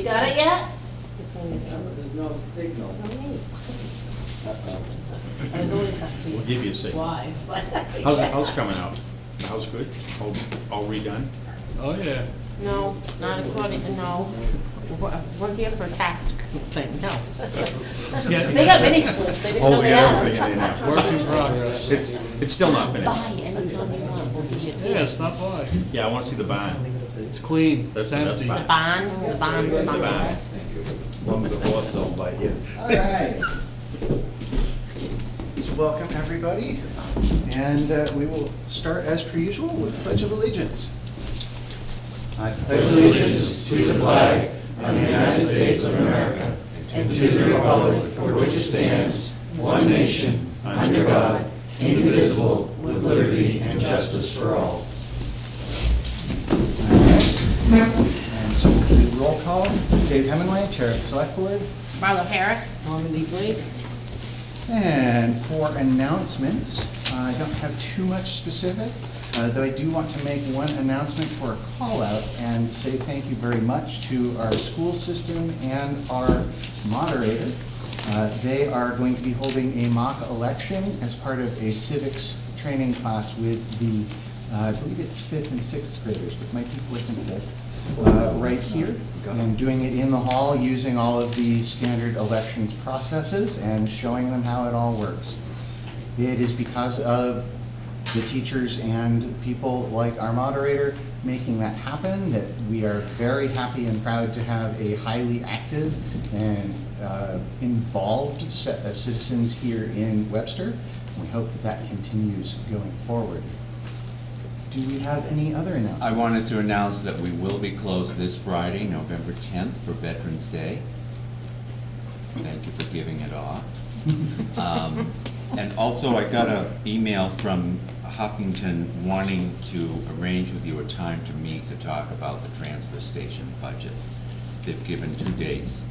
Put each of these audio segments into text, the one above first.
You got it yet? There's no signal. We'll give you a signal. Wise, but. How's the house coming out? The house good? All redone? Oh, yeah. No, not according, no. We're here for a tax thing, no. They got mini splits, they didn't know Oh, they yeah, had I'm them. thinking now. Work in progress. It's still not Buy finished. anytime you want, we'll give you a Yeah, stop by. Yeah, I wanna see the barn. It's clean. That's It's the best empty. part. The bond's The barn. fine. As long as the boss don't bite you. All right. So welcome, everybody. And we will start, as per usual, with the Pledge of Allegiance. I pledge allegiance to the flag of the United States of America and to the republic for which it stands, one nation, under God, indivisible, with liberty and justice for all. All right. And so we'll do roll call. Dave Hemingway, Chair of the Select Board. Marlo Herrick, Normandy Blake. And for announcements, I don't have too much specific, though I do want to make one announcement for a call out and say thank you very much to our school system and our moderator. They are going to be holding a mock election as part of a civics training class with the, I believe it's 5th and 6th graders, but it might be 4th and 5th, right here. And doing it in the hall using all of the standard elections processes and showing them how it all works. It is because of the teachers and people like our moderator making that happen that we are very happy and proud to have a highly active and involved set of citizens here in Webster. We hope that that continues going forward. Do we have any other announcements? I wanted to announce that we will be closed this Friday, November 10th, for Veterans Day. Thank you for giving it off. And also, I got an email from Huffington wanting to arrange with you a time to meet to talk about the transfer station budget. They've given 2 dates,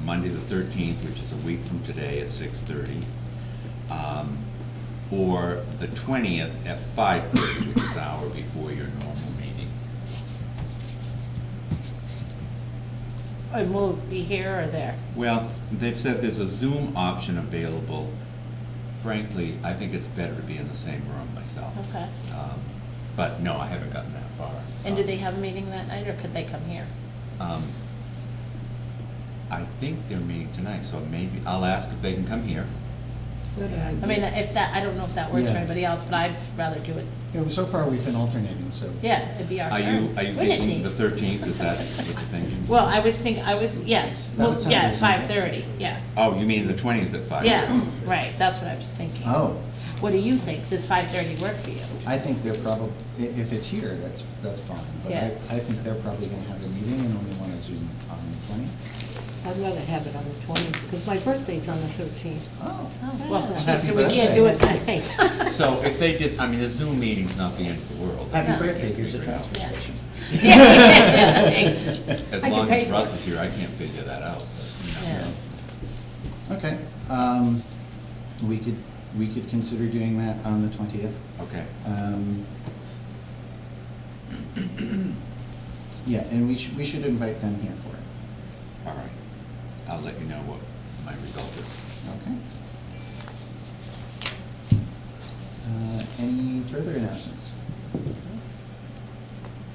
Monday the 13th, which is a week from today at 6:30, or the 20th at 5:30, which is an hour before your normal meeting. And we'll be here or there? Well, they've said there's a Zoom option available. Frankly, I think it's better to be in the same room myself. Okay. But no, I haven't gotten that far. And do they have a meeting that night, or could they come here? I think they're meeting tonight, so maybe, I'll ask if they can come here. I mean, if that, I don't know if that works for Yeah. anybody else, but I'd rather do it, Yeah, well, so far we've been alternating, so. yeah, it'd be our Are turn. you Wouldn't it, thinking the Dave? 13th, is that what you're thinking? Well, yes, That would well, sound yeah, at reasonable. 5:30, yeah. Oh, you mean the 20th at 5? Yes, right, that's what I was thinking. Oh, What do you think? Does 5:30 work for you? I think they're probably, if it's here, that's fine. But Yeah. I think they're probably gonna have a meeting and only wanna Zoom on the 20th. I'd rather have it on the 20th, because my birthday's on the 13th. Oh. Well, Happy so we can't do it birthday. that Thanks. So if they did, I mean, the Zoom meeting's not the end of the world. Happy Yeah. birthday, here's a transfer Yeah. station. Yeah, thanks. As I can long pay as for Russ it. is here, I can't figure that out. But, you know. Yeah. Okay, we could consider doing that on the 20th. Okay. Yeah, and we should invite them here for it. All right. I'll let you know what my result is. Okay. Any further announcements?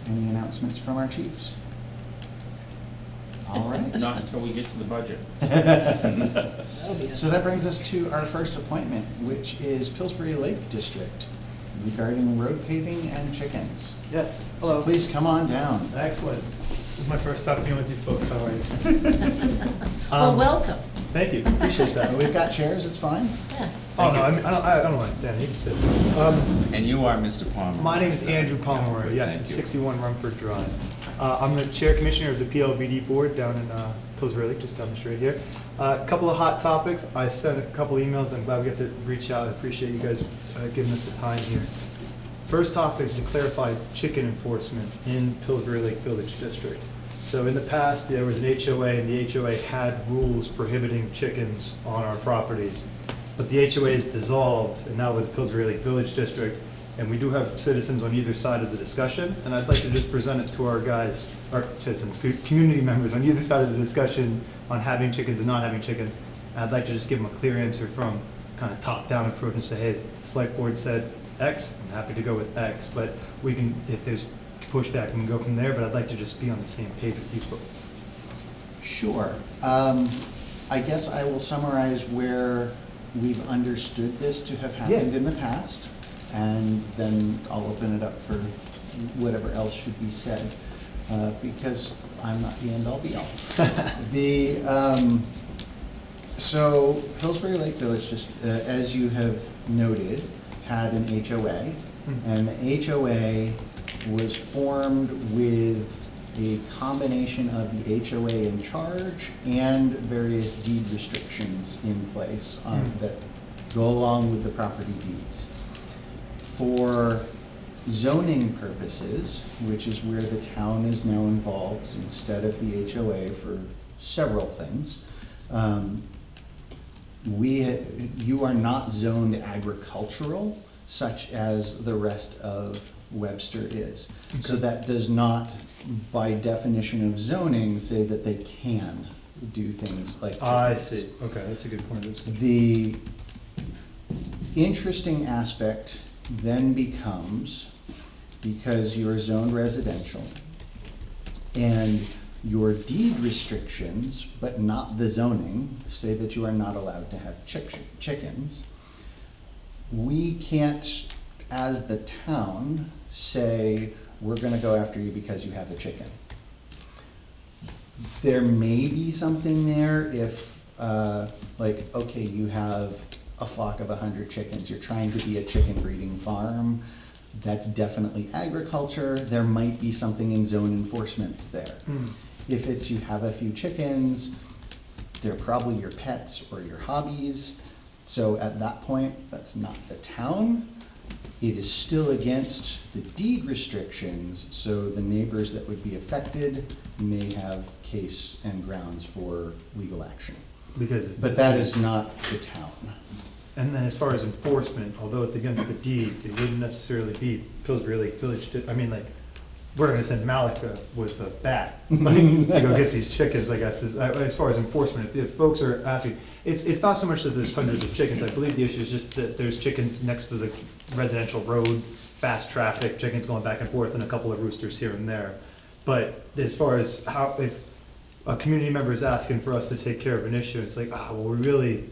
Any announcements from our chiefs? All right. Not until we get to the budget. So that brings us to our first appointment, which is Pillsbury Lake District regarding road paving and chickens. Yes, So hello. please come on down. Excellent. This is my first stop being with you folks, how are you? Well, welcome. Thank you, appreciate that. We've got chairs, it's fine. Yeah. Oh, no, I don't mind standing, you can sit. And you are Mr. Palmer? My name is Andrew Pomeroy, yes, Thank you. 61 Rumford Drive. I'm the chair commissioner of the PLBD board down in Pillsbury Lake, just down the street here. A couple of hot topics. I sent a couple emails. I'm glad we got to reach out. I appreciate you guys giving us the time here. First topic is to clarify chicken enforcement in Pillsbury Lake Village District. So in the past, there was an HOA, and the HOA had rules prohibiting chickens on our properties. But the HOA is dissolved, and now with Pillsbury Lake Village District, And we do have citizens on either side of the discussion, and I'd like to just present it to our guys, our citizens, community members on either side of the discussion on having chickens and not having chickens. And I'd like to just give them a clear answer from kind of top-down approach and say, hey, the select board said X, I'm happy to go with X, but we can, if there's pushback, we can go from there, but I'd like to just be on the same page with you folks. Sure. I guess I will summarize where we've understood this to have happened in the past, and then I'll open it up for whatever else should be said, because I'm not the end all be all. So Pillsbury Lake Village, just as you have noted, had an HOA, and the HOA was formed with a combination of the HOA in charge and various deed restrictions in place that go along with the property deeds. For zoning purposes, which is where the town is now involved instead of the HOA for several things, you are not zoned agricultural such as the rest of Webster is. Okay. So that does not, by definition of zoning, say that they can do things like chickens. I see. Okay, that's a good point. The interesting aspect then becomes, because you're zoned residential and your deed restrictions, but not the zoning, say that you are not allowed to have chickens, we can't, as the town, say, we're gonna go after you because you have a chicken. There may be something there if, like, okay, you have a flock of 100 chickens, you're trying to be a chicken breeding farm, that's definitely agriculture, there might be something in zone enforcement there. If it's you have a few chickens, they're probably your pets or your hobbies, so at that point, that's not the town. It is still against the deed restrictions, so the neighbors that would be affected may have case and grounds for legal action. But that is not the town. And then as far as enforcement, although it's against the deed, it wouldn't necessarily be Pillsbury Lake Village. I mean, like, we're gonna send Malika with a bat like, to go get these chickens, I guess, as far as enforcement. If folks are asking, it's not so much that there's hundreds of chickens. I believe the issue is just that there's chickens next to the residential road, fast traffic, chickens going back and forth, and a couple of roosters here and there. But as far as how, if a community member is asking for us to take care of an issue, it's like, well, we really...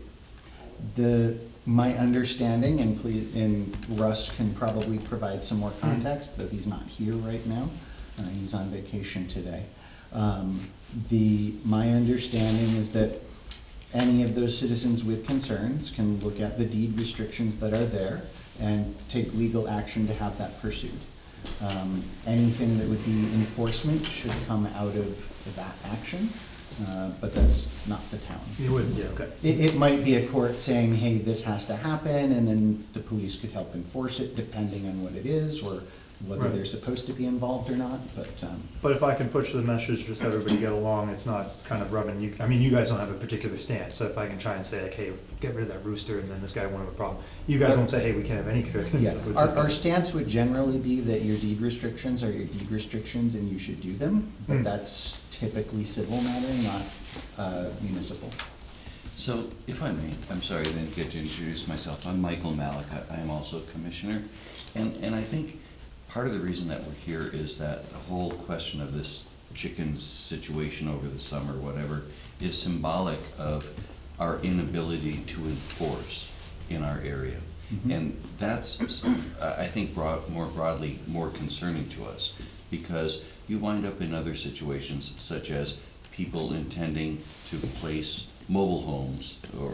My understanding, and Russ can probably provide some more context, though he's not here right now. He's on vacation today. My understanding is that any of those citizens with concerns can look at the deed restrictions that are there and take legal action to have that pursued. Anything that would be enforcement should come out of that action. But that's not the town. You wouldn't, yeah, okay. It might be a court saying, hey, this has to happen, and then the police could help enforce it depending on what it is, or whether they're supposed to be involved or not, But if I can push the message, just everybody get along, it's not kind of rubbing you, I mean, you guys don't have a particular stance, so if I can try and say like, hey, get rid of that rooster, and then this guy won't have a problem. You guys won't say, hey, we can't have any chickens. yeah. Our stance would generally be that your deed restrictions are your deed restrictions and you should do them, but that's typically civil matter, not municipal. So, if I may, I'm sorry I didn't get to introduce myself. I'm Michael Malika. I am also a commissioner. And I think part of the reason that we're here is that the whole question of this chicken situation over the summer, whatever, is symbolic of our inability to enforce in our area. Mm-hmm. And that's, I think, more broadly, more concerning to us, because you wind up in other situations, such as people intending to place mobile homes or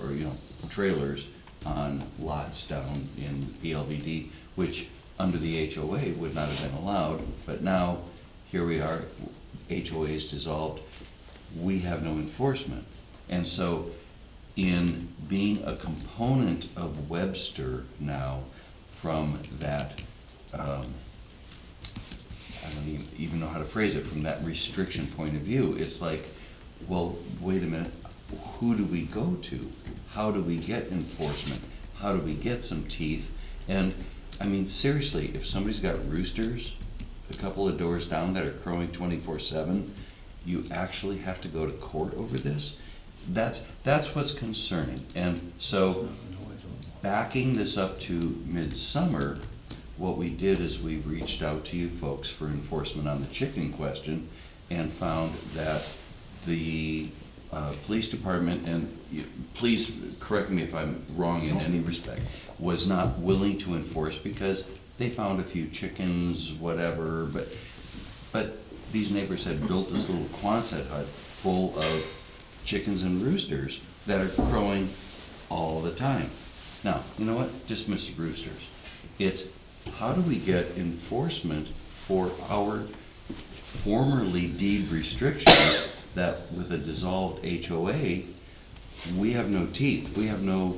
trailers on lots down in PLVD, which under the HOA would not have been allowed, but now here we are, HOA is dissolved, we have no enforcement. And so in being a component of Webster now from that, I don't even know how to phrase it, from that restriction point of view, it's like, well, wait a minute, who do we go to? How do we get enforcement? How do we get some teeth? And I mean, seriously, if somebody's got roosters a couple of doors down that are crowing 24/7, you actually have to go to court over this? That's what's concerning. And so, backing this up to midsummer, what we did is we reached out to you folks for enforcement on the chicken question and found that the police department, and please correct me if I'm wrong in any respect, was not willing to enforce because they found a few chickens, whatever, but these neighbors had built this little Quonset hut full of chickens and roosters that are crowing all the time. Now, you know what? Dismiss the roosters. It's how do we get enforcement for our formerly deed restrictions that with a dissolved HOA, we have no teeth, we have no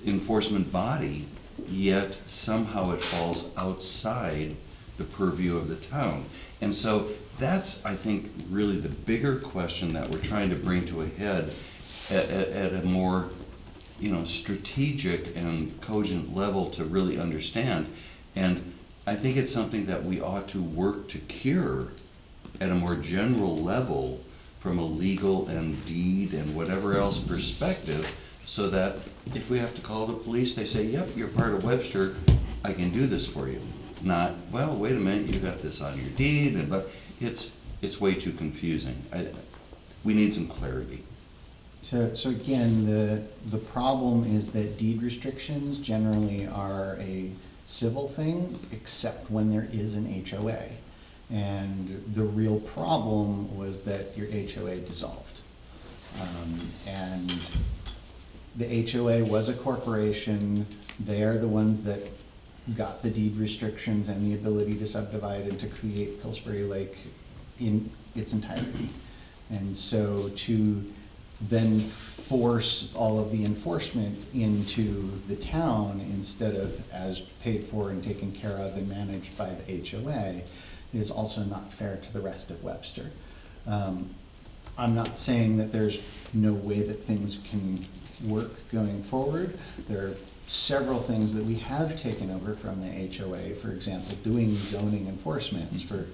enforcement body, yet somehow it falls outside the purview of the town. And so that's, I think, really the bigger question that we're trying to bring to a head at a more, strategic and cogent level to really understand. And I think it's something that we ought to work to cure at a more general level from a legal and deed and whatever else perspective, so that if we have to call the police, they say, yep, you're part of Webster, I can do this for you. Not, well, wait a minute, you got this on your deed, but it's way too confusing. We need some clarity. So again, the problem is that deed restrictions generally are a civil thing, except when there is an HOA. And the real problem was that your HOA dissolved. And the HOA was a corporation. They are the ones that got the deed restrictions and the ability to subdivide and to create Pillsbury Lake in its entirety. And so to then force all of the enforcement into the town instead of as paid for and taken care of and managed by the HOA is also not fair to the rest of Webster. I'm not saying that there's no way that things can work going forward. There are several things that we have taken over from the HOA, for example, doing zoning enforcements for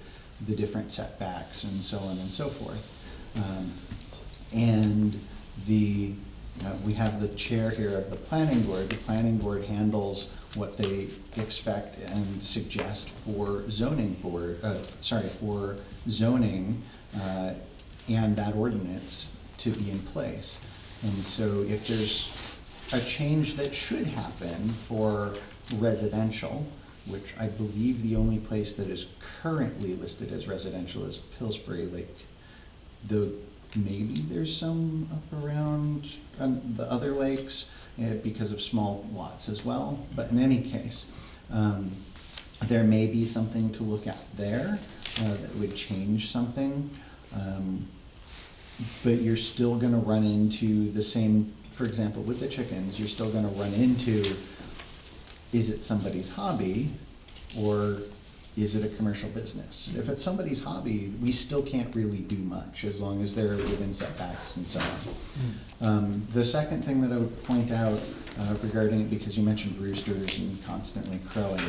the different setbacks and so on and so forth. And we have the chair here of the planning board. The planning board handles what they expect and suggest for zoning board, for zoning and that ordinance to be in place. And so if there's a change that should happen for residential, which I believe the only place that is currently listed as residential is Pillsbury Lake, though maybe there's some up around the other lakes because of small lots as well. But in any case, there may be something to look at there that would change something. But you're still gonna run into the same, for example, with the chickens, you're still gonna run into, is it somebody's hobby or is it a commercial business? If it's somebody's hobby, we still can't really do much as long as they're within setbacks and so on. The second thing that I would point out regarding it, because you mentioned roosters and constantly crowing,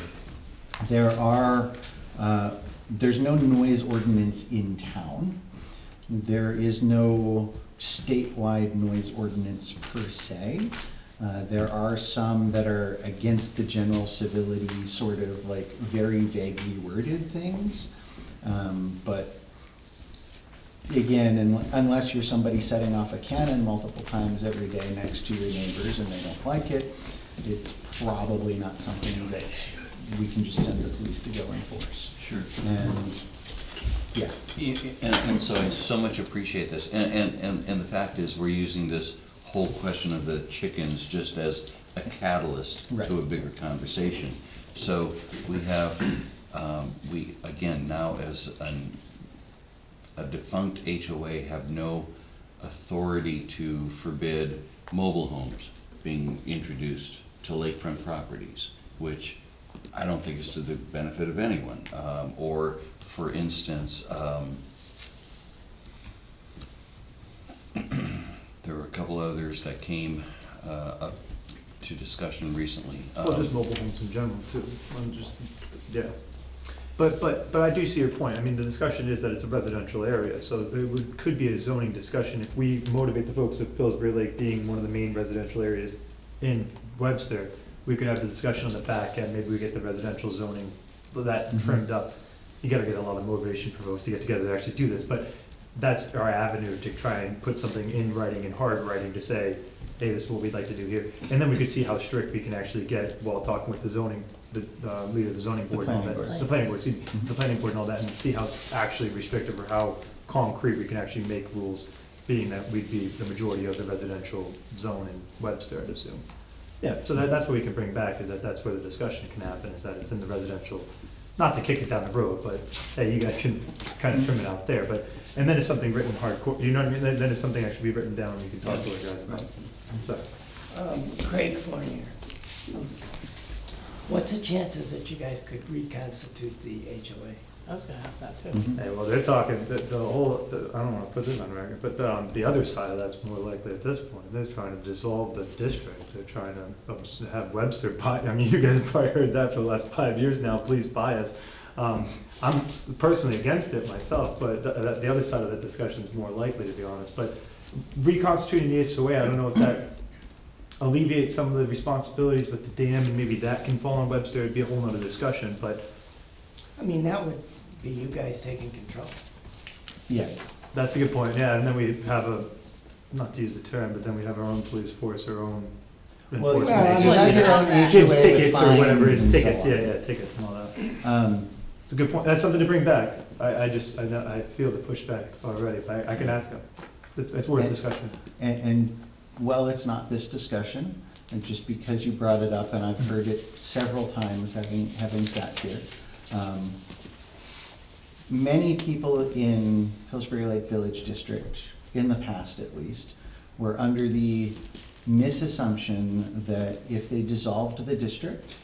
there's no noise ordinance in town. There is no statewide noise ordinance per se. There are some that are against the general civility, sort of like very vaguely worded things. But again, unless you're somebody setting off a cannon multiple times every day next to your neighbors and they don't like it, it's probably not something that we can just send the police to go enforce. Sure. And yeah. And so I so much appreciate this. And the fact is, we're using this whole question of the chickens just as a catalyst Right. to a bigger conversation. So we have, we, again, now as a defunct HOA, have no authority to forbid mobile homes being introduced to lakefront properties, which I don't think is to the benefit of anyone. Or, for instance, there were a couple others that came up to discussion recently. Well, just mobile homes in general too. I'm just, yeah. But I do see your point. I mean, the discussion is that it's a residential area, so there could be a zoning discussion. If we motivate the folks of Pillsbury Lake being one of the main residential areas in Webster, we could have the discussion on the back end, maybe we get the residential zoning, that trimmed up. You gotta get a lot of motivation for folks to get together to actually do this, but that's our avenue to try and put something in writing, in hard writing, to say, hey, this is what we'd like to do here. And then we could see how strict we can actually get while talking with the zoning, the leader of the zoning board and all planning that. board. The planning board, excuse me, the planning board and all that, and see how actually restrictive or how concrete we can actually make rules, being that we'd be the majority of the residential zone in Webster, I'd assume. Yeah, so that's what we can bring back, is that that's where the discussion can happen, is that it's in the residential, not to kick it down the road, but, hey, you guys can kind of trim it out there, but, and then it's something written hardcore, you know what I mean, then it's something actually be written down, and we can talk to our guys about. So, Craig Fournier. What's the chances that you guys could reconstitute the HOA? I was gonna ask that too. hey, well, they're talking, the whole, I don't wanna put this on record, but, the other side of that's more likely at this point, they're trying to dissolve the district, they're trying to have Webster buy, I mean, you guys have probably heard that for the last 5 years now, please buy us. I'm personally against it myself, but the other side of that discussion is more likely, to be honest, but reconstituting the HOA, I don't know if that alleviates some of the responsibilities with the dam, and maybe that can fall on Webster, it'd be a whole nother discussion, but I mean, that would be you guys taking control. Yeah, that's a good point, yeah, and then we have a, not to use the term, but then we have our own police force, our own well, enforcement. you have your own HOA Gives with tickets or whatever it fines is, and so tickets, on. yeah, tickets and all that. It's a good point, that's something to bring back, I know, I feel the pushback already, but I can ask them, it's worth discussion. And well, it's not this discussion, and just because you brought it up, and I've heard it several times having sat here. Many people in Pillsbury Lake Village District, in the past at least, were under the misassumption that if they dissolved the district,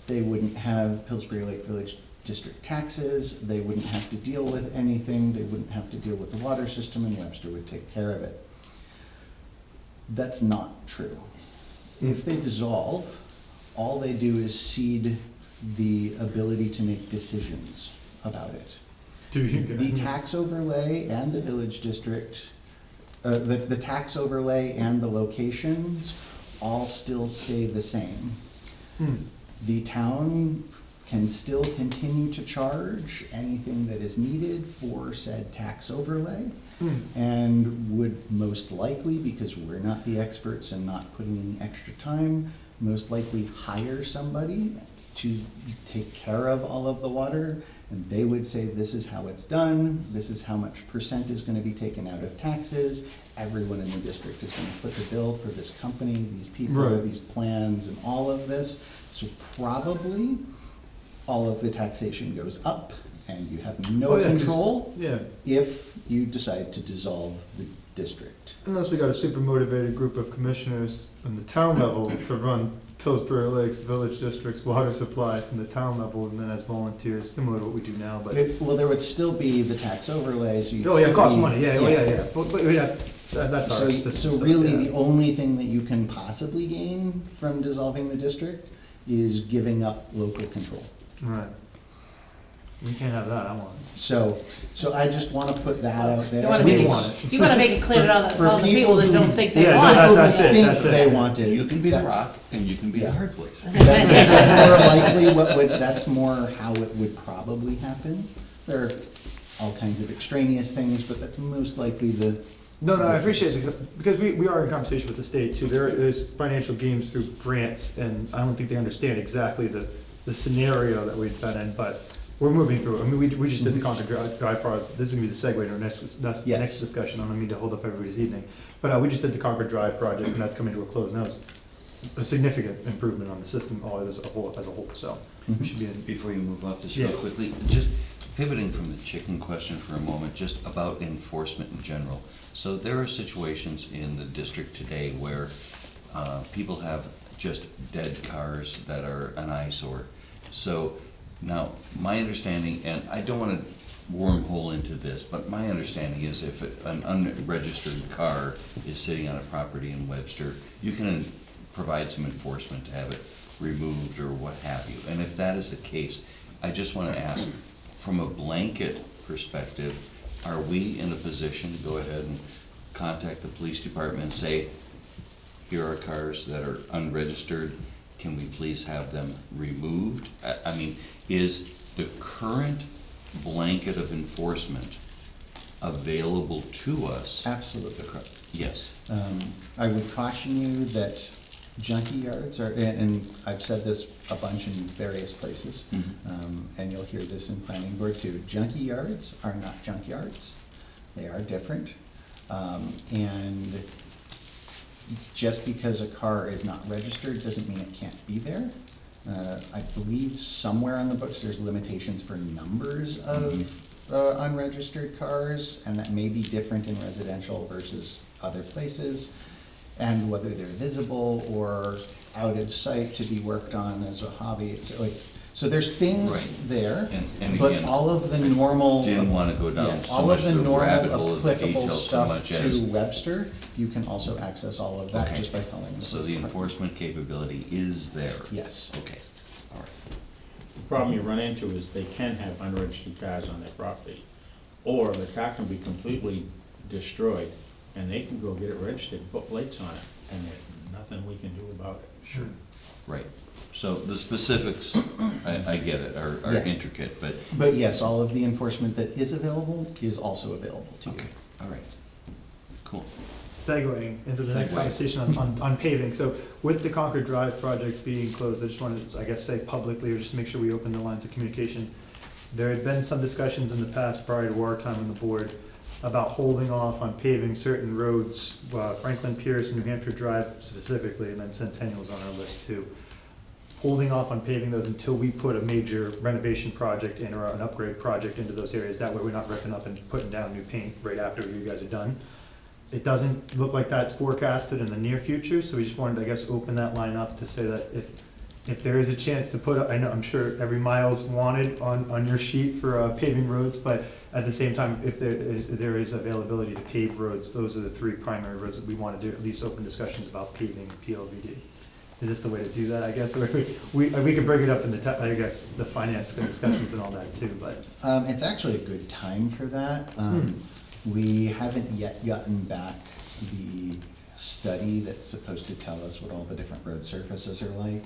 they wouldn't have Pillsbury Lake Village District taxes, they wouldn't have to deal with anything, they wouldn't have to deal with the water system, and Webster would take care of it. That's not true. If they dissolve, all they do is cede the ability to make decisions about it. The tax overlay and the village district, the tax overlay and the locations all still stay the same. The town can still continue to charge anything that is needed for said tax overlay, and would most likely, because we're not the experts and not putting in the extra time, most likely hire somebody to take care of all of the water, and they would say, this is how it's done, this is how much percent is gonna be taken out of taxes, everyone in the district is gonna foot the bill for this company, these people, Right. these plans, and all of this. So probably all of the taxation goes up, and you have no Oh, yeah, 'cause- control Yeah, if you decide to dissolve the district. unless we got a super motivated group of commissioners on the town level to run Pillsbury Lakes Village District's water supply from the town level, and then as volunteers, similar to what we do now, but. Well, there would still be the tax overlays. You'd Oh, yeah, it still costs be- money, yeah, but yeah, that's our So, system. so really, the only thing that you can possibly gain from dissolving the district is giving up local control. Right. We can't have that, I want it. So I just wanna put that out there. You wanna We make want it, it. you wanna make it clear to all For the people people that who- don't think they Yeah, no, want it. People That's who it, think that's it. they want it. You can be the that's- rock and you can be the hard place. That's more likely that's more how it would probably happen. There are all kinds of extraneous things, but that's most likely the. No, I appreciate it, because we are in conversation with the state too. There's financial gains through grants, and I don't think they understand exactly the scenario that we've been in, but we're moving through it. I mean, we just did the Concord Drive project. This is gonna be the segue to our Yes. next discussion. I don't mean to hold up everybody's evening. But we just did the Concord Drive project, and that's coming to a close now. It's a significant improvement on the system, as a whole, so we should be in. Before you move off this real Yeah. quickly, just pivoting from the chicken question for a moment, just about enforcement in general. So there are situations in the district today where people have just dead cars that are an eyesore. So now, my understanding, and I don't want to wormhole into this, but my understanding is if an unregistered car is sitting on a property in Webster, you can provide some enforcement to have it removed or what have you. And if that is the case, I just wanna ask, from a blanket perspective, are we in a position to go ahead and contact the police department and say, here are cars that are unregistered, can we please have them removed? I mean, is the current blanket of enforcement available to us? Absolutely. Yes. I would caution you that junkie yards are, and I've said this a bunch in various places, and you'll hear this in planning board too, junkie yards are not junk yards. They are different. And just because a car is not registered doesn't mean it can't be there. I believe somewhere on the books there's limitations for numbers of unregistered cars, and that may be different in residential versus other places, and whether they're visible or out of sight to be worked on as a hobby. It's like, so there's things Right. there, And but again, all of the normal. didn't wanna go down Yeah, so all much of the the rabbit normal hole of the applicable details so stuff much as. to Webster, you can also access all of that Okay. just by calling the So police the department. enforcement capability is there? Yes. Okay, all right. The problem you run into is they can have unregistered cars on their property, or the car can be completely destroyed, and they can go get it registered, put plates on it, and there's nothing we can do about it. Sure. Right, so the specifics, I get it, are Yeah. intricate, but, But yes, all of the enforcement that is available is also available to you. okay, all right, cool. Segueing into the next Segue. conversation on paving, so with the Concord Drive project being closed, I just wanted to, I guess, say publicly, or just make sure we open the lines of communication. There had been some discussions in the past prior to our time on the board about holding off on paving certain roads, Franklin Pierce and New Hampshire Drive specifically, and then Centennial's on our list too. Holding off on paving those until we put a major renovation project in or an upgrade project into those areas. That way we're not ripping up and putting down new paint right after you guys are done. It doesn't look like that's forecasted in the near future, so we just wanted to, I guess, open that line up to say that if there is a chance to put, I know, I'm sure every mile's wanted on your sheet for paving roads, but at the same time, if there is availability to pave roads, those are the three primary roads that we want to do, at least open discussions about paving PLVD. Is this the way to do that, I guess? We can bring it up in the, I guess, the finance discussions and all that too, but. It's actually a good time for that. We haven't yet gotten back the study that's supposed to tell us what all the different road surfaces are like.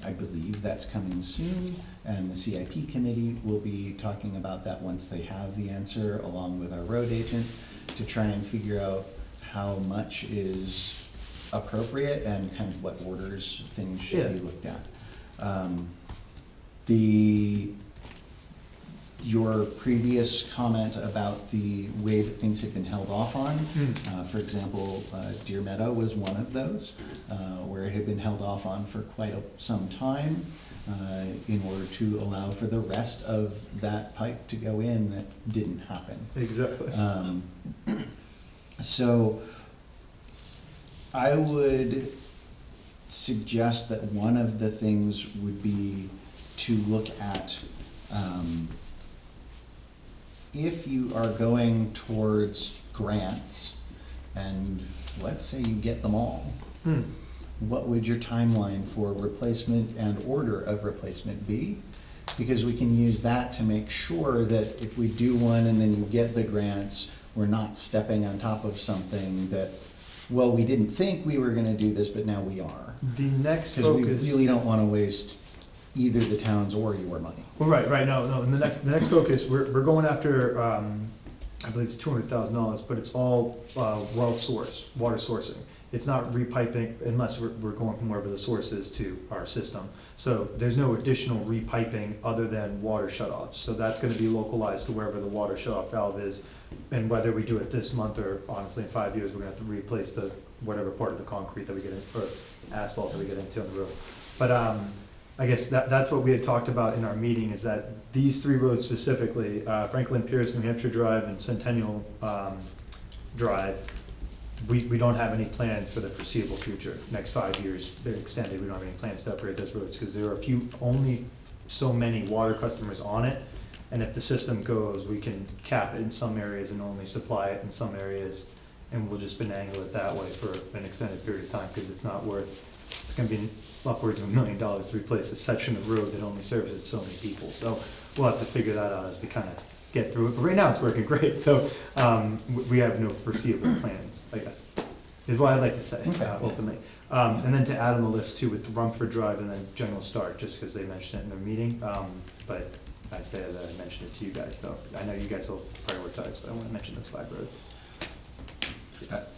I believe that's coming soon, and the CIP committee will be talking about that once they have the answer, along with our road agent, to try and figure out how much is appropriate and kind of what orders things should be looked at. Your previous comment about the way that things have been held off on, for example, Deer Meadow was one of those, where it had been held off on for quite some time, in order to allow for the rest of that pipe to go in that didn't happen. Exactly. So I would suggest that one of the things would be to look at, if you are going towards grants, and let's say you get them all, what would your timeline for replacement and order of replacement be? Because we can use that to make sure that if we do one and then you get the grants, we're not stepping on top of something that, well, we didn't think we were gonna do this, but now we are. The next Because we focus. really don't wanna waste either the town's or your money. Well, right, no, and the next focus, we're going after, I believe it's $200,000, but it's all, well source, water sourcing. It's not repiping unless we're going from wherever the source is to our system. So there's no additional repiping other than water shutoffs. So that's gonna be localized to wherever the water shutoff valve is. And whether we do it this month or honestly in 5 years, we're gonna have to replace the, whatever part of the concrete that we get in, or asphalt that we get into on the road. But, I guess that's what we had talked about in our meeting, is that these three roads specifically, Franklin Pierce, New Hampshire Drive, and Centennial Drive, we don't have any plans for the foreseeable future. Next 5 years, they're extended, we don't have any plans to upgrade those roads, because there are only so many water customers on it. And if the system goes, we can cap it in some areas and only supply it in some areas. and we'll just finagle it that way for an extended period of time, because it's not worth, it's gonna be upwards of $1 million to replace a section of road that only services so many people. So we'll have to figure that out as we kind of get through it, but right now it's working great, so we have no foreseeable plans, I guess, is what I'd like to say openly. And then to add on the list too with Rumford Drive and then General Start, just because they mentioned it in their meeting, but I say that I mentioned it to you guys, so I know you guys will prioritize, but I want to mention those 5 roads.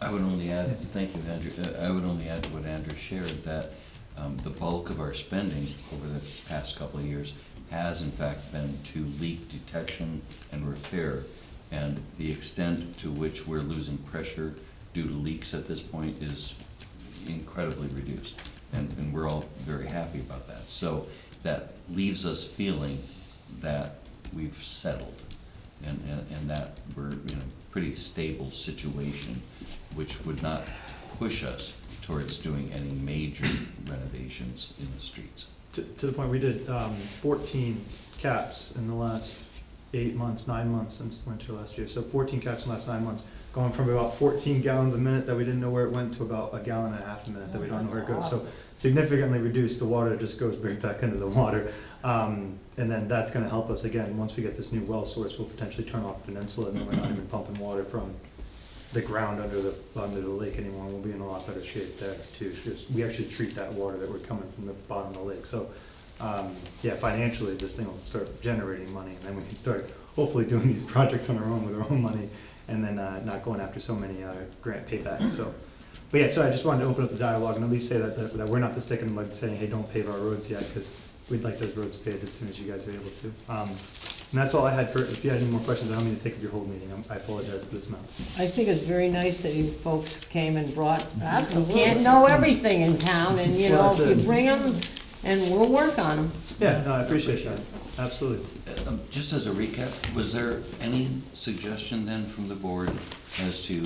I would only add, thank you, Andrew, I would only add to what Andrew shared, that the bulk of our spending over the past couple of years has in fact been to leak detection and repair, and the extent to which we're losing pressure due to leaks at this point is incredibly reduced, and we're all very happy about that. So that leaves us feeling that we've settled, and that we're in a pretty stable situation, which would not push us towards doing any major renovations in the streets. To the point, we did 14 caps in the last 8 months, 9 months since winter last year. So 14 caps in the last 9 months, going from about 14 gallons a minute that we didn't know where it went to about 1.5 gallons a minute that we don't know where it goes. So significantly reduced, the water just goes right back into the water. And then that's gonna help us again, once we get this new well source, we'll potentially turn off Peninsula, and then we're not even pumping water from the ground under the lake anymore. We'll be in a lot better shape there too, because we actually treat that water that we're coming from the bottom of the lake. So, yeah, financially, this thing will start generating money, and then we can start hopefully doing these projects on our own with our own money, and then not going after so many grant paybacks. So, but yeah, so I just wanted to open up the dialogue and at least say that we're not the stick in the mud saying, hey, don't pave our roads yet, because we'd like those roads paved as soon as you guys are able to. And that's all I had for, if you had any more questions, I don't mean to take up your whole meeting, I apologize for this amount. I think it's very nice that you folks came and brought, you Absolutely. can't know everything in town, and you Well, know, that's if it. you bring them, and we'll work on them. Yeah, no, I appreciate that, absolutely. Just as a recap, was there any suggestion then from the board as to,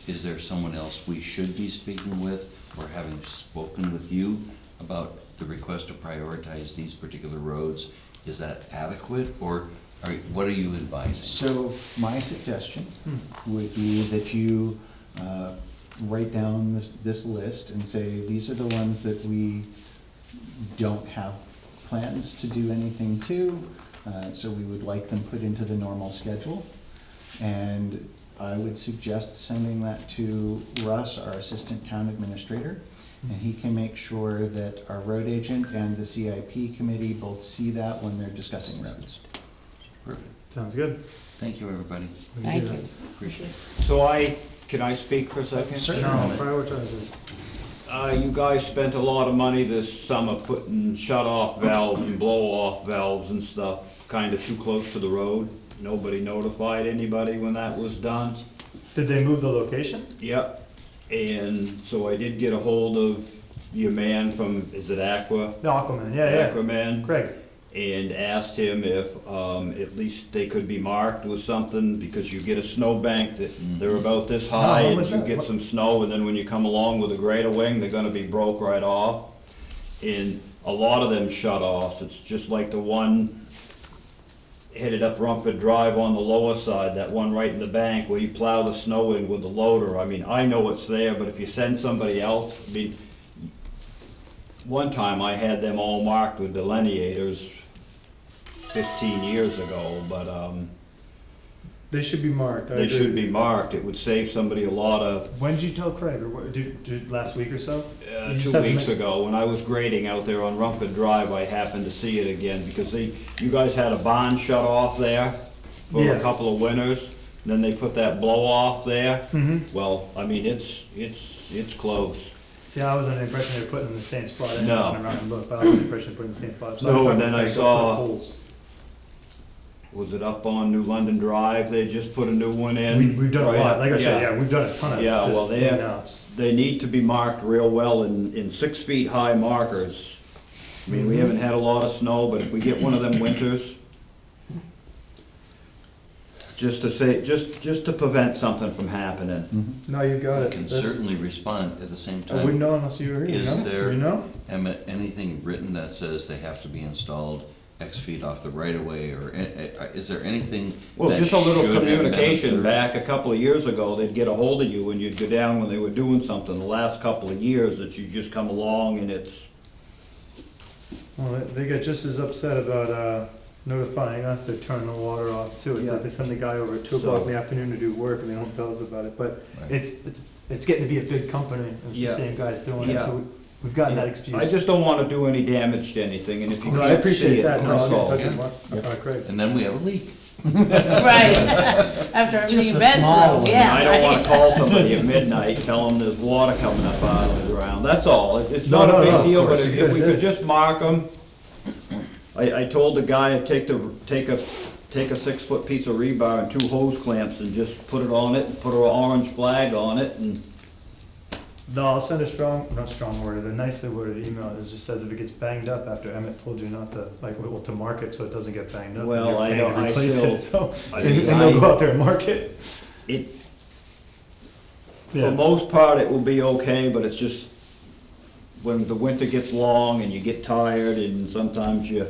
is there someone else we should be speaking with, or having spoken with you about the request to prioritize these particular roads? Is that adequate, or what are you advising? So my suggestion would be that you write down this list and say, these are the ones that we don't have plans to do anything to, so we would like them put into the normal schedule. And I would suggest sending that to Russ, our assistant town administrator, and he can make sure that our road agent and the CIP committee both see that when they're discussing roads. Perfect. Sounds good. Thank you, everybody. We can Thank do you. that. Appreciate it. So can I speak for a second? Certainly. No, prioritize it. You guys spent a lot of money this summer putting shut-off valves and blow-off valves and stuff kind of too close to the road. Nobody notified anybody when that was done. Did they move the location? Yep. And so I did get a hold of your man from, is it Aqua? No, Aquaman, yeah. Aquaman. Craig. And asked him if at least they could be marked with something, because you get a snow bank that they're about this high, what and was you that? get some snow, and then when you come along with a greater wing, they're gonna be broke right off. And a lot of them shut offs, it's just like the one headed up Rumford Drive on the lower side, that one right in the bank where you plow the snow in with the loader. I mean, I know it's there, but if you send somebody else, I mean, one time I had them all marked with delineators 15 years ago, but They should be marked. I they agree. should be marked. It would save somebody a lot of, When did you tell Craig, or what, last week or so? You just 2 haven't weeks been- ago, when I was grading out there on Rumford Drive, I happened to see it again, because you guys had a barn shut off there for Yeah. a couple of winters, then they put that blow off there. Mhm. Well, I mean, it's close. See, I was under the impression they were putting it in the same spot. I didn't No. run around and look, but I was under the impression they were putting it in the same spot. So No, I and then I thought they put saw- holes. Was it up on New London Drive? They just put a new one in. We've done a right lot, up- like I said, yeah, we've done a ton of it. Yeah, just well, in and outs. they need to be marked real well in 6 feet high markers. I mean, Mm-hmm. we haven't had a lot of snow, but if we get one of them winters, just to prevent something from happening. No, you got I it. can That's- certainly respond at the same I wouldn't time. know unless you were here, you Is know? there, You know? Emmett, anything written that says they have to be installed X feet off the right of way, or is there anything Well, that just a little should have been communication. observed? Back a couple of years ago, they'd get a hold of you and you'd go down when they were doing something. The last couple of years, that you just come along and it's, Well, they get just as upset about notifying us they're turning the water off too. It's Yeah. like they send the guy over at 2 o'clock in So- the afternoon to do work and they don't tell us about it. But Right. it's getting to be a big company, and it's the Yeah. same guys doing it, Yeah. so we've gotten that excuse. I just don't wanna do any damage to anything, and if you No, I can't appreciate see it, that. No, that's I'll get in all. touch with Yeah. Craig. And then we have a leak. Right. After everything Just you've a been small through, one. yeah. I don't wanna right. call somebody at midnight, tell them there's water coming up out of the ground, that's all. It's No, not no, a no, big of deal, but course, if you we guys could did. just mark them. I told the guy, take a 6-foot piece of rebar and 2 hose clamps and just put it on it, and put an orange flag on it, and No, I'll send not strong worded, a nicely worded email. It just says if it gets banged up after Emmett told you not to, like, well, to mark it so it doesn't get banged up. Well, you're I paying know, to I replace still- it, so, I- and they'll go out there and mark it. it, for Yeah. the most part, it will be okay, but it's just when the winter gets long and you get tired and sometimes you,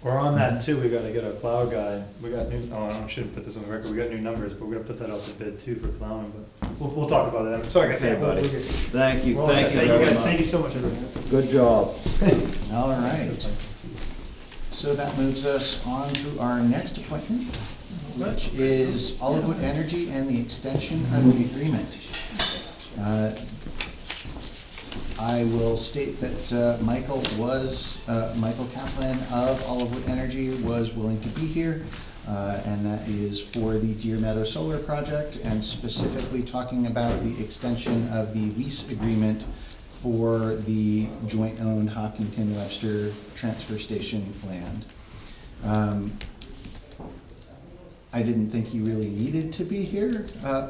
Or on that too, we gotta get our plow guy, we got new, oh, I shouldn't put this on the record, we got new numbers, but we're gonna put that out to bid too for plowing, but we'll talk about it. Emmett. Sorry, guys. Hey, buddy. Thank you, We're all thank set. you Thank you very guys, thank you much. so much, everyone. Good job. All right. So that moves us on to our next appointment, which is Olivewood Energy and the extension of the agreement. I will state that Michael Kaplan of Olivewood Energy was willing to be here, and that is for the Deer Meadow Solar Project, and specifically talking about the extension of the lease agreement for the joint-owned Hopkinton-Webster transfer station land. I didn't think he really needed to be here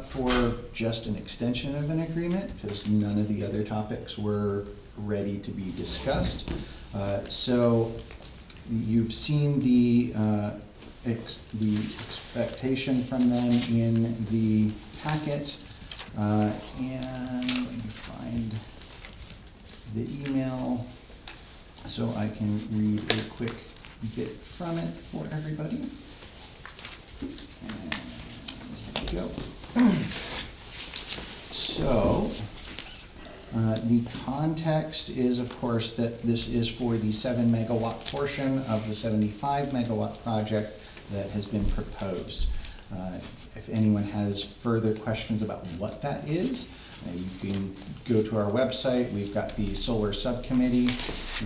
for just an extension of an agreement, because none of the other topics were ready to be discussed. So you've seen the expectation from them in the packet, and let me find the email so I can read a quick bit from it for everybody. And here we go. So, the context is, of course, that this is for the 7 megawatt portion of the 75 megawatt project that has been proposed. If anyone has further questions about what that is, you can go to our website. We've got the solar subcommittee,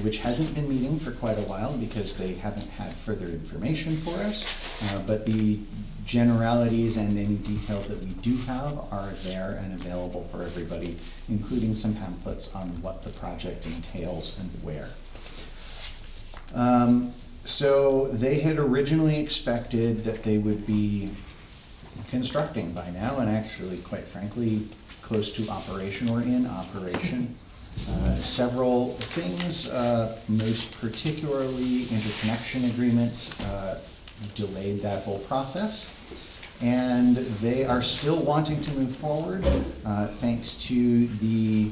which hasn't been meeting for quite a while because they haven't had further information for us. But the generalities and any details that we do have are there and available for everybody, including some pamphlets on what the project entails and where. So they had originally expected that they would be constructing by now, and actually, quite frankly, close to operation or in operation. Several things, most particularly interconnection agreements, delayed that whole process. And they are still wanting to move forward, thanks to the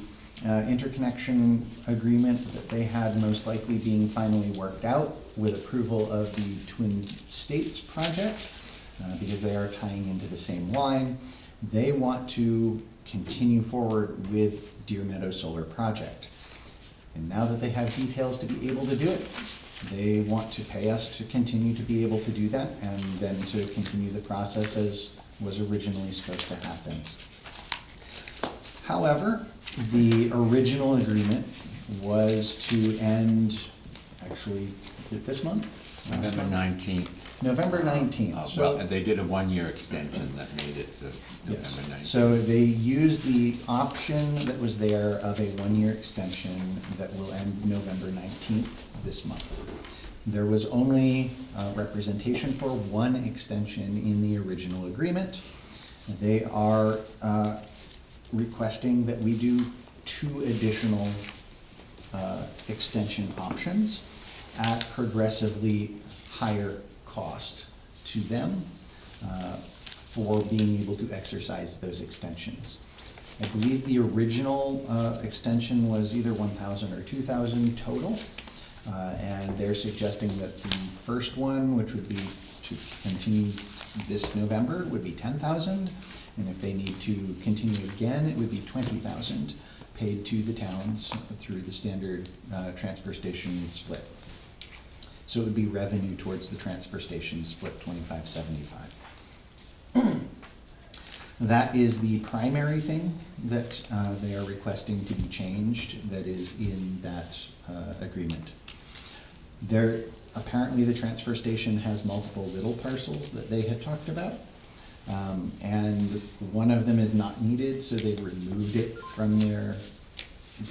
interconnection agreement that they had most likely being finally worked out with approval of the Twin States project, because they are tying into the same line. They want to continue forward with Deer Meadow Solar Project. And now that they have details to be able to do it, they want to pay us to continue to be able to do that, and then to continue the process as was originally supposed to happen. However, the original agreement was to end, actually, is it this month? Last November month? 19th. November 19th. Well, and they did a one-year extension that made it to Yes, November 19th. so they used the option that was there of a one-year extension that will end November 19th this month. There was only representation for one extension in the original agreement. They are requesting that we do 2 additional extension options at progressively higher cost to them for being able to exercise those extensions. I believe the original extension was either 1,000 or 2,000 total. And they're suggesting that the first one, which would be to continue this November, would be 10,000. And if they need to continue again, it would be 20,000 paid to the towns through the standard transfer station split. So it would be revenue towards the transfer station split 25-75. That is the primary thing that they are requesting to be changed that is in that agreement. Apparently the transfer station has multiple little parcels that they had talked about. And one of them is not needed, so they've removed it from their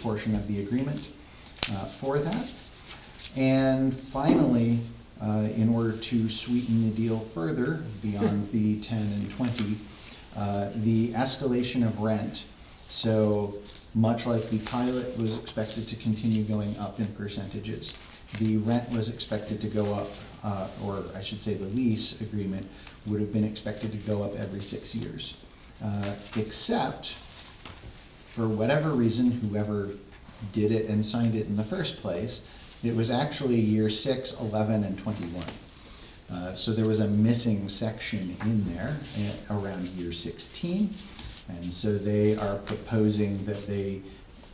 portion of the agreement for that. And finally, in order to sweeten the deal further beyond the 10 and 20, the escalation of rent. So much like the pilot was expected to continue going up in percentages, the rent was expected to go up, or I should say the lease agreement would have been expected to go up every 6 years. Except, for whatever reason, whoever did it and signed it in the first place, it was actually year 6, 11, and 21. So there was a missing section in there around year 16. And so they are proposing that they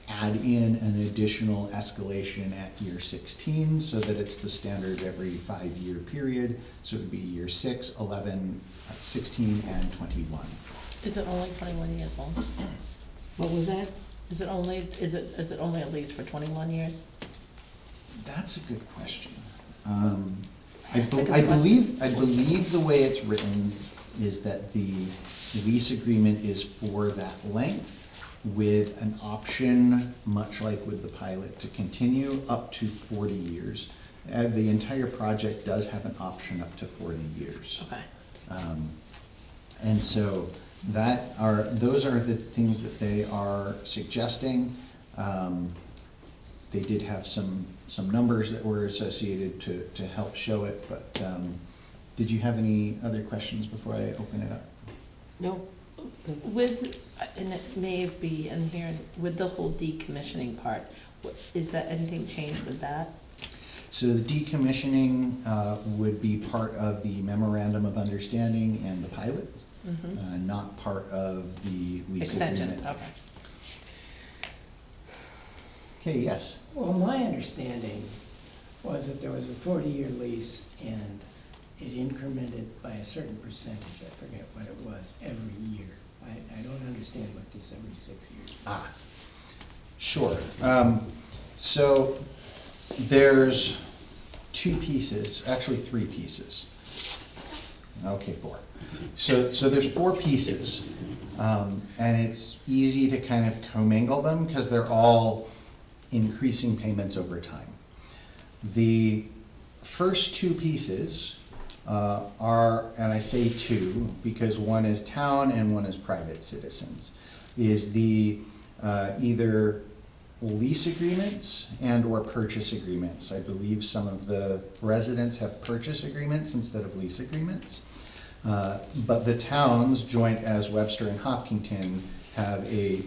add in an additional escalation at year 16 so that it's the standard every 5-year period. So it would be year 6, 11, 16, and 21. Is it only 21 years long? What was that? Is it only a lease for 21 years? That's a good question. I That's a good believe the way it's written is that the lease agreement is for that length with an option, much like with the pilot, to continue up to 40 years. And the entire project does have an option up to 40 years. Okay. And so those are the things that they are suggesting. They did have some numbers that were associated to help show it, but did you have any other questions before I open it up? No. With, and it may be in here, with the whole decommissioning part, is that anything changed with that? So the decommissioning would be part of the memorandum of understanding and the pilot, not part of the lease Extension, agreement. okay. Okay, yes. Well, my understanding was that there was a 40-year lease and it incremented by a certain percentage, I forget what it was, every year. I don't understand what this every 6 years is. Ah, sure. So there's 2 pieces, actually 3 pieces. Okay, 4. So there's 4 pieces, and it's easy to kind of commingle them because they're all increasing payments over time. The first 2 pieces are, and I say 2 because one is town and one is private citizens, is the either lease agreements and or purchase agreements. I believe some of the residents have purchase agreements instead of lease agreements. But the towns, joint as Webster and Hopkinton, have an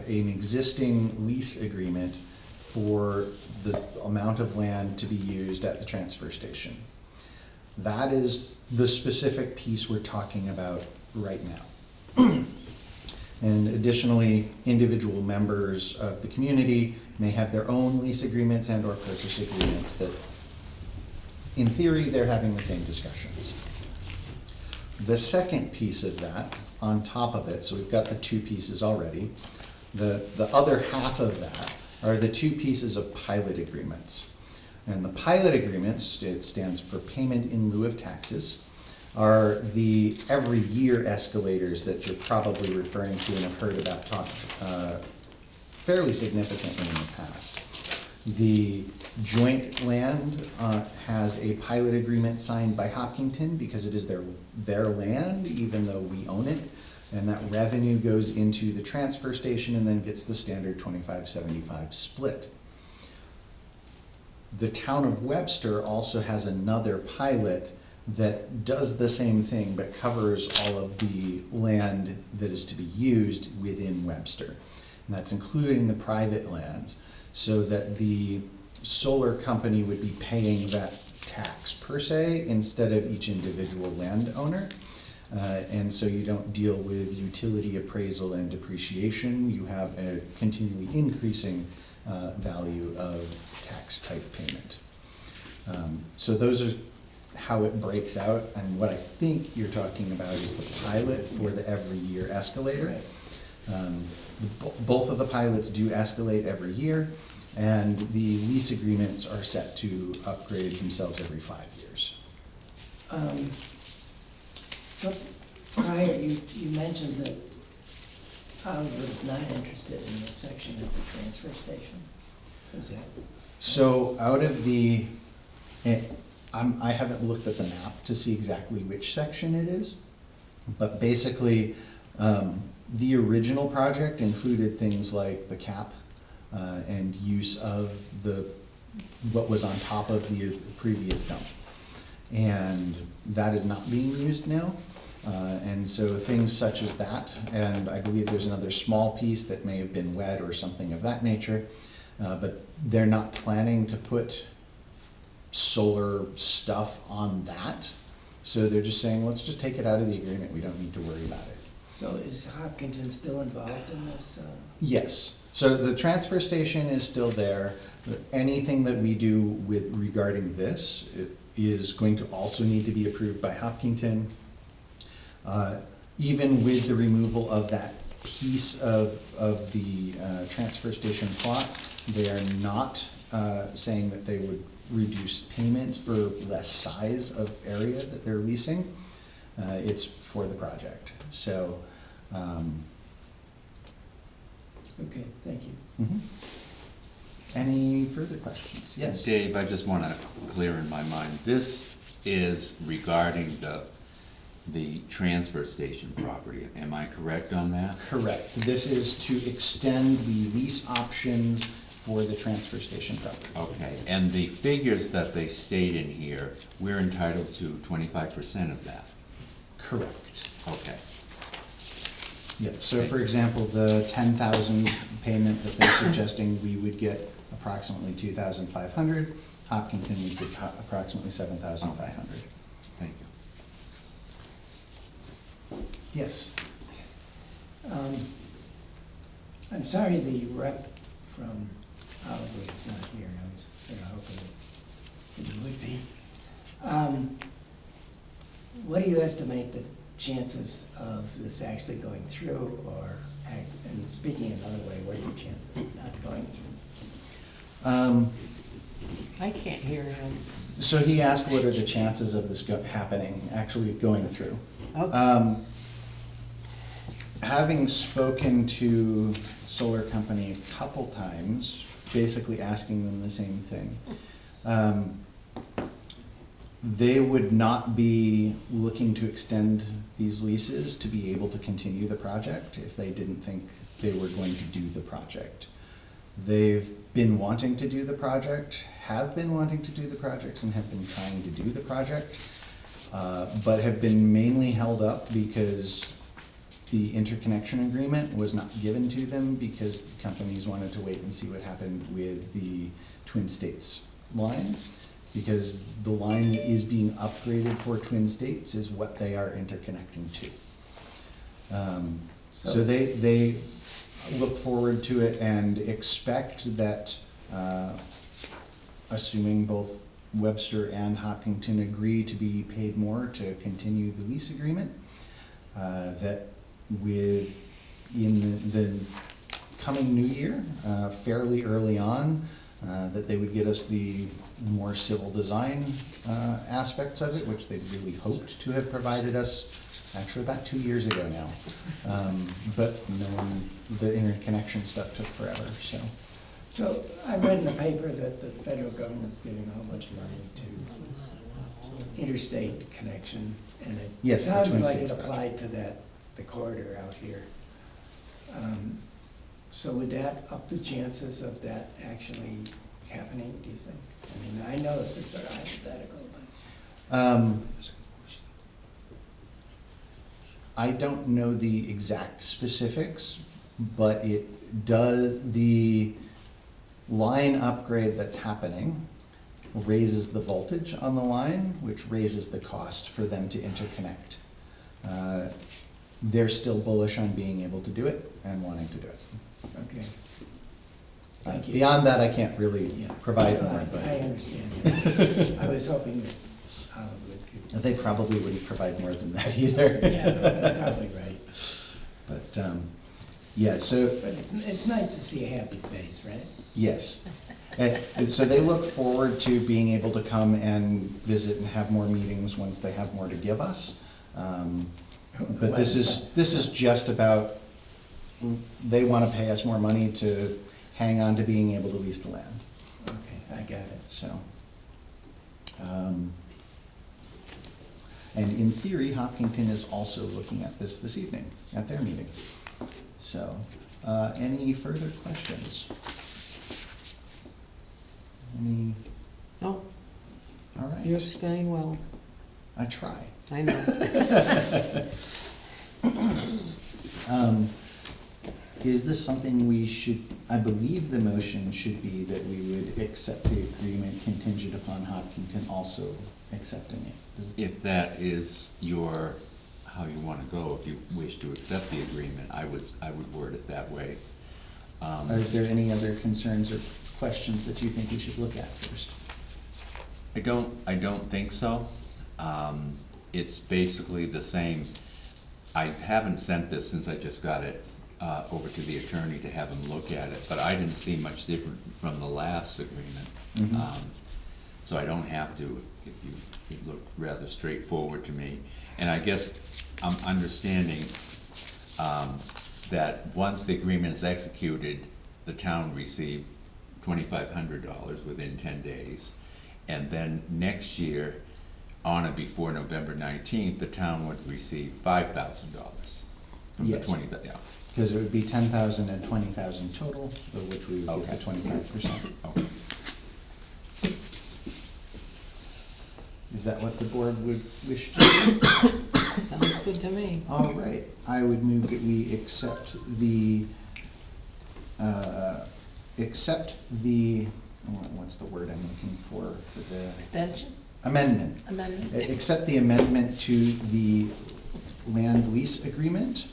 existing lease agreement for the amount of land to be used at the transfer station. That is the specific piece we're talking about right now. And additionally, individual members of the community may have their own lease agreements and or purchase agreements that, in theory, they're having the same discussions. The second piece of that, on top of it, so we've got the 2 pieces already, the other half of that are the 2 pieces of pilot agreements. And the pilot agreements, it stands for payment in lieu of taxes, are the every year escalators that you're probably referring to and have heard about talked fairly significantly in the past. The joint land has a pilot agreement signed by Hopkinton because it is their land, even though we own it. And that revenue goes into the transfer station and then gets the standard 25-75 split. The town of Webster also has another pilot that does the same thing but covers all of the land that is to be used within Webster. And that's including the private lands, so that the solar company would be paying that tax per se, instead of each individual landowner. And so you don't deal with utility appraisal and depreciation, you have a continually increasing value of tax type payment. So those are how it breaks out, and what I think you're talking about is the pilot for the every year escalator. Both of the pilots do escalate every year, and the lease agreements are set to upgrade themselves every 5 years. So prior, you mentioned that Oliver is not interested in this section at the transfer station. Is that? So out of the, I haven't looked at the map to see exactly which section it is, but basically, the original project included things like the cap and use of what was on top of the previous dump. And that is not being used now. And so things such as that, and I believe there's another small piece that may have been wet or something of that nature, but they're not planning to put solar stuff on that. So they're just saying, let's just take it out of the agreement, we don't need to worry about it. So is Hopkinton still involved in this? Yes, so the transfer station is still there. Anything that we do with regarding this is going to also need to be approved by Hopkinton. Even with the removal of that piece of the transfer station plot, they are not saying that they would reduce payments for less size of area that they're leasing. It's for the project, so. Okay, thank you. Any further questions? Yes? Dave, I just want to clear in my mind, this is regarding the transfer station property. Am I correct on that? Correct. This is to extend the lease options for the transfer station property. Okay, and the figures that they state in here, we're entitled to 25% of that? Correct. Okay. Yeah, so for example, the 10,000 payment that they're suggesting, we would get approximately 2,500. Hopkinton would get approximately 7,500. Thank you. Yes? I'm sorry the rep from Oliver is not here. I was sort of hoping that he would be. What do you estimate the chances of this actually going through, or, and speaking another way, what's the chance of it not going through? I can't hear him. So he asked what are the chances of this happening, actually going through. Okay. Having spoken to solar company a couple times, basically asking them the same thing, they would not be looking to extend these leases to be able to continue the project if they didn't think they were going to do the project. They've been wanting to do the project, have been wanting to do the projects, and have been trying to do the project, but have been mainly held up because the interconnection agreement was not given to them because the companies wanted to wait and see what happened with the Twin States line, because the line that is being upgraded for Twin States is what they are interconnecting to. So they look forward to it and expect that, assuming both Webster and Hopkinton agree to be paid more to continue the lease agreement, that in the coming new year, fairly early on, that they would get us the more civil design aspects of it, which they really hoped to have provided us actually about 2 years ago now. But the interconnection stuff took forever, so. So I read in the paper that the federal government's giving a whole bunch of money to interstate connection, and it Yes, the sounded Twin like States it applied to the corridor out here. So would that up the chances of that actually happening, do you think? I mean, I know this is sort of hypothetical, but. I don't know the exact specifics, but it does, the line upgrade that's happening raises the voltage on the line, which raises the cost for them to interconnect. They're still bullish on being able to do it and wanting to do it. Okay. Thank you. Beyond that, I can't really Yeah. provide No, more, but I understand. I was hoping that Hollywood could. they probably wouldn't provide more than that either. Yeah, that's probably right. But, yeah, so, But it's nice to see a happy face, right? yes. And so they look forward to being able to come and visit and have more meetings once they have more to give us. But this is just about, they wanna pay us more money to hang on to being able to lease the land, Okay, I got it. so. And in theory, Hopkinton is also looking at this evening, at their meeting. So, any further questions? Any, No, all right. you're explaining well. I try. I know. Is this something we should, I believe the motion should be that we would accept the agreement contingent upon Hopkinton also accepting it. If that is how you wanna go, if you wish to accept the agreement, I would word it that way. Are there any other concerns or questions that you think we should look at first? I don't think so. It's basically the same. I haven't sent this since I just got it over to the attorney to have him look at it, but I didn't see much different from the last agreement. So I don't have to, it looked rather straightforward to me. And I guess I'm understanding that once the agreement is executed, the town received $2,500 within 10 days. And then next year, on or before November 19th, the town would receive $5,000 from the Yes. 20, yeah. Because it would be 10,000 and 20,000 total, of which we would get Okay. the 25%. Okay. Is that what the board would wish to do? Sounds good to me. All right, I would move that we accept the, what's the word I'm looking for the Extension, amendment? amendment? Accept the amendment to the land lease agreement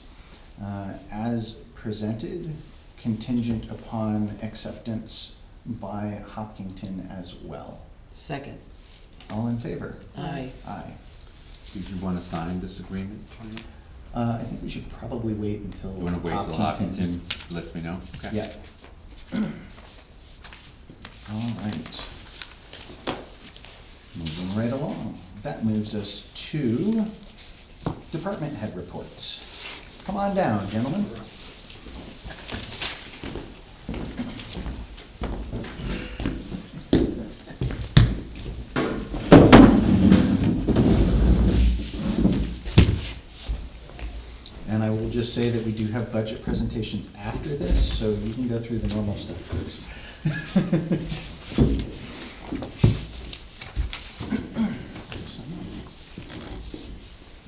as presented, contingent upon acceptance by Hopkinton as well. Second. All in favor? Aye. Aye. Did you wanna sign this agreement? I think we should probably wait until You wanna wait till Hopkinton lets me know? Okay. Yeah. All right. Moving right along. That moves us to department head reports. Come on down, gentlemen. And I will just say that we do have budget presentations after this, so you can go through the normal stuff first.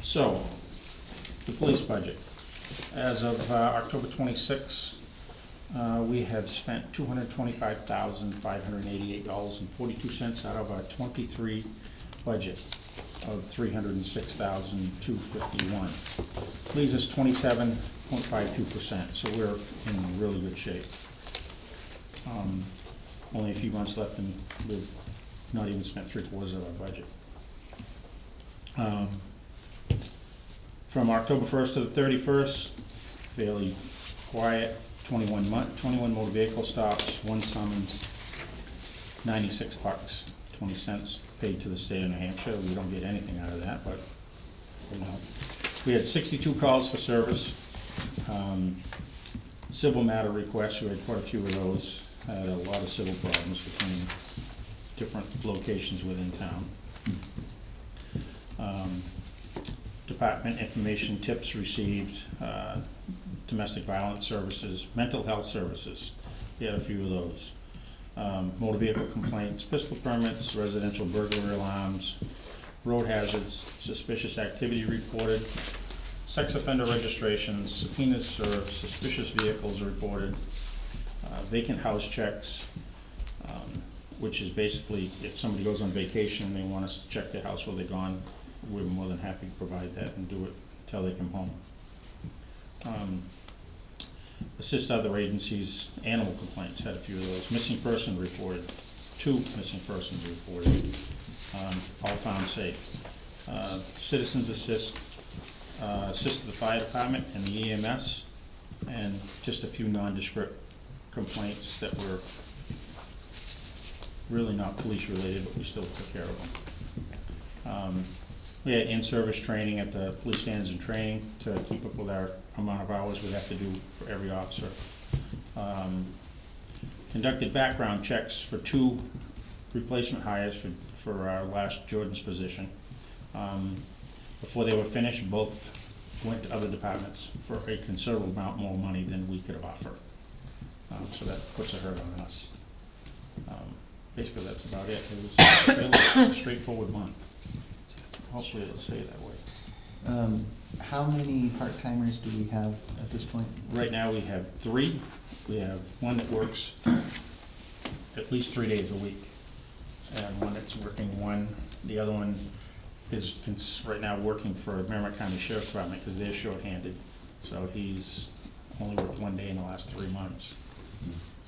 So, the police budget. As of October 26, we have spent $225,588.42 out of our 23 budget of $306,251. Leaves us 27.52%, so we're in really good shape. Only a few months left and we've not even spent 3/4 of our budget. From October 1st to the 31st, fairly quiet, 21 motor vehicle stops, 1 summons, 96 bucks, 20 cents paid to the state of New Hampshire. We don't get anything out of that, but, you know. We had 62 calls for service. Civil matter requests, we had quite a few of those. Had a lot of civil problems between different locations within town. Department information tips received, domestic violence services, mental health services. We had a few of those. Motor vehicle complaints, pistol permits, residential burglary alarms, road hazards, suspicious activity reported, sex offender registrations, subpoenas served, suspicious vehicles reported, vacant house checks, which is basically if somebody goes on vacation and they want us to check their house while they're gone, we're more than happy to provide that and do it until they come home. Assist other agencies, animal complaints, had a few of those. Missing person reported, 2 missing persons reported, all found safe. Citizens assist the fire department and the EMS, and just a few nondescript complaints that were really not police related, but we still took care of them. We had in-service training at the police standards and training to keep up with our amount of hours we have to do for every officer. Conducted background checks for 2 replacement hires for our last Jordan's position. Before they were finished, both went to other departments for a considerable amount more money than we could have offered. So that puts a hurt on us. Basically, that's about it. It was a fairly straightforward month. Hopefully it'll stay that way. How many part-timers do we have at this point? Right now, we have 3. We have one that works at least 3 days a week, and one that's working 1. The other one is right now working for Merrimack County Sheriff's Department because they're shorthanded. So he's only worked 1 day in the last 3 months.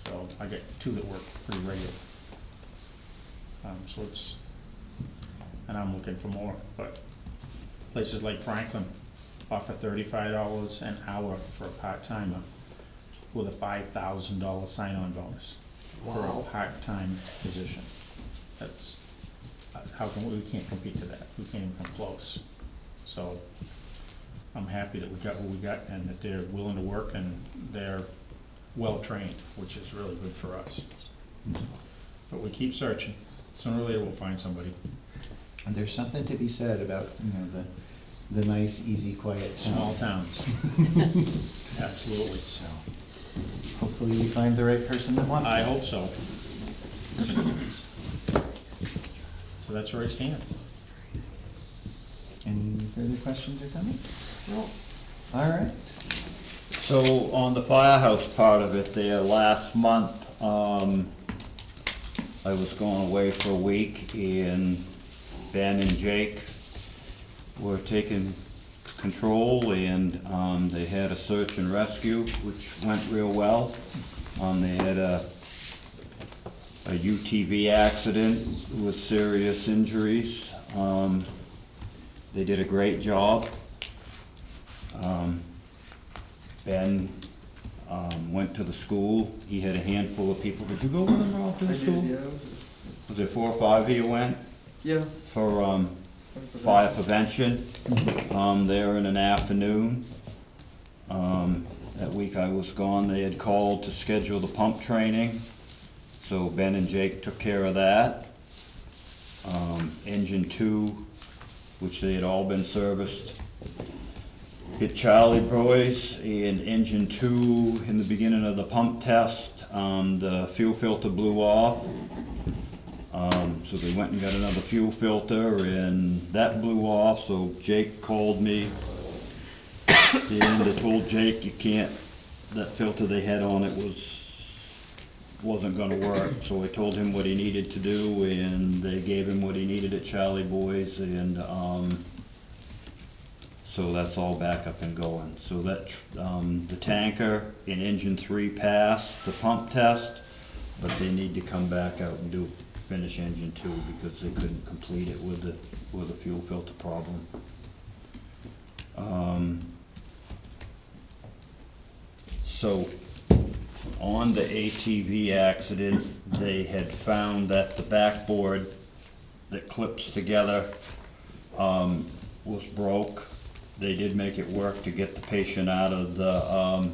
So I got 2 that work pretty regular. So it's, and I'm looking for more, but places like Franklin offer $35 an hour for a part-timer with a $5,000 sign-on bonus for a part-time position. That's, how can we can't compete to that. We can't even come close. So I'm happy that we got what we got and that they're willing to work and they're well-trained, which is really good for us. But we keep searching. Sooner or later we'll find somebody. And there's something to be said about, the nice, easy, quiet town. Small towns. Absolutely. So hopefully we find the right person that wants I that. hope so. So that's where I stand. Any further questions or comments? No. All right. So on the firehouse part of it there, last month, I was going away for a week and Ben and Jake were taking control and they had a search and rescue, which went real well. They had a UTV accident with serious injuries. They did a great job. Ben went to the school. He had a handful of people. Did you go with him, Ralph, to the school? Yeah. Was there 4 or 5 of you went? Yeah. For fire prevention, there in an afternoon. That week I was gone, they had called to schedule the pump training, so Ben and Jake took care of that. Engine 2, which they had all been serviced, hit Charlie Boys, and engine 2, in the beginning of the pump test, the fuel filter blew off. So they went and got another fuel filter and that blew off, so Jake called me. And they told Jake you can't, that filter they had on it wasn't gonna work. So I told him what he needed to do and they gave him what he needed at Charlie Boys and, so that's all back up and going. So that, the tanker in engine 3 passed the pump test, but they need to come back out and finish engine 2 because they couldn't complete it with the fuel filter problem. So on the ATV accident, they had found that the backboard that clips together was broke. They did make it work to get the patient out of the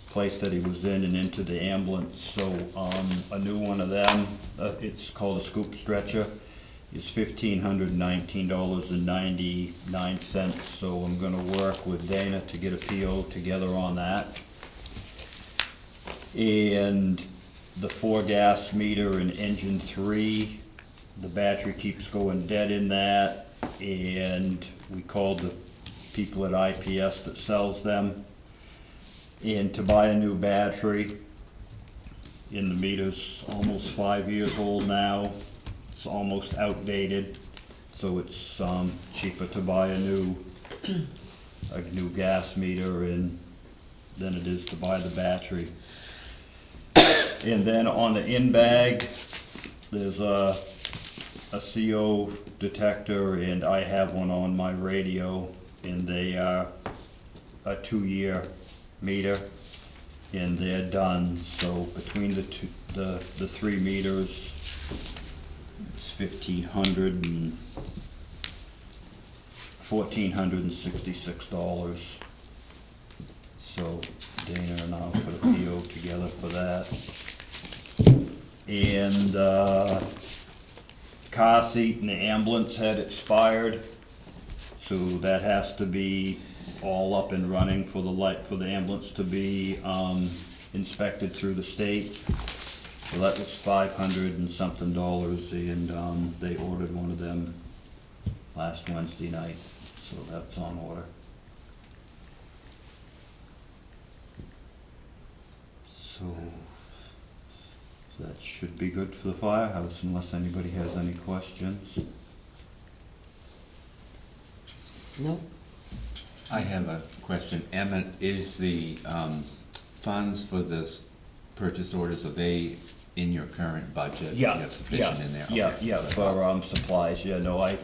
place that he was in and into the ambulance. So a new one of them, it's called a scoop stretcher, is $1,519.99. So I'm gonna work with Dana to get a PO together on that. And the 4-gas meter in engine 3, the battery keeps going dead in that, and we called the people at IPS that sells them. And to buy a new battery, and the meter's almost 5 years old now. It's almost outdated, so it's cheaper to buy a new gas meter than it is to buy the battery. And then on the in-bag, there's a CO detector, and I have one on my radio, and they are a 2-year meter, and they're done. So between the two, the 3 meters, it's $1,466. So Dana and I'll put a PO together for that. And car seat in the ambulance had expired, so that has to be all up and running for the ambulance to be inspected through the state. So that was $500 and something, and they ordered one of them last Wednesday night, so that's on order. So that should be good for the firehouse unless anybody has any questions. No? I have a question. Emmett, is the funds for this purchase orders, are they in your current budget? You have sufficient in there? Yeah, Okay, yeah, so I for thought- supplies, no, I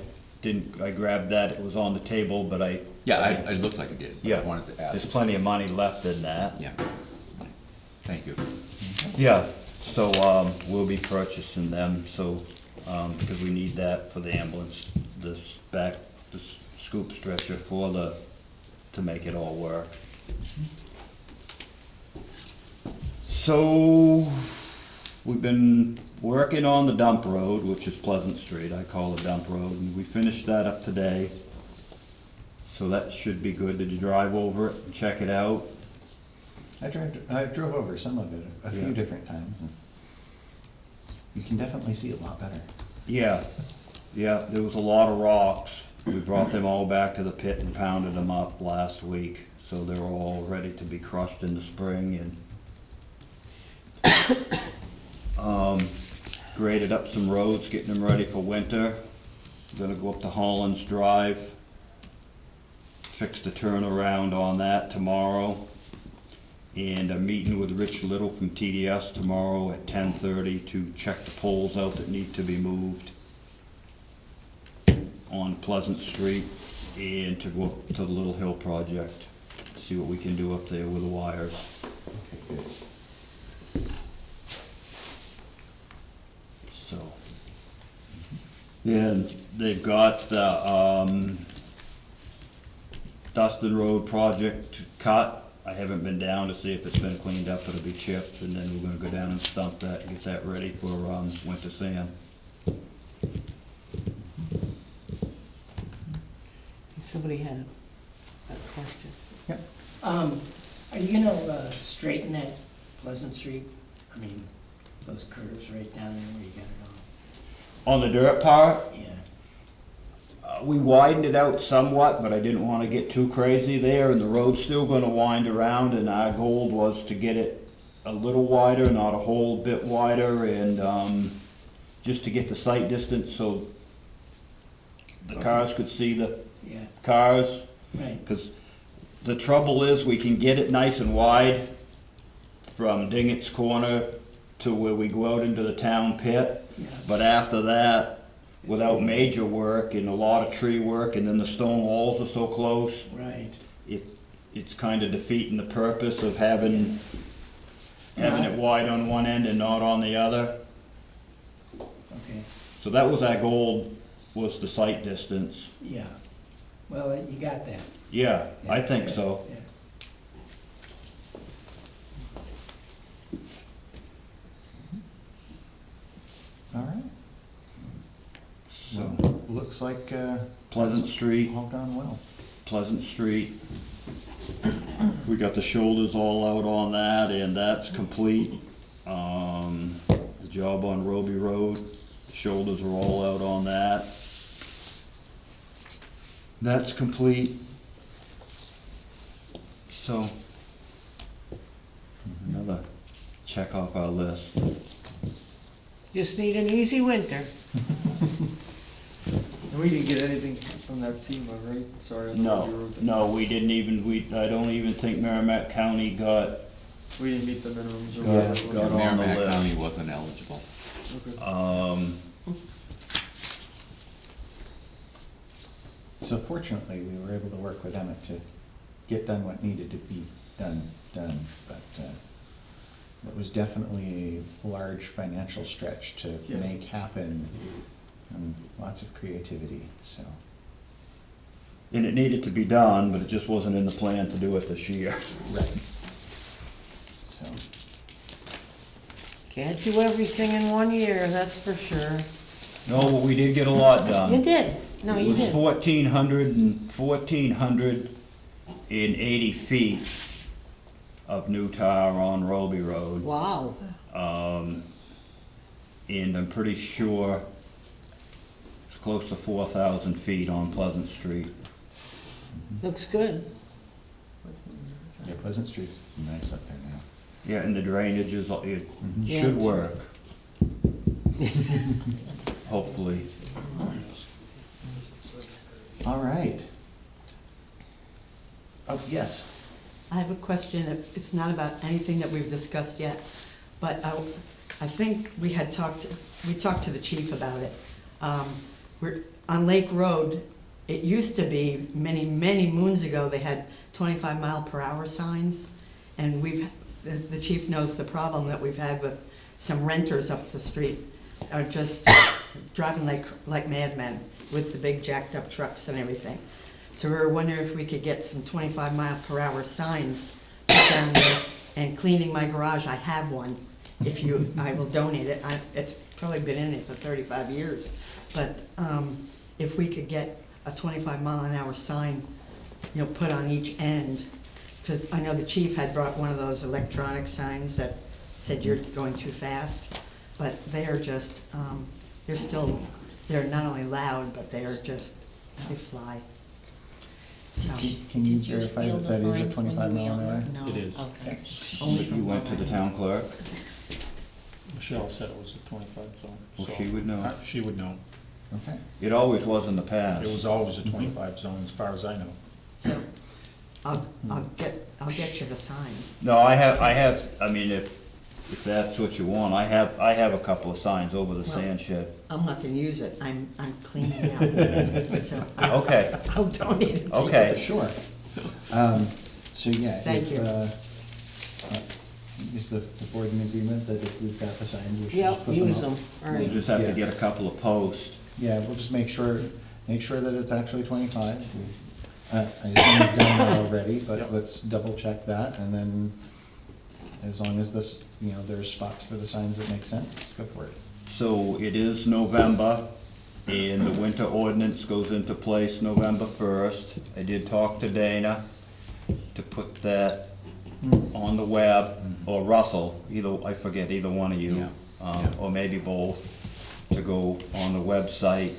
grabbed that, it was on the table, but Yeah, it looked like it did, but I yeah, wanted to ask. there's plenty of money left in that. Yeah. Thank you. Yeah, so, we'll be purchasing them, so, because we need that for the ambulance, the scoop stretcher to make it all work. So, we've been working on the dump road, which is Pleasant Street, I call it dump road, and we finished that up today. So that should be good. Did you drive over it and check it out? I drove over some of it a few Yeah. different times. You can definitely see a lot better. Yeah, there was a lot of rocks. We brought them all back to the pit and pounded them up last week, so they're all ready to be crushed in the spring, and graded up some roads, getting them ready for winter. Gonna go up to Holland's Drive, fix the turnaround on that tomorrow. And I'm meeting with Rich Little from TDS tomorrow at 10:30 to check the poles out that need to be moved on Pleasant Street, and to go up to the Little Hill project, see what we can do up there with the wires. Okay, good. So, and they've got the Dustin Road project cut. I haven't been down to see if it's been cleaned up, it'll be chipped, and then we're gonna go down and stump that, and get that ready for winter sand. Somebody had a question. Yep. Are you gonna straighten that Pleasant Street? I mean, those curves right down there where you got it all? On the dirt part, Yeah, we widened it out somewhat, but I didn't wanna get too crazy there, and the road's still gonna wind around, and our goal was to get it a little wider, not a whole bit wider, and, just to get the sight distance so the cars could see the yeah, cars. right. Cause the trouble is, we can get it nice and wide from Dingett's Corner to where we go out into the town pit, Yeah. but after that, without major work and a lot of tree work, and then the stone walls are so close, Right. it's kinda defeating the purpose of having it wide on one end and not on the other. Okay, So that was our goal, was the sight distance. yeah. Well, you got that. Yeah, I Yeah, think yeah, so. yeah. All right. So, Looks like Pleasant Street. all gone well. Pleasant Street. We got the shoulders all out on that, and that's complete. The job on Roby Road, the shoulders are all out on that. That's complete. So, another check off our list. Just need an easy winter. And we didn't get anything from that FEMA, right? Sorry. I thought you wrote that. No, we didn't even, I don't even think Merrimack County got, We didn't meet the minimums or Yeah, whatever. got on the Merrimack list. County wasn't eligible. Okay. So fortunately, we were able to work with Emmett to get done what needed to be done, but it was definitely a large financial stretch to Yeah. make happen, and lots of creativity, so. and it needed to be done, but it just wasn't in the plan to do it this year. Right. So, Can't do everything in one year, that's for sure. No, but we did get a lot done. You did, no, you It was did. 1,480 feet of new tar on Roby Road. Wow, And I'm pretty sure it's close to 4,000 feet on Pleasant Street. looks good. yeah, Pleasant Street's nice up there now. Yeah, and the drainage is, it Yeah. should work. Hopefully. All right. Oh, yes. I have a question. It's not about anything that we've discussed yet, but I think we talked to the chief about it. We're, on Lake Road, it used to be, many, many moons ago, they had 25-mile-per-hour signs, and the chief knows the problem that we've had with some renters up the street, are just driving like madmen with the big jacked-up trucks and everything. So we were wondering if we could get some 25-mile-per-hour signs put down there, and cleaning my garage, I have one. I will donate it. It's probably been in it for 35 years. But if we could get a 25-mile-an-hour sign, put on each end, because I know the chief had brought one of those electronic signs that said you're going too fast, but they are just, they're not only loud, but they fly. So, Can you Did you verify steal that the that is a signs when you 25 mile an mailed hour? them? no. It is. Okay. You Only from went to the Long town clerk? Michelle said it was a 25 zone. Well, so- she would know. She would know. Okay. It always was in the past. It was always a 25 zone, as far as I know. So, I'll get you the sign. No, I mean, if that's what you want, I have a couple of signs over the Well- sand shed. I'm not gonna use it, I'm cleaning out. So, Okay, I'll donate it to you. okay. Sure. So, yeah. Thank you. Is the board in agreement that if we've got the signs, we should Yep, just put them up? use them, all We'll right. just have to Yeah. get a couple of posts. Yeah, we'll just make sure that it's actually 25. I assume we've done that already, but Yep. let's double check that, and then as long as this, there's spots for the signs that make sense, go for it. So it is November, and the winter ordinance goes into place November 1st. I did talk to Dana to put that on the web, or Russell, I forget, either one of you, Yeah. or maybe both, to go on the website.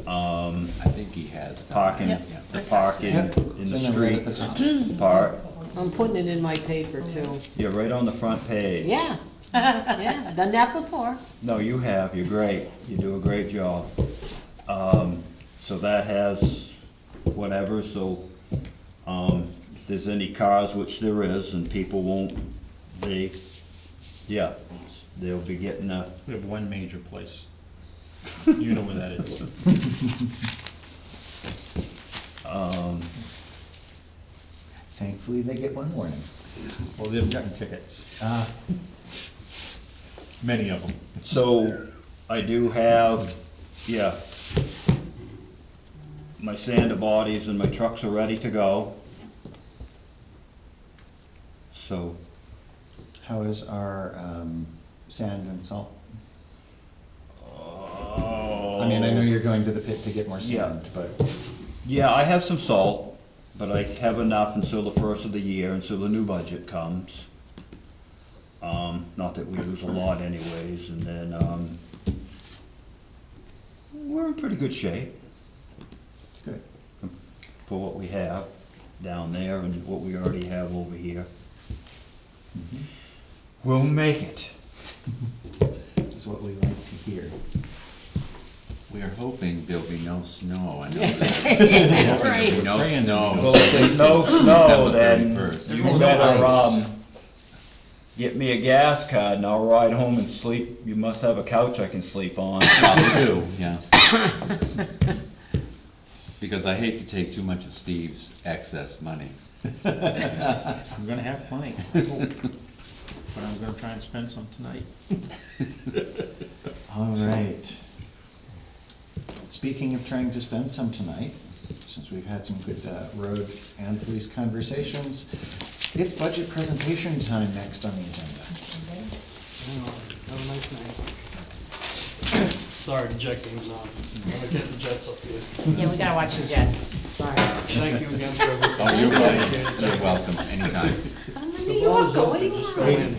I think he has done Parking, that, the yeah. parking Yep, in it's the in there right street at the top. part. I'm putting it in my paper too. Yeah, right on the front page. Yeah, yeah, done that before. No, you have, you're great, you do a great job. So that has whatever, so, if there's any cars, which there is, and people won't, they'll be getting a, We have one major place. You know where that is. Thankfully, they get one warning. Well, they've gotten tickets, Ah, many of them. so I do have, my sander bodies and my trucks are ready to go. So, how is our sand and salt? I mean, I know you're going to the pit to get more sand, but yeah, I have some salt, but I have enough until the first of the year, until the new budget comes. Not that we use a lot anyways, and then, we're in pretty good shape good. for what we have down there and what we already have over here. We'll make it. Is what we like to hear. We're hoping there'll be no snow, I know. Right. No snow. Well, if there's no snow, then December 31st. you No better, ice. get me a gas card and I'll ride home and sleep. You must have a couch I can sleep on. Probably do, yeah. Because I hate to take too much of Steve's excess money. I'm gonna have plenty, I hope. But I'm gonna try and spend some tonight. All right. Speaking of trying to spend some tonight, since we've had some good road and police conversations, it's budget presentation time next on the agenda. Have a nice night. Sorry, the jet game's on. I'm gonna get the Jets up here. Yeah, we gotta watch the Jets, sorry. Thank you again for everything. Oh, you're welcome, you're welcome, anytime. The ball is open, just go in.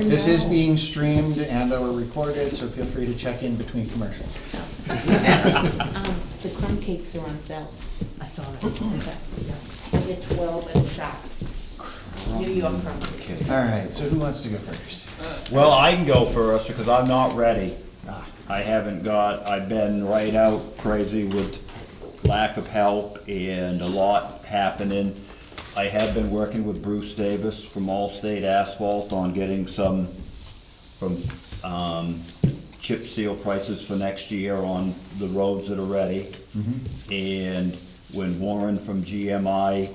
This is being streamed and or recorded, so feel free to check in between commercials. The crumb cakes are on sale. I saw that. You get 12 at the shop. New York crumb cakes. All right, so who wants to go first? Well, I can go first because I'm not ready. Ah, I've been right out crazy with lack of help and a lot happening. I have been working with Bruce Davis from Allstate Asphalt on getting some chip seal prices for next year on the roads that are ready. And when Warren from GMI,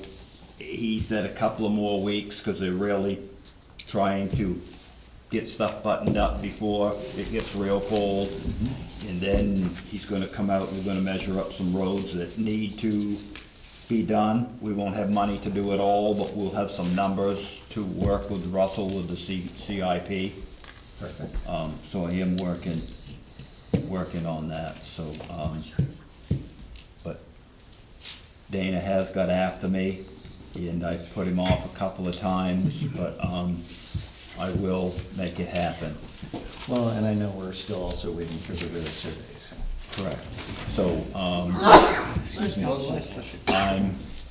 he said a couple of more weeks because they're really trying to get stuff buttoned up before it gets real cold. And then he's gonna come out and we're gonna measure up some roads that need to be done. We won't have money to do it all, but we'll have some numbers to work with Russell with the CIP. perfect. So I am working on that, so, but Dana has got after me, and I put him off a couple of times, but, I will make it happen. Well, and I know we're still also waiting for the road survey, so. Correct. So, Excuse me.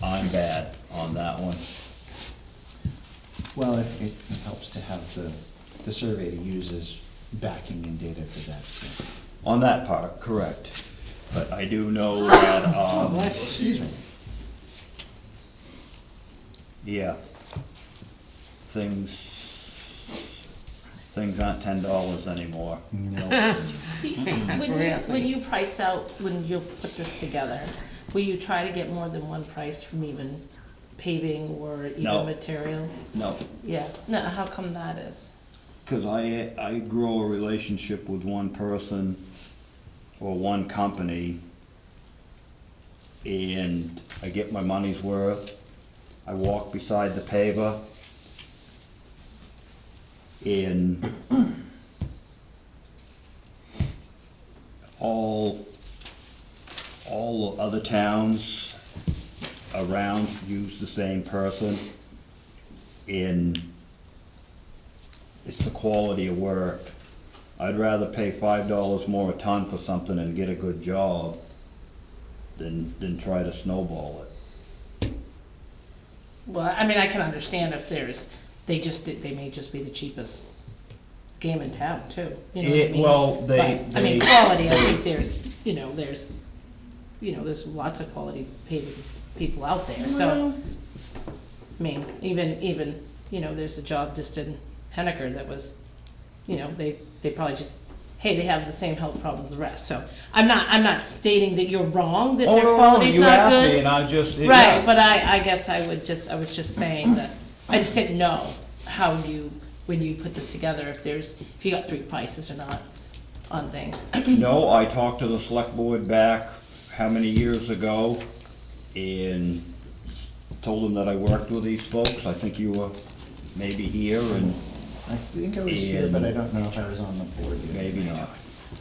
I'm bad on that one. Well, it helps to have the survey to use as backing and data for that, so. On that part, correct. But I do know that, Excuse me. yeah, things aren't $10 anymore. No. When you price out, when you put this together, will you try to get more than one price from even paving or No. even material? No, Yeah, no, how come that is? because I grow a relationship with one person or one company, and I get my money's worth. I walk beside the paver, and all the other towns around use the same person, and it's the quality of work. I'd rather pay $5 more a ton for something and get a good job than try to snowball it. Well, I mean, I can understand if they may just be the cheapest game in town too, you know what I Yeah, mean? well, But, I mean, quality, I think there's lots of quality paving people out there, so. I mean, even, there's a job just in Henniker that was, they probably just, hey, they have the same health problems as the rest, so. I'm not stating that you're wrong, that their quality's You not asked good. me and I just, Right, yeah. but I guess I was just saying that, I just didn't know how when you put this together, if you got three prices or not on things. No, I talked to the select board back, how many years ago, and told them that I worked with these folks. I think you were maybe here, and I think I was here, but I don't know if I was on the board yet. maybe not.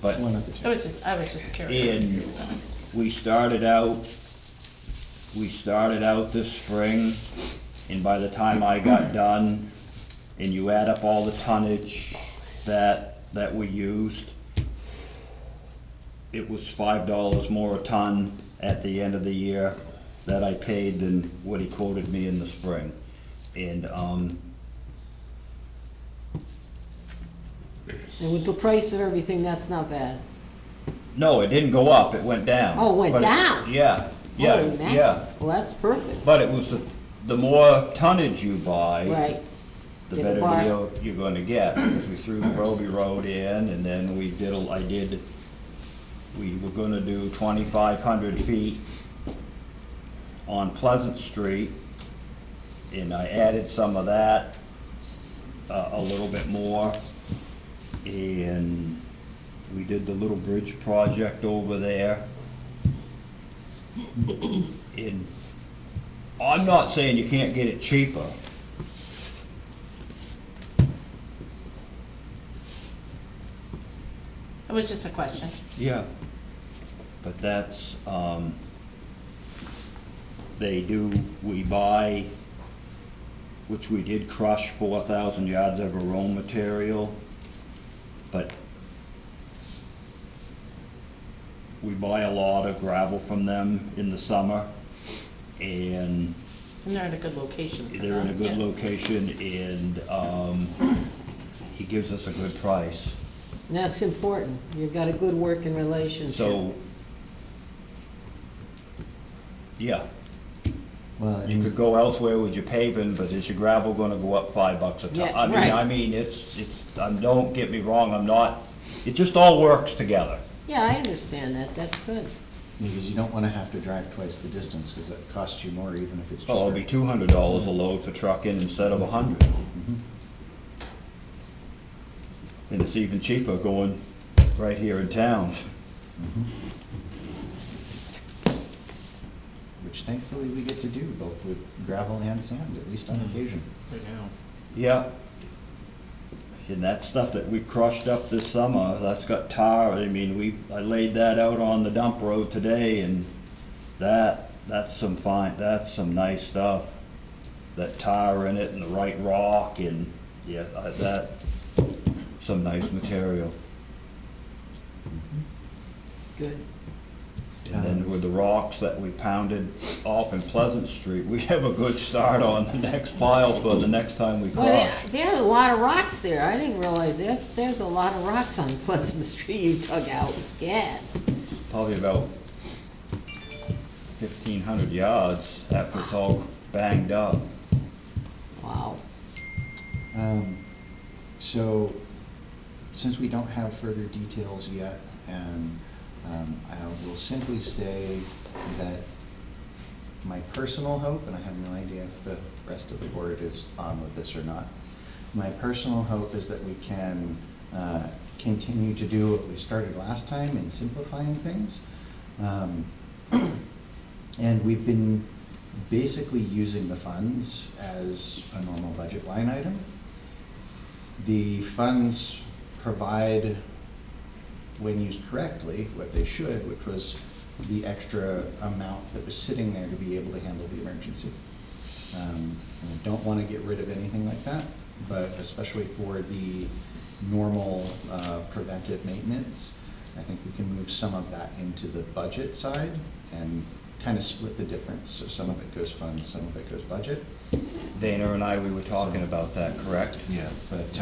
But, One of the two. I was just curious. and we started out this spring, and by the time I got done, and you add up all the tonnage that we used, it was $5 more a ton at the end of the year that I paid than what he quoted me in the spring. And, And with the price of everything, that's not bad. No, it didn't go up, it went down. Oh, it went But down? Yeah, yeah, Holy mackerel. yeah. Well, that's perfect. But it was the more tonnage you buy. Right. The Get a better bar. deal you're gonna get, because we threw the Roby Road in, and then we were gonna do 2,500 feet on Pleasant Street, and I added some of that, a little bit more, and we did the little bridge project over there. And I'm not saying you can't get it cheaper. It was just a question. Yeah, but that's, we buy, which we did crush 4,000 yards of our own material, but we buy a lot of gravel from them in the summer, and And they're in a good location. for they're in a that, good yeah. location, and, he gives us a good price. That's important. You've got a good working relationship. So, yeah, Well, you could go elsewhere with your paving, but is your gravel gonna go up $5 a ton? Yeah, I mean, right. it's, don't get me wrong, I'm not, it just all works together. Yeah, I understand that. That's good. because you don't wanna have to drive twice the distance, because that costs you more even if it's cheaper. Well, it'll be $200 a load for trucking instead of 100. And it's even cheaper going right here in town. Which thankfully we get to do, both with gravel and sand, at least on occasion. Right now. Yeah. And that stuff that we crushed up this summer, that's got tar, I mean, I laid that out on the dump road today, and that's some nice stuff. That tar in it and the right rock, and, yeah, some nice material. Good. And then with the rocks that we pounded off in Pleasant Street, we have a good start on the next pile for the next time we Well, crush. there are a lot of rocks there. I didn't realize that. There's a lot of rocks on Pleasant Street you dug out. Yes. Probably about 1,500 yards after it's all banged up. Wow. So, since we don't have further details yet, and I will simply say that my personal hope, and I have no idea if the rest of the board is on with this or not, my personal hope is that we can continue to do what we started last time in simplifying things. And we've been basically using the funds as a normal budget line item. The funds provide, when used correctly, what they should, which was the extra amount that was sitting there to be able to handle the emergency. And I don't want to get rid of anything like that, but especially for the normal preventive maintenance, I think we can move some of that into the budget side and kind of split the difference. So some of it goes funds, some of it goes budget. Dana and I, we were talking about that, correct? Yeah. But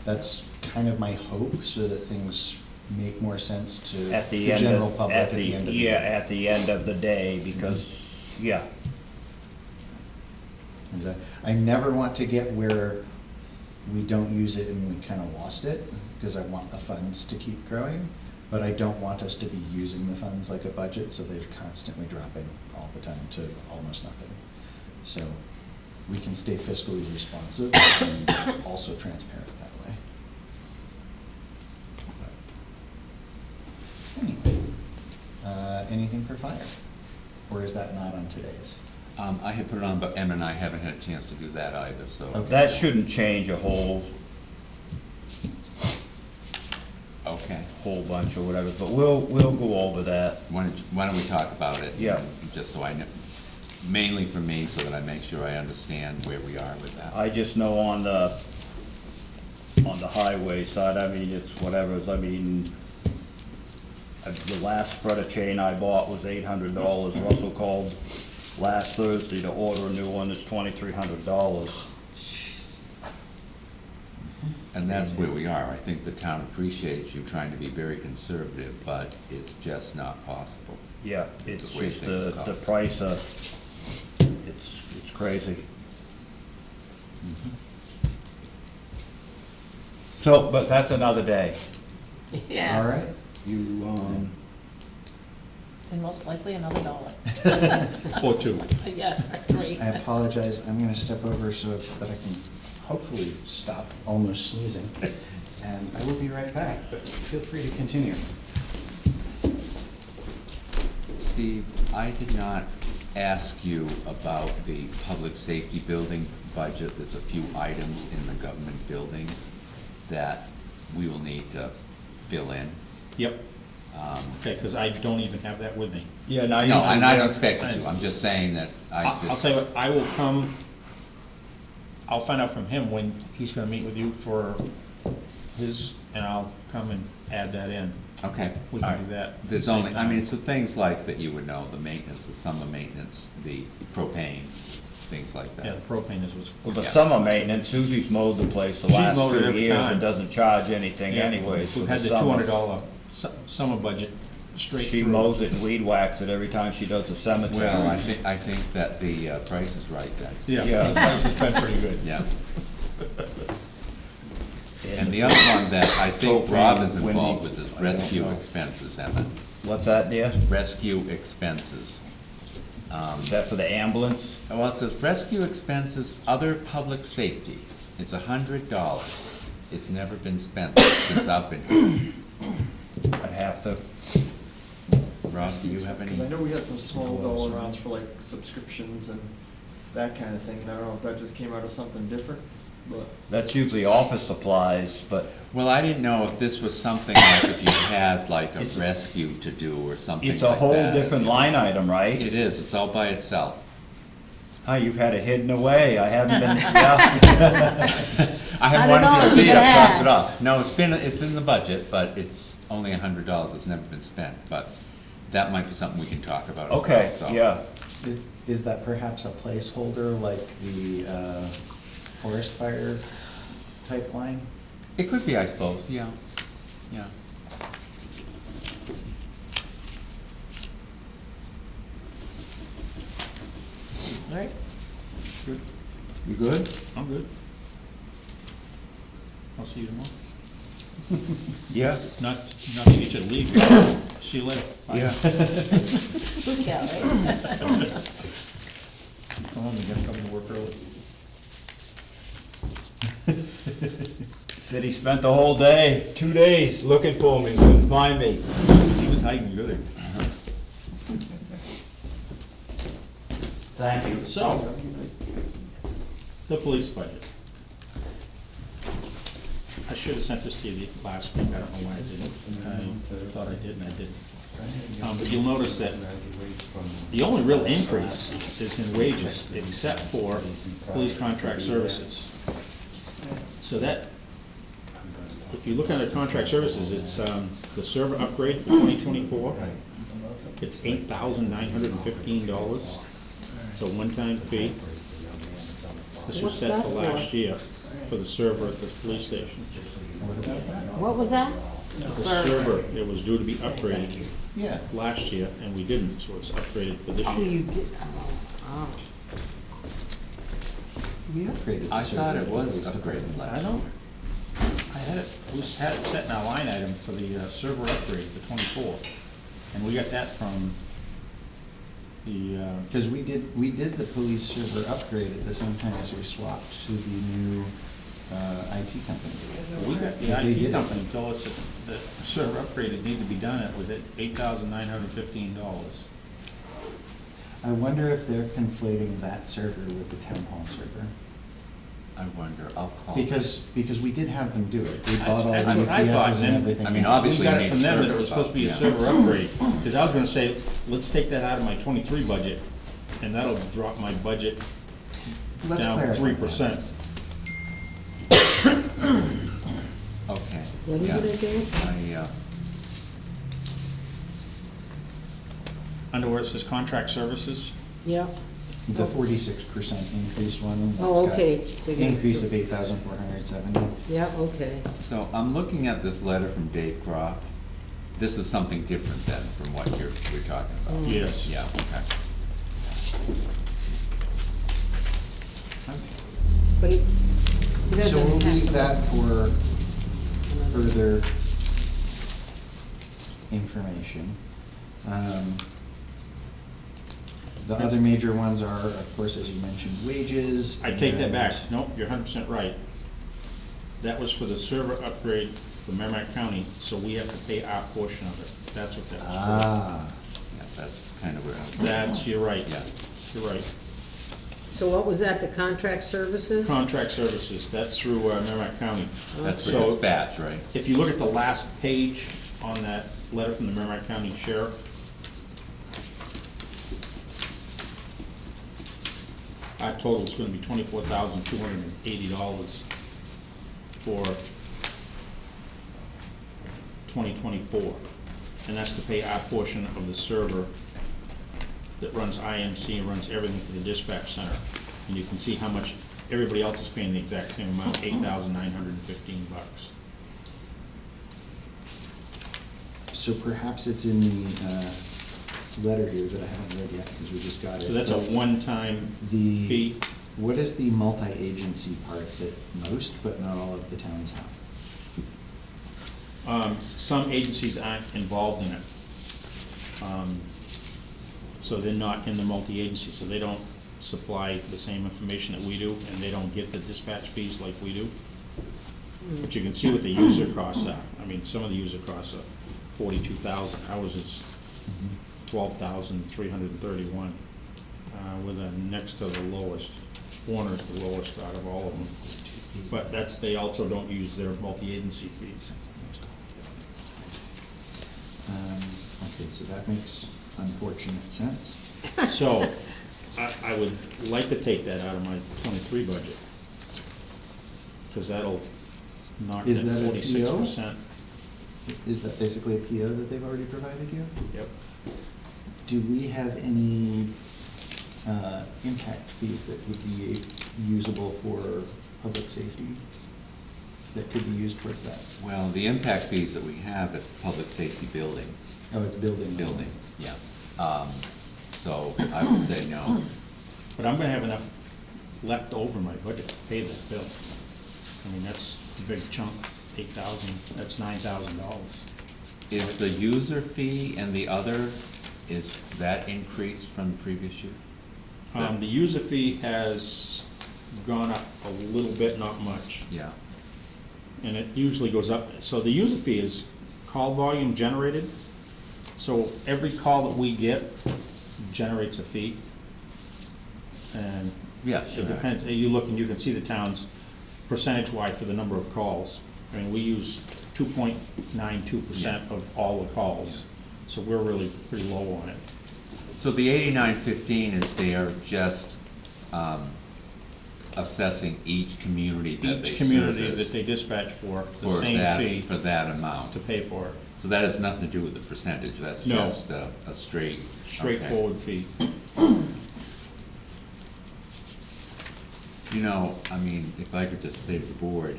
that's kind of my hope, so that things make more sense to At the the end general of, public at the end of the yeah, day. at the end of the day, because, yeah, Is that- I never want to get where we don't use it and we kind of lost it, because I want the funds to keep growing, but I don't want us to be using the funds like a budget, so they're constantly dropping all the time to almost nothing. So we can stay fiscally responsive and also transparent that way. But anyway, anything for fire? Or is that not on today's? I had put it on, but Em and I haven't had a chance to do that either, so. Okay. that shouldn't change a whole Okay. bunch or whatever, but we'll go over that. Why don't we talk about it? Yeah. Just so I know, mainly for me, so that I make sure I understand where we are with that. I just know on the highway side, I mean, it's whatever, I mean, the last spreader chain I bought was $800. Russell called last Thursday to order a new one, it's $2,300. And that's where we are. I think the town appreciates you trying to be very conservative, but it's just not possible. Yeah, it's The way just things the cost. price of, it's crazy. So, but that's another day. Yes. All right. You, And most likely another dollar. Or two. Yeah, great. I apologize, I'm gonna step over so that I can hopefully stop almost sneezing. And I will be right back, but feel free to continue. Steve, I did not ask you about the public safety building budget. There's a few items in the government buildings that we will need to fill in. Yep. Okay, because I don't even have that with me. yeah, now you. No, and I don't expect you to. I'm just saying that I'll tell you what, I will come, I'll find out from him when he's gonna meet with you for his, and I'll come and add that in. Okay. We all can right. do that at the There's same only, I time. mean, it's the things like that you would know, the maintenance, the summer maintenance, the propane, things like Yeah, that. the propane is what's. Well, the Yeah. summer maintenance, Susie's mowed the place the She's last mowed it few every years time. and doesn't charge anything Yeah, anyways. We've for had the summer. $200 summer budget straight through. She mows it and weed whacks it every time she does the cemetery. Well, I think that the price is right then. Yeah, Yeah. the price has been pretty good. Yeah. And the other one that I think Propane, Rob is involved Wendy, with is I don't rescue know. expenses, Emmett. What's that, dear? Rescue expenses. Is that for the ambulance? Well, it says rescue expenses, other public safety. It's $100. It's never been spent since I've been here. I'd have to. Rob, do you have Because I any? know we had some small dollar amounts for like subscriptions and that kind of thing, and I don't know if that just came out of something different, but. That's usually office supplies, but Well, I didn't know if this was something like if you had like a rescue to do or something like it's that. a whole different line item, right? It is, it's all by itself. Huh, you've had it hidden away. I haven't been, yeah. I I have don't wanted know to if see you it, I crossed had. it off. No, it's in the budget, but it's only $100, it's never been spent, but that might be something we can talk about as well, Okay, so. yeah. Is that perhaps a placeholder like the forest fire type line? It could be, I suppose, yeah, yeah. All right. You good? I'm good. I'll see you tomorrow. Yeah, Not to get you to leave, but see you later. Bye. yeah. Who's gal, right? Come home, you gotta come to work early. Said he spent the whole day, 2 days, looking for me, couldn't find me. He was hiding good. Thank you. So, the police budget. I should have sent this to you last week, I don't know why I didn't. I thought I did and I didn't. But you'll notice that the only real increase is in wages, except for police contract services. So that, if you look at the contract services, it's the server upgrade for 2024. It's $8,915. It's a one-time fee. This was What's set that for for? last year for the server at the police station. What was that? The server, it was due to be upgraded Yeah. last year, and we didn't, so it's upgraded for this Oh, year. you did, oh. We upgraded the I server thought at it the was police department. upgraded last I year. don't, I had it, we had it set in our line item for the server upgrade for 24, and we got that from the, Because we did the police server upgrade at the same time as we swapped to the new IT company. we got the Because they did IT it. company told us that the server upgrade that needed to be done, it was at $8,915. I wonder if they're conflating that server with the town hall server. I wonder, I'll call. Because we did have them do it. We bought all the That's what I thought, UPSs and and everything. I mean, We obviously got you it need from them that it server, was supposed to be a but, server upgrade, because I was gonna say, let's take that out of my 23 budget, and that'll drop my budget Let's down clarify 3%. Okay. What are you yeah. gonna do? I, Under where it says contract services, Yeah, The 46% increase one. that's Oh, got okay. So you- Increase of 8,470. Yeah, okay. So I'm looking at this letter from Dave Croft. This is something different than from what you're talking about. Yes. Yeah, okay. But he So we'll doesn't have leave to- that for further information. The other major ones are, of course, as you mentioned, wages. I take that and- back, nope, you're 100% right. That was for the server upgrade for Merrimack County, so we have to pay our portion of it. That's what that was Ah, Yeah, that's kind of where I was. for. That's, you're right, Yeah. you're right. So what was that, the contract services? Contract services, that's through Merrimack County. That's for So- dispatch, right? If you look at the last page on that letter from the Merrimack County Sheriff, our total is gonna be $24,280 for 2024. And that's to pay our portion of the server that runs IMC and runs everything for the dispatch center. And you can see how much everybody else is paying the exact same amount, $8,915. so perhaps it's in the letter here that I haven't read yet, because we just got it. So that's a But one-time the- fee. What is the multi-agency part that most, but not all of the towns have? Some agencies aren't involved in it. So they're not in the multi-agency, so they don't supply the same information that we do, and they don't get the dispatch fees like we do. But you can see what the user costs are. I mean, some of the user costs are 42,000. Ours is 12,331. We're the next to the lowest. Warner's the lowest out of all of them. But that's, they also don't use their multi-agency fees. Okay, so that makes unfortunate sense. So, I would like to take that out of my 23 budget. Because that'll knock Is that that a 46%. Is that basically a PO that they've already provided you? Yep. Do we have any impact fees that would be usable for public safety that could be used towards that? Well, the impact fees that we have, it's public safety building. Oh, it's building. Building, yeah. So I would say no. But I'm gonna have enough left over in my budget to pay that bill. I mean, that's a big chunk, 8,000, that's $9,000. Is the user fee and the other, is that increased from the previous year? The user fee has gone up a little bit, not much. Yeah. And it usually goes up, so the user fee is call volume generated. So every call that we get generates a fee. And Yeah, sure. it depends, you look and you can see the towns percentage-wise for the number of calls. I mean, we use 2.92% of all the calls, so we're really pretty low on it. So the 8915 is they're just assessing each community that they Each community that service they dispatch for, the for same that, fee for that amount. to pay for it. So that has nothing to do with the percentage, that's No. just a straight. Straightforward fee. You know, I mean, if I could just say to the board,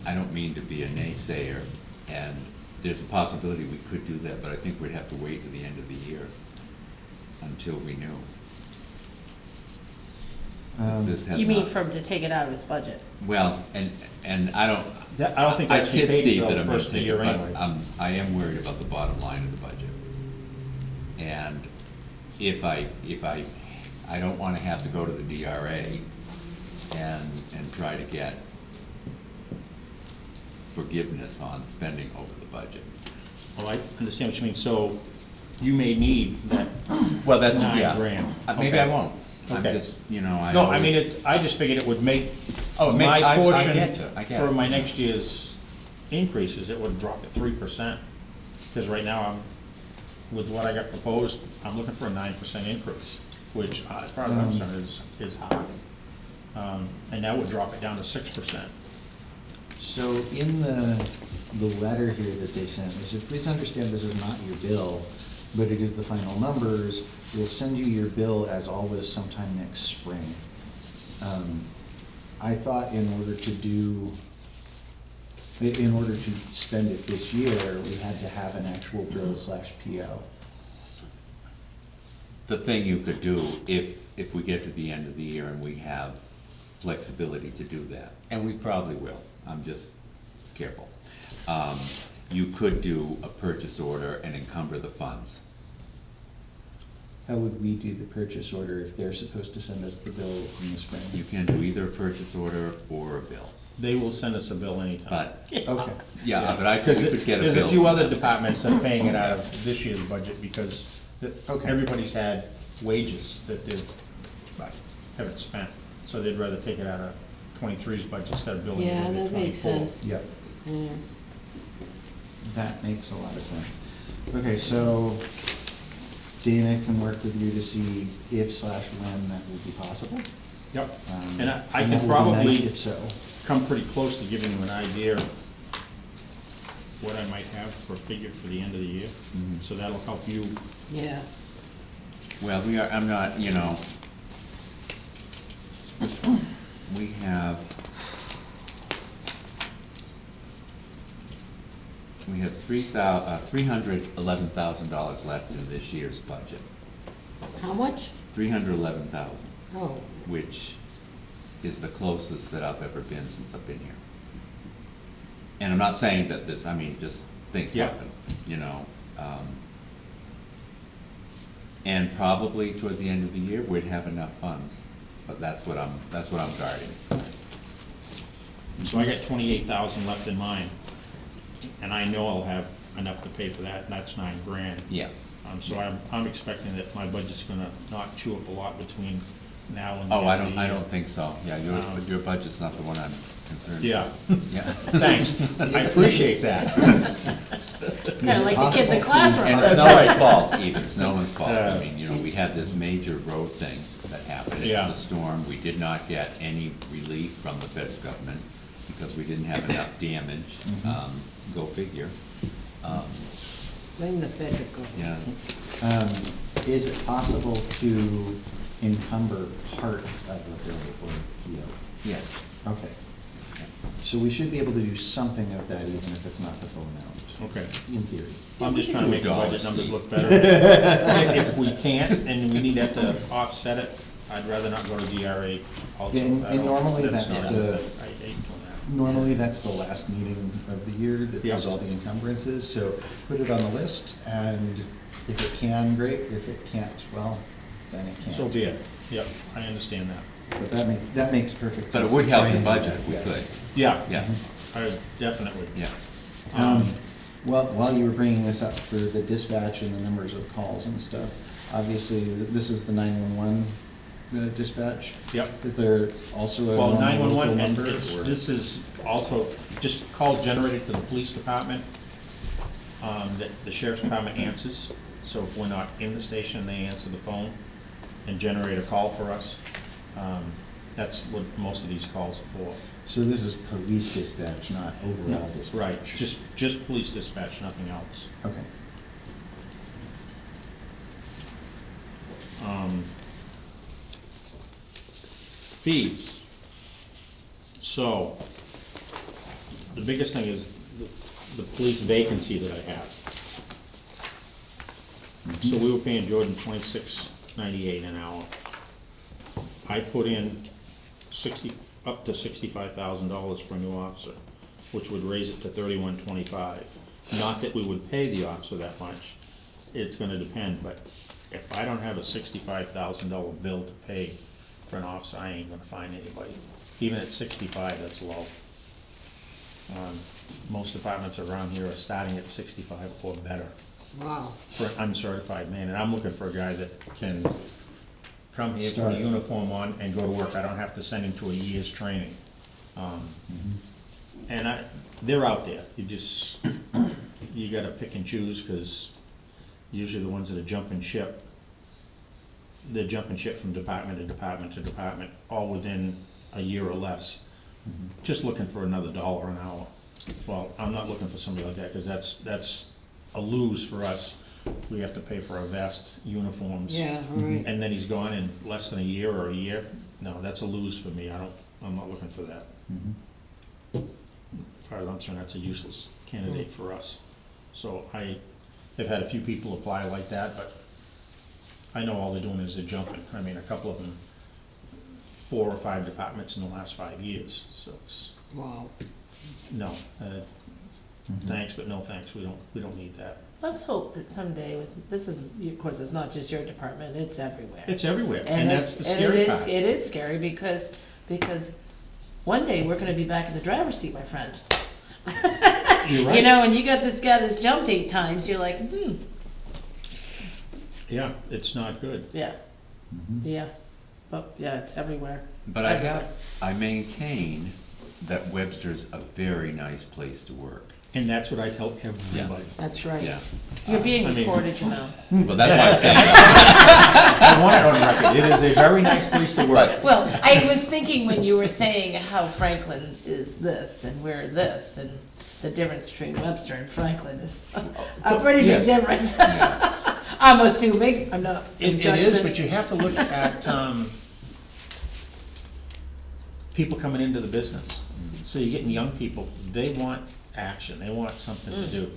I don't mean to be a naysayer, and there's a possibility we could do that, but I think we'd have to wait to the end of the year until we knew. If this had You mean not- for him to take it out of his budget? Well, and I don't. I don't think that's I kid paid Steve till that the I'm gonna first of the take year it, but anyway. I am worried about the bottom line of the budget. And if I don't wanna have to go to the DRA and try to get forgiveness on spending over the budget. Well, I understand what you mean, so you may need that Well, that's, $9 yeah. grand. Maybe Okay. I won't. I'm Okay. just, you know, I No, I always- mean, I just figured it would make Oh, it makes- my I portion get you, I get for it. my next year's increases, it would drop to 3%. Because right now, with what I got proposed, I'm looking for a 9% increase, which, as far as I'm concerned, is high. And that would drop it down to 6%. So in the letter here that they sent, they said, please understand this is not your bill. but it is the final numbers. We'll send you your bill as always sometime next spring. I thought in order to spend it this year, we had to have an actual bill / PO. The thing you could do, if we get to the end of the year and we have flexibility to do that, and we probably will, I'm just careful. You could do a purchase order and encumber the funds. How would we do the purchase order if they're supposed to send us the bill in the spring? You can do either a purchase order or a bill, They will send us a bill anytime. but, Okay. yeah, but I could get a bill. There's a few other departments that are paying it out of this year's budget because Okay. everybody's had wages that they haven't spent. So they'd rather take it out of 23's budget instead of billing it Yeah, into that makes 24. sense. Yep, Yeah. that makes a lot of sense. Okay, so Dana can work with you to see if / when that will be possible. Yep, Um, and I and can that would be nice probably if so. come pretty close to giving you an idea what I might have for a figure for the end of the year. So that'll help you. Yeah. Well, I'm not, we have $311,000 left in this year's budget. How much? $311,000, Oh, which is the closest that I've ever been since I've been here. And I'm not saying that this, I mean, just things Yeah. happen, and probably toward the end of the year, we'd have enough funds, but that's what I'm guarding. So I got 28,000 left in mine, and I know I'll have enough to pay for that, and that's $9,000. Yeah. So I'm expecting that my budget's gonna not chew up a lot between now and the Oh, end I of the don't, year. I don't think so, yeah, yours, Um, your budget's not the one I'm concerned Yeah, with. Yeah. thanks, I appreciate that. Kinda like the kid in the possible to- classroom. And it's no one's fault either, it's no one's fault. Yeah. I mean, we had this major road thing that happened. It Yeah. was a storm. We did not get any relief from the federal government because we didn't have enough damage. Go figure. blame the federal government. Yeah, Is it possible to encumber part of the bill or PO? yes. Okay. So we should be able to do something of that, even if it's not the full amount, Okay, in theory. I'm just trying to make the budget $2, numbers Steve. look better. If we can't, and we need that to offset it, I'd rather not go to DRA also. And normally that's not- the- I hate doing that. Normally, that's the last meeting of the year that Yeah. does all the encumbrances, so put it on the list, and if it can, great, if it can't, well, then it can't. So be it, yep, I understand that. But that makes perfect sense. But it would to help try the and do budget that, if we yes. could. Yeah, Yeah, definitely. yeah. Well, while you were bringing this up for the dispatch and the numbers of calls and stuff, obviously, this is the 911 dispatch. Yep. Is there also a Well, normal 911, local and number? or- this is also just call generated to the police department, that the sheriff's department answers. So if we're not in the station, they answer the phone and generate a call for us. That's what most of these calls are for. So this is police dispatch, not overall dispatch? Right, just police dispatch, nothing else. Okay. Fees. So, the biggest thing is the police vacancy that I have. So we were paying Jordan $26.98 an hour. I put in up to $65,000 for a new officer, which would raise it to $31.25. Not that we would pay the officer that much, it's gonna depend, but if I don't have a $65,000 bill to pay for an officer, I ain't gonna find anybody. Even at 65, that's low. Most departments around here are starting at 65 or better Wow. for an uncertified man, and I'm looking for a guy that can come here, put Start. a uniform on, and go to work. I don't have to send him to a year's training. And they're out there. You gotta pick and choose, because usually the ones that are jumping ship, they're jumping ship from department to department to department, all within a year or less. Just looking for another $1 an hour. Well, I'm not looking for somebody like that, because that's a lose for us we have to pay for our vest, uniforms. Yeah, right. And then he's gone in less than a year or a year. No, that's a lose for me. I'm not looking for that. As far as I'm concerned, that's a useless candidate for us. So I've had a few people apply like that, but I know all they're doing is they're jumping. I mean, a couple of them, 4 or 5 departments in the last 5 years, so it's, Wow. no. Thanks, but no thanks. We don't need that. Let's hope that someday this is, of course, it's not just your department, it's everywhere. It's everywhere, and that's the scary it part. It is scary because one day we're gonna be back in the driver's seat, my friend. You're right. You know, and you got this guy that's jumped 8 times, you're like, Yeah, it's not good. yeah, yeah, but, yeah, it's everywhere. But Everywhere. I maintain that Webster's a very nice place to work. And that's what I tell everybody. That's right. Yeah. You're being I mean- recorded, you know. Well, that's what I'm saying. I want it on record, it is a very nice place to work. Well, I was thinking when you were saying how Franklin is this and we're this, and the difference between Webster and Franklin is a pretty big Yes. difference. I'm assuming, I'm not in It is, judgment. but you have to look at, people coming into the business. So you're getting young people, they want action, they want something to do.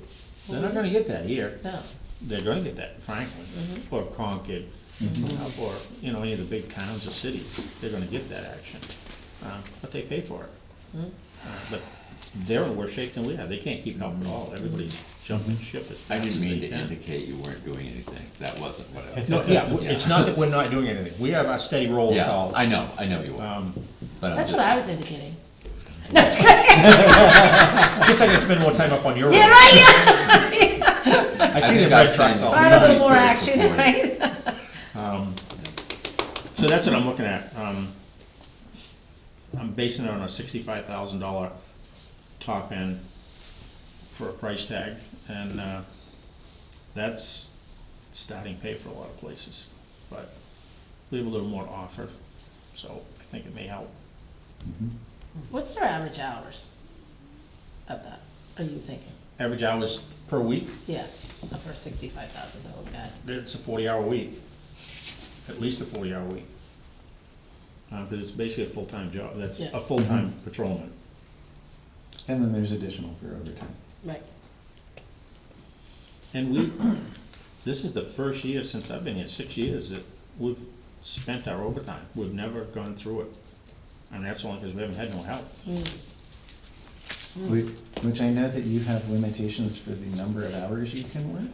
They're not gonna get that here. No. They're gonna get that in Franklin, or Concord, or, you know, any of the big towns or cities. They're gonna get that action. But they pay for it. But they're in worse shape than we are. They can't keep up at all. Everybody's jumping ship as I fast didn't as mean they to can. indicate you weren't doing anything. That wasn't what I was No, saying. yeah, it's not that we're not doing anything. We have a steady roll of Yeah, calls. I know you are. But I'm That's just. what I was indicating. No, just kidding. Guess I can spend more time up on your road. Yeah, right, yeah. I see the think red I'm trucks saying all I the had a time. little more Nobody's action, very right? So that's what I'm looking at. I'm basing it on a $65,000 top end for a price tag, and that's starting pay for a lot of places. But we have a little more to offer, so I think it may help. What's their average hours of that, are you thinking? Average hours per week, Yeah, for a $65,000 guy. it's a 40-hour week, at least a 40-hour week. Because it's basically a full-time job. That's Yeah. a full-time patrolman. And then there's additional for overtime. Right. And this is the first year since I've been here, 6 years, that we've spent our overtime. We've never gone through it. And that's only because we haven't had no help. Which I know that you have limitations for the number of hours you can work.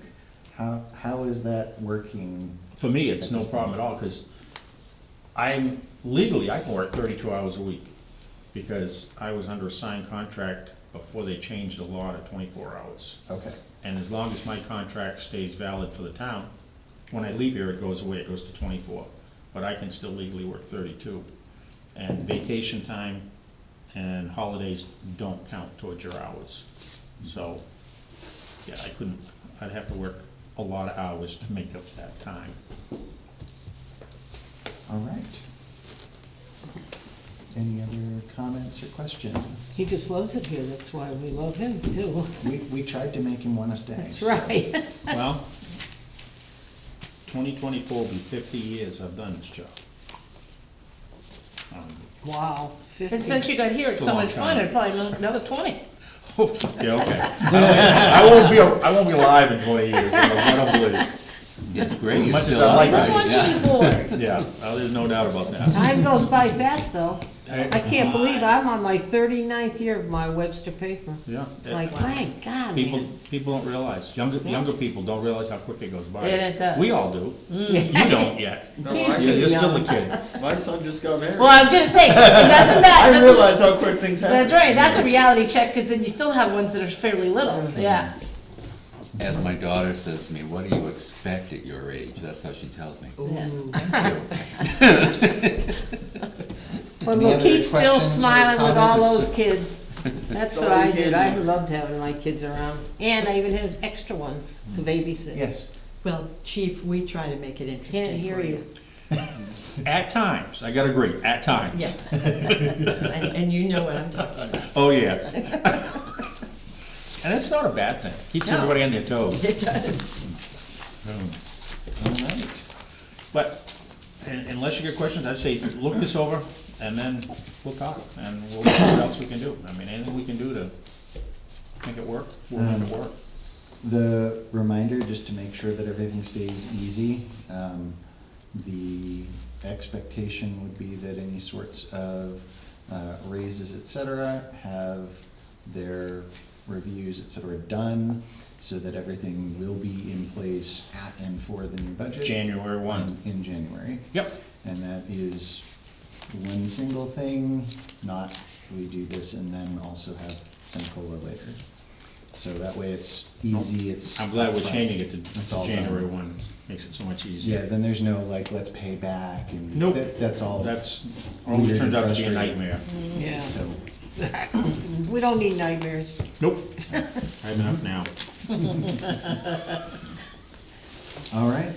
How is that working? For me, it's no problem at all, because legally, I can work 32 hours a week, because I was under a signed contract before they changed the law to 24 hours. Okay. And as long as my contract stays valid for the town, when I leave here, it goes away, it goes to 24. But I can still legally work 32. And vacation time and holidays don't count towards your hours. So, yeah, I'd have to work a lot of hours to make up that time. All right. Any other comments or questions? He just loves it here, that's why we love him too. We tried to make him want to stay. That's so- right. Well, 2024 will be 50 years I've done this job. Wow. 50. And since you got here, it's It's a so long much fun, time. it'd probably another 20. Yeah, okay. I won't be alive in 20 years, I don't believe. It's great. As you're much as still I like alive, it. I want you yeah. to be bored. Yeah, there's no doubt about that. Time goes by fast though. I can't believe I'm on my 39th year of my Webster paper. Yeah. It's like, thank God, People, man. people don't realize, younger people don't realize how quick it goes by. Yeah, it does. We all do. You don't yet. No, He's I- too You're still a young. kid. My son just got married. Well, I was gonna say, and doesn't that? I realize how quick things happen. That's right, that's a reality check, because then you still have ones that are fairly little, yeah. As my daughter says to me, what do you expect at your age? That's how she tells me. Ooh. But Any look, other he's still questions or smiling with all comments? those kids. That's That's what all I you did, can I do. loved having my kids around. And I even had extra ones to babysit. Yes. Well, Chief, we try to make it interesting Can't hear for you. At times, I gotta agree, at times. Yes. And you know what I'm talking about. Oh, yes. And it's not a bad thing. Keeps No. everybody on their toes. It does. All right. But, unless you get questions, I'd say look this over, and then we'll talk, and we'll see what else we can do. I mean, anything we can do to make it work, we'll make it work. The reminder, just to make sure that everything stays easy, the expectation would be that any sorts of raises, et cetera, have their reviews, et cetera, done, so that everything will be in place at and for the new budget. January 1. In January. Yep. And that is one single thing, not we do this and then also have some COLA later. So that way it's easy, it's. I'm glad we're changing it It's to all January done. 1, makes it so much easier. Yeah, then there's no like, let's pay back and. Nope. That's all. That's, always weird turns and out to be a frustrating. nightmare. Yeah. So, We don't need nightmares. Nope, I have enough now. all right.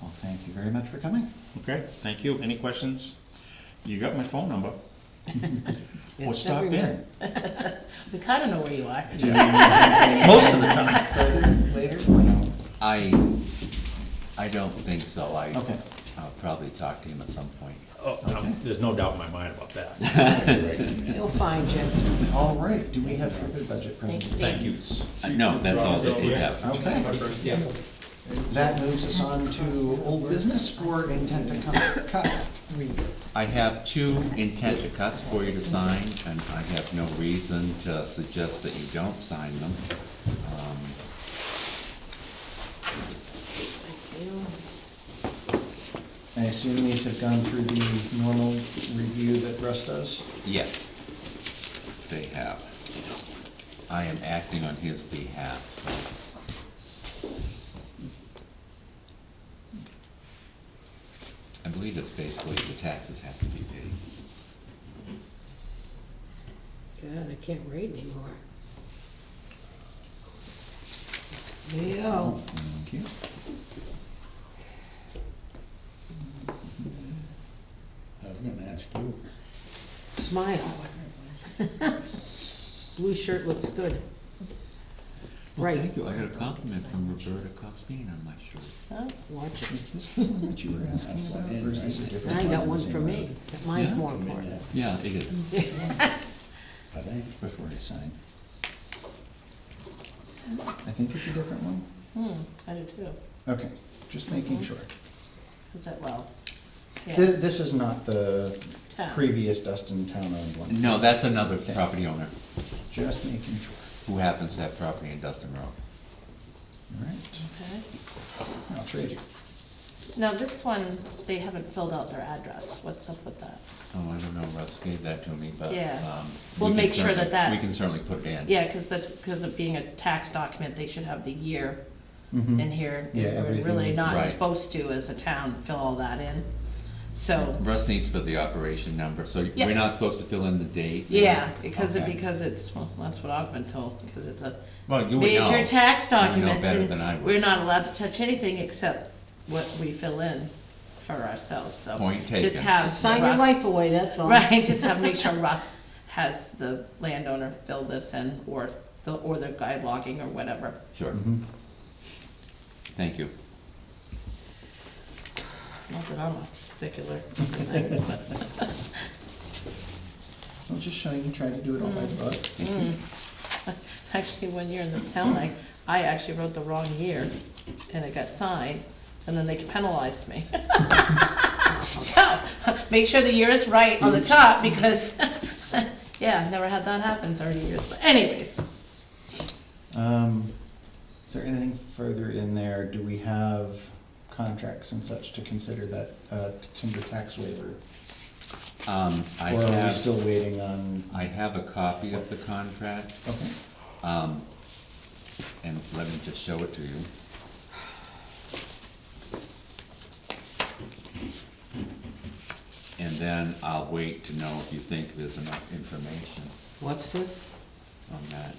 Well, thank you very much for coming. Okay, thank you. Any questions? You got my phone number. Or It's stop everywhere. in. We kinda know where you are. Most of the time. Later or no? I don't think so. Okay. I'll probably talk to him at some point. Oh, there's no doubt in my mind about that. He'll find you. All right, do we have further budget presentations? Thank you. No, that's all that we have. Okay. That moves us on to old business for intent to cut. I have 2 intent to cuts for you to sign, and I have no reason to suggest that you don't sign them. I assume these have gone through the normal review that Russ does? Yes, they have. I am acting on his behalf, so. I believe it's basically the taxes have to be paid. God, I can't read anymore. There you go. Thank you. I was gonna ask you. Smile. Blue shirt looks good. Well, Right. thank you. I got a compliment from Roberta Costin on my shirt. Huh? Watch it. Is this the one that you were asking about, or is this a different one? I got one Same for one? me. Mine's Yeah? more important. Yeah, it is. Before I sign. I think it's a different one. I do too. Okay, just making sure. Is that, well, yeah. This is not the Town. previous Dustin town-owned one. No, that's another property owner Just making sure. who happens to have property in Dustin Road. All right, Okay. I'll trade you. Now, this one, they haven't filled out their address. What's up with that? Oh, I don't know, Russ gave that to me, but, Yeah. we We'll can make sure certainly- that that's- We can certainly put it in. Yeah, because of being a tax document, they should have the year Mhm. in here. Yeah, We're everything really needs to- not Right. supposed to, as a town, fill all that in. So, Russ needs to put the operation number, so Yeah. we're not supposed to fill in the date? yeah, because Okay. it's, well, that's what I've been told, because it's a Well, you would know. major tax You would know document, better than I and would. we're not allowed to touch anything except what we fill in for ourselves, so. Point Just taken. have Just sign your Russ- life away, that's all. Right, just have, make sure Russ has the landowner fill this in, or the guy logging or whatever. Sure. Thank you. Not that I'm a stickler. I'm just showing you, try to do it all by the book. Actually, one year in this town, I actually wrote the wrong year, and it got signed, and then they penalized me. So, make sure the year is right on the top, because, yeah, never had that happen 30 years, but anyways. Is there anything further in there? Do we have contracts and such to consider that timber tax waiver? I Or are we have, still waiting on? I have a copy of the contract, Okay. and let me just show it to you. And then I'll wait to know if you think there's enough information What's this? on that.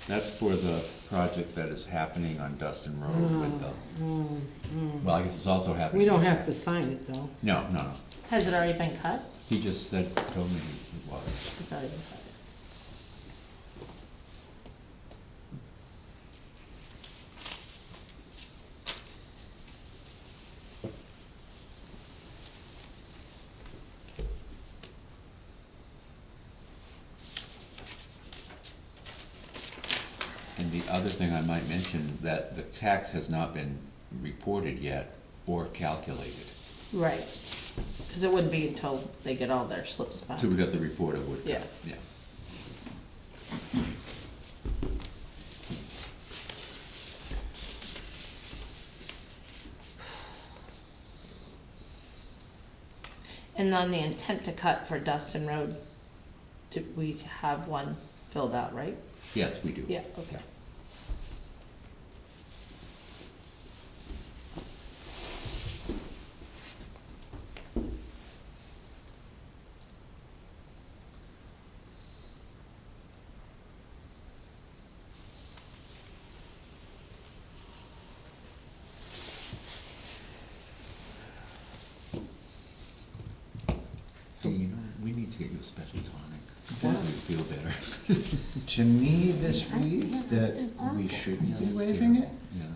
That's for the project that is happening on Dustin Road with the, well, I guess it's also happening. We don't here. have to sign it, though. No, no, no. Has it already been cut? He just said, told me it was. It's already been cut. other thing I might mention, that the tax has not been reported yet or calculated. Right, cause it wouldn't be until they get all their slips back. So we got the report of what, Yeah. yeah. And on the intent to cut for Dustin Road, do we have one filled out, right? Yes, we do. Yeah, okay. So, you know, we need to get you a special tonic, so you feel better. To me, this reads that we shouldn't be waiving it,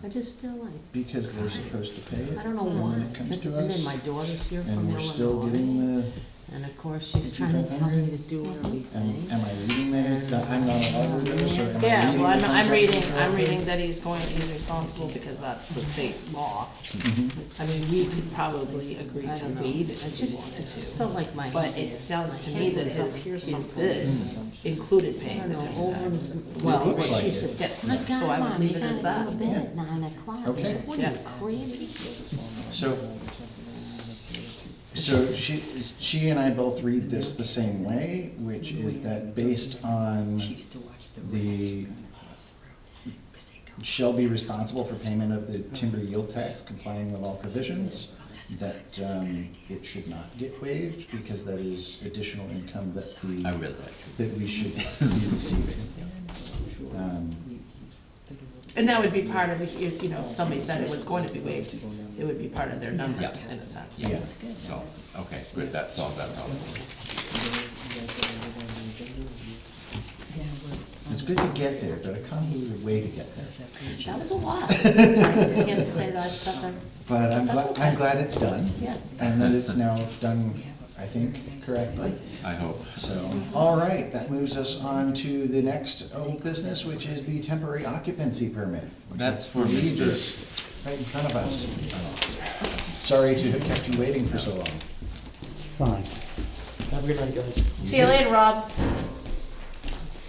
I just feel like, because they're supposed to pay it. I don't know And why. then it comes to And then us, my daughter's here from and we're still Illinois. getting the, And of course, she's trying to tell me to do everything. am I reading that I'm not allowed to do this, or am I Yeah, reading well, the I'm contract reading incorrectly? that he's responsible because that's the state law. I mean, we could probably agree I to don't know. waive it It if we just, wanted it just to. felt like my. But it sounds to me that head was up his here bid someplace. included I paying don't the know, timber over, tax. well, looks what like she it. said. Yes, My so God, I would Mom, leave you it as gotta go to that. bed at 9 o'clock. I Okay. said, what are you, Yeah. crazy? So she and I both read this the same way, which is that based on the shall be responsible for payment of the timber yield tax complying with all provisions, that it should not get waived, because that is additional income that I the, read that too. that we should be receiving. And that would be part of, if somebody said it was going to be waived, it would be part of their number, Yeah. in a sense. Yeah, So, okay, good, that solves that problem. it's good to get there, but a convoluted way to get there. That was a lot. I can't say that stuff. But I'm That's glad, okay. I'm glad it's done. Yeah. And that it's now done, I think, correctly. I hope. So, all right, that moves us on to the next old business, which is the temporary occupancy permit. which That's I for believe Mr. is right in front of us. Sorry to have kept you waiting for so long. Fine. Have a good night, guys. See you later, Rob.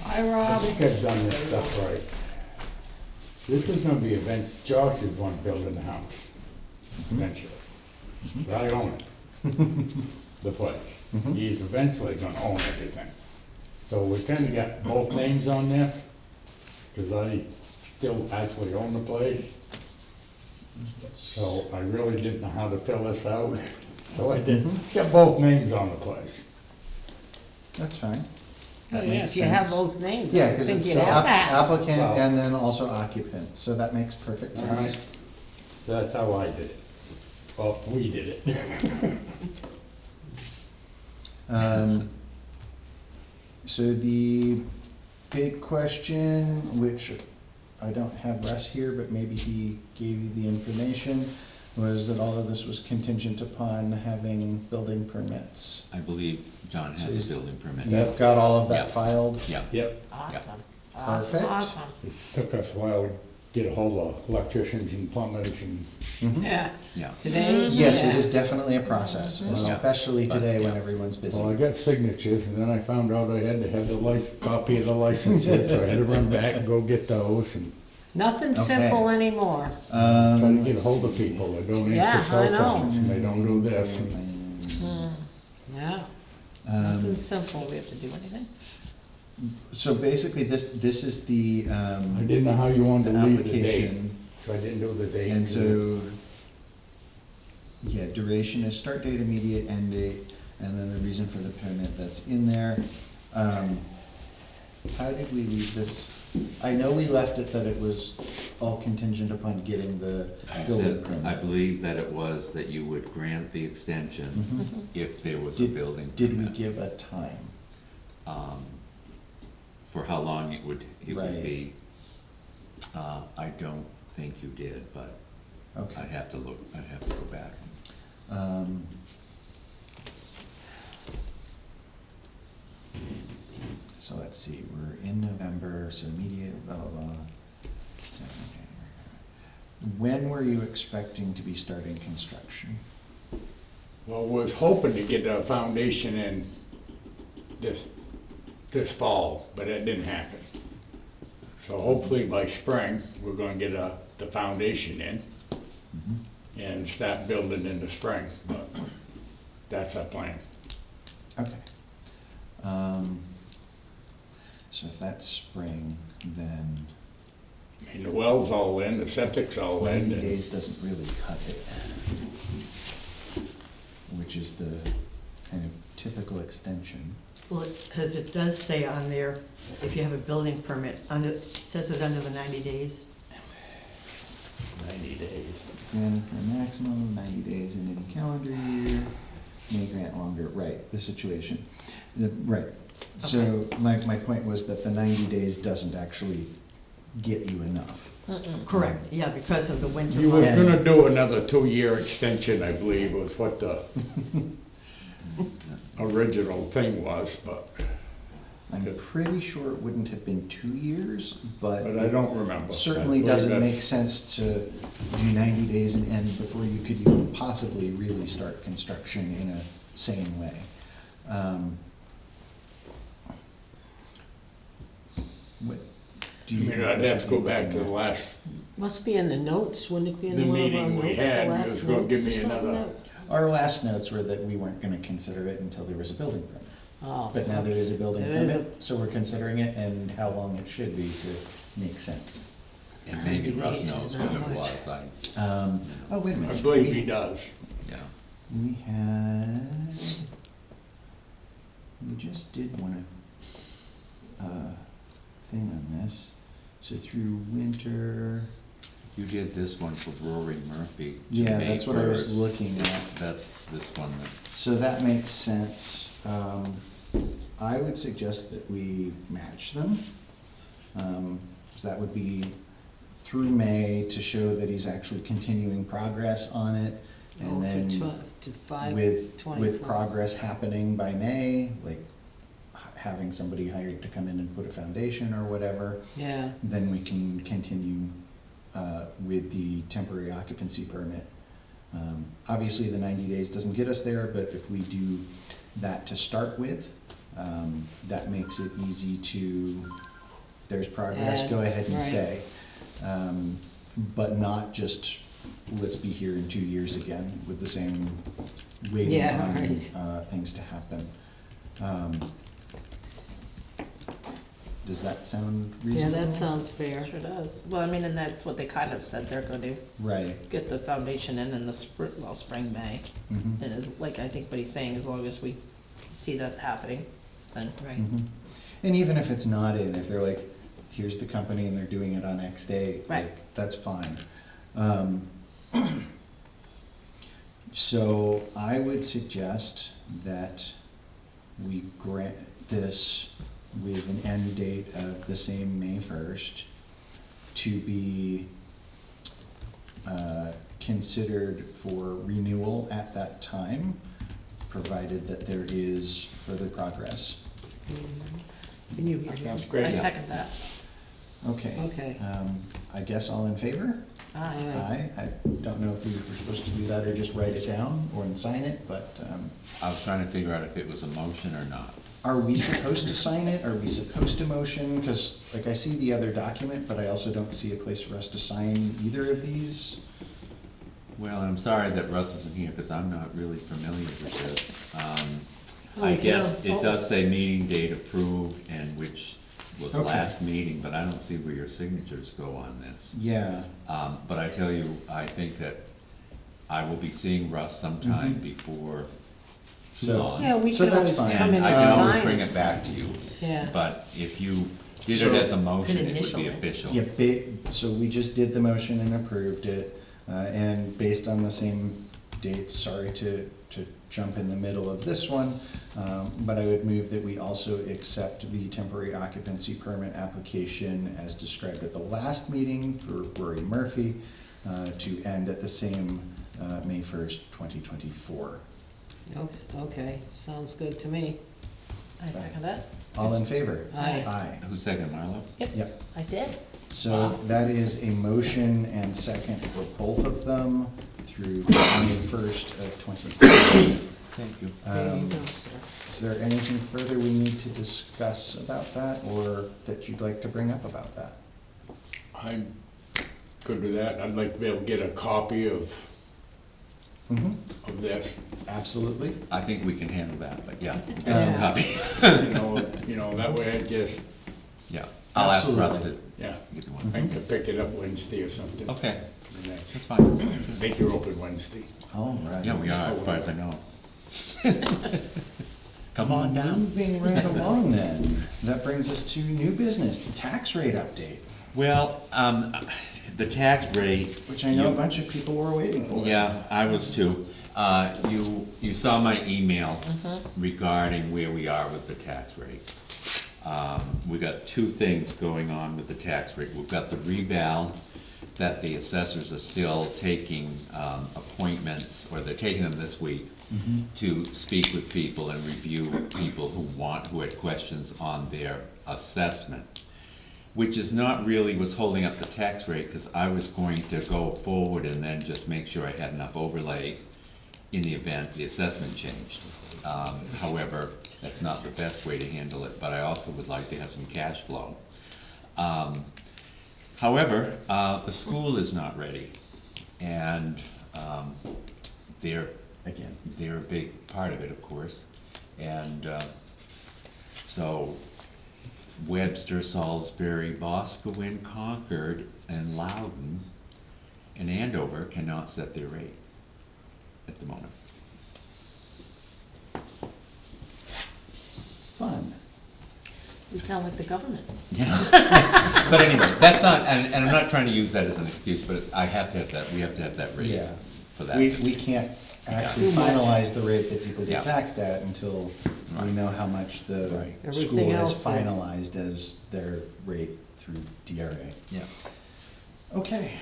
Hi, I Rob. think I've done this stuff right. This is gonna be Vince, Josh is one building the house, eventually. But I own it, the place. He's eventually gonna own everything. So we kinda got both names on this, cause I still actually own the place. So I really didn't know how to fill this out, so I did, got both names on the place. That's fine. Oh, That yeah, makes if you have sense. both names, Yeah, I because think it's you'd have that. applicant Wow. and then also occupant, so that makes perfect All sense. right, so that's how I did it. Well, we did it. So the big question, which I don't have Russ here, but maybe he gave you the information, was that all of this was contingent upon having building permits. I believe John So has is- a building permit. You've got all of that Yeah. filed? Yeah. Yep, Awesome. Perfect. Awesome. it took us a while to get a hold of electricians and plumbers and, Yeah, Yeah. today. Yes, it yeah. is definitely a process, especially today when Yeah. everyone's busy. well, I got signatures, and then I found out I had to have the copy of the licenses, so I had to run back and go get those, and Nothing Okay. simple anymore. try to get a hold of people that don't Yeah, answer I cell know. phones, and they don't do this, and Yeah, it's Um, nothing simple. Do we have to do anything? So basically, this is the, I didn't know how you wanted the to leave the date, application. so I didn't do the date. And so, yeah, duration is start date, immediate end date, and then the reason for the permit that's in there. How did we leave this? I know we left it that it was all contingent upon getting the I building said, I permit. believe that it was that you would grant the extension if there was a building permit. Did we give a time? For how long it would Right. be. I don't think you did, but Okay. I'd have to look, I'd have to go back. So let's see, we're in November, so immediate, blah, blah, blah. When were you expecting to be starting construction? Well, was hoping to get a foundation in this fall, but that didn't happen. So hopefully by spring, we're gonna get the foundation in and start building in the spring, but that's our plan. Okay. So if that's spring, then I mean, the well's all in, the septic's all in. 90 and- days doesn't really cut it, which is the kind of typical extension. Well, because it does say on there, if you have a building permit, it says it under the 90 days. 90 days. And for a maximum of 90 days in any calendar year, may grant longer, right, the situation. Right, so my point was that the 90 days doesn't actually get you enough. Correct, yeah, because of the winter You was months. gonna do another 2-year extension, I believe, was what the original thing was, but I'm pretty sure it wouldn't have been 2 years, but. I don't remember. Certainly I believe doesn't that's- make sense to do 90 days and end before you could even possibly really start construction in a sane way. What do I you mean, think? I'd we have to should go be back to looking the at? last, Must be in the notes, wouldn't it be in The one of our meeting we notes, the had, last was gonna give notes or me something another- that- Our last notes were that we weren't gonna consider it until there was a building permit. Oh. But now there is a building There is a- permit, so we're considering it and how long it should be to make sense. And maybe Russ Days is knows not what it much. was, Oh, wait a I minute. believe he does. yeah. We had, we just did one thing on this. So through winter, You did this one for Rory Murphy. to yeah, May that's what I was 1st. looking at. That's this one that. So that makes sense. I would suggest that we match them. So that would be through May to show that he's actually continuing progress on it. All And then through to 5/24. with progress happening by May, like having somebody hired to come in and put a foundation or whatever, Yeah, then we can continue with the temporary occupancy permit. Obviously, the 90 days doesn't get us there, but if we do that to start with, that makes it easy to, there's progress, Add, go ahead and right. stay. But not just, let's be here in 2 years again with the same waiting Yeah, on right. things to happen. Does that sound yeah, reasonable? that sounds fair. Sure does. Well, I mean, and that's what they kind of said they're gonna do, Right. get the foundation in the spring, May. Mhm. And is, like, I think what he's saying, as long as we see that happening, then. Right. Mhm. And even if it's not in, if they're like, here's the company and they're doing it on X day, Right. like, that's fine. So I would suggest that we grant this with an end date of the same May 1st to be considered for renewal at that time, provided that there is further progress. Can you, Sounds I great. second that. Okay. Okay. I guess all in favor? Aye. I don't know if we were supposed to do that or just write it down or sign it, but, I was trying to figure out if it was a motion or not. are we supposed to sign it? Are we supposed to motion? Cause like I see the other document, but I also don't see a place for us to sign either of these. Well, and I'm sorry that Russ isn't here, because I'm not really familiar with this. Oh, I guess yeah. it does say meeting date approved, and which was Okay. last meeting, but I don't see where your signatures go on this. Yeah, But I tell you, I think that I will be seeing Russ sometime Mhm. before too So- long. yeah, we So could that's always fine. come in And and I can always sign bring it. it back to you. Yeah. But if you did So- it as a motion, Could it would initial be it. official. yeah, so we just did the motion and approved it, and based on the same dates, sorry to jump in the middle of this one, but I would move that we also accept the temporary occupancy permit application as described at the last meeting for Rory Murphy, to end at the same May 1st, 2024. Okay, sounds good to me. I second that. All in favor? Aye. Aye. Who's second, Marlo? Yep, Yep. I did. So that is a motion and second for both of them through May 1st of 2015. Thank you. There you go, sir. Is there anything further we need to discuss about that, or that you'd like to bring up about that? I'm good with that. I'd like to be able to get a copy of this. Absolutely. I think we can handle that, but yeah, we'll get Yeah. you a copy. That way I just, Yeah, I'll ask Absolutely. Russ to yeah, give you one. I can pick it up Wednesday or something. Okay, And that's- that's fine. I think you're open Wednesday. All right. Yeah, we are, as far as I know. Come on down. Moving right along then, that brings us to new business, the tax rate update, Well, the tax rate. which I know a bunch of people were waiting for. Yeah, I was too. You saw my email regarding where we are with the tax rate. We got two things going on with the tax rate. We've got the reval, that the assessors are still taking appointments, or they're taking them this week, to speak with people and review people who had questions on their assessment. Which is not really what's holding up the tax rate, because I was going to go forward and then just make sure I had enough overlay in the event the assessment changed. However, that's not the best way to handle it, but I also would like to have some cash flow. However, the school is not ready, and they're a big part of it, of course. And so Webster, Salisbury, Boscawen, Concord, and Loudon, and Andover cannot set their rate at the moment. Fun. We sound like the government. But anyway, that's not, and I'm not trying to use that as an excuse, but I have to have that, we have to have that rate Yeah. for that. We can't actually finalize the rate that people Yeah. get taxed at until we know how much the Right. Everything school has else is- finalized as their rate through DRA. Yeah. Okay.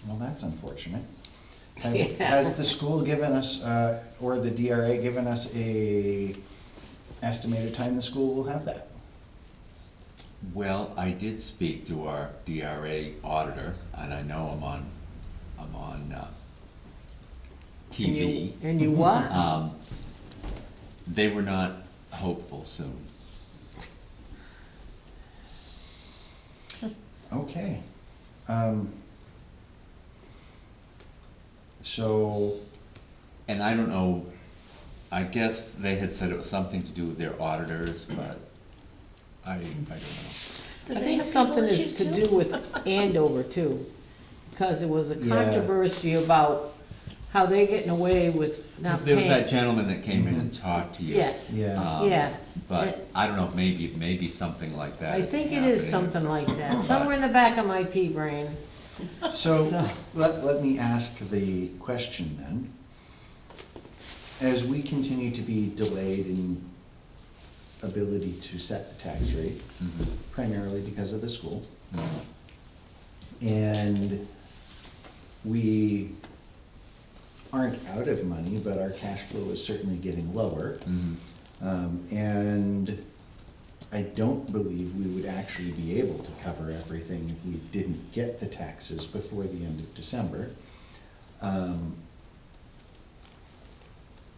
Well, that's unfortunate. Has Yeah. the school given us, or the DRA given us a estimated time the school will have that? Well, I did speak to our DRA auditor, and I know I'm on TV. And you what? They were not hopeful soon. Okay. So, And I don't know, I guess they had said it was something to do with their auditors, but I don't know. I think something is to do with Andover too, because there was a Yeah. controversy about how they're getting away with not There was that paying. gentleman that came in and talked to you. Yes, yeah. yeah. But I don't know, maybe something like that. I is think it is happening. something like that, somewhere in the back of my pea brain. So, So- let me ask the question then. As we continue to be delayed in ability to set the tax rate, primarily because of the school, and we aren't out of money, but our cash flow is certainly getting lower. And I don't believe we would actually be able to cover everything if we didn't get the taxes before the end of December.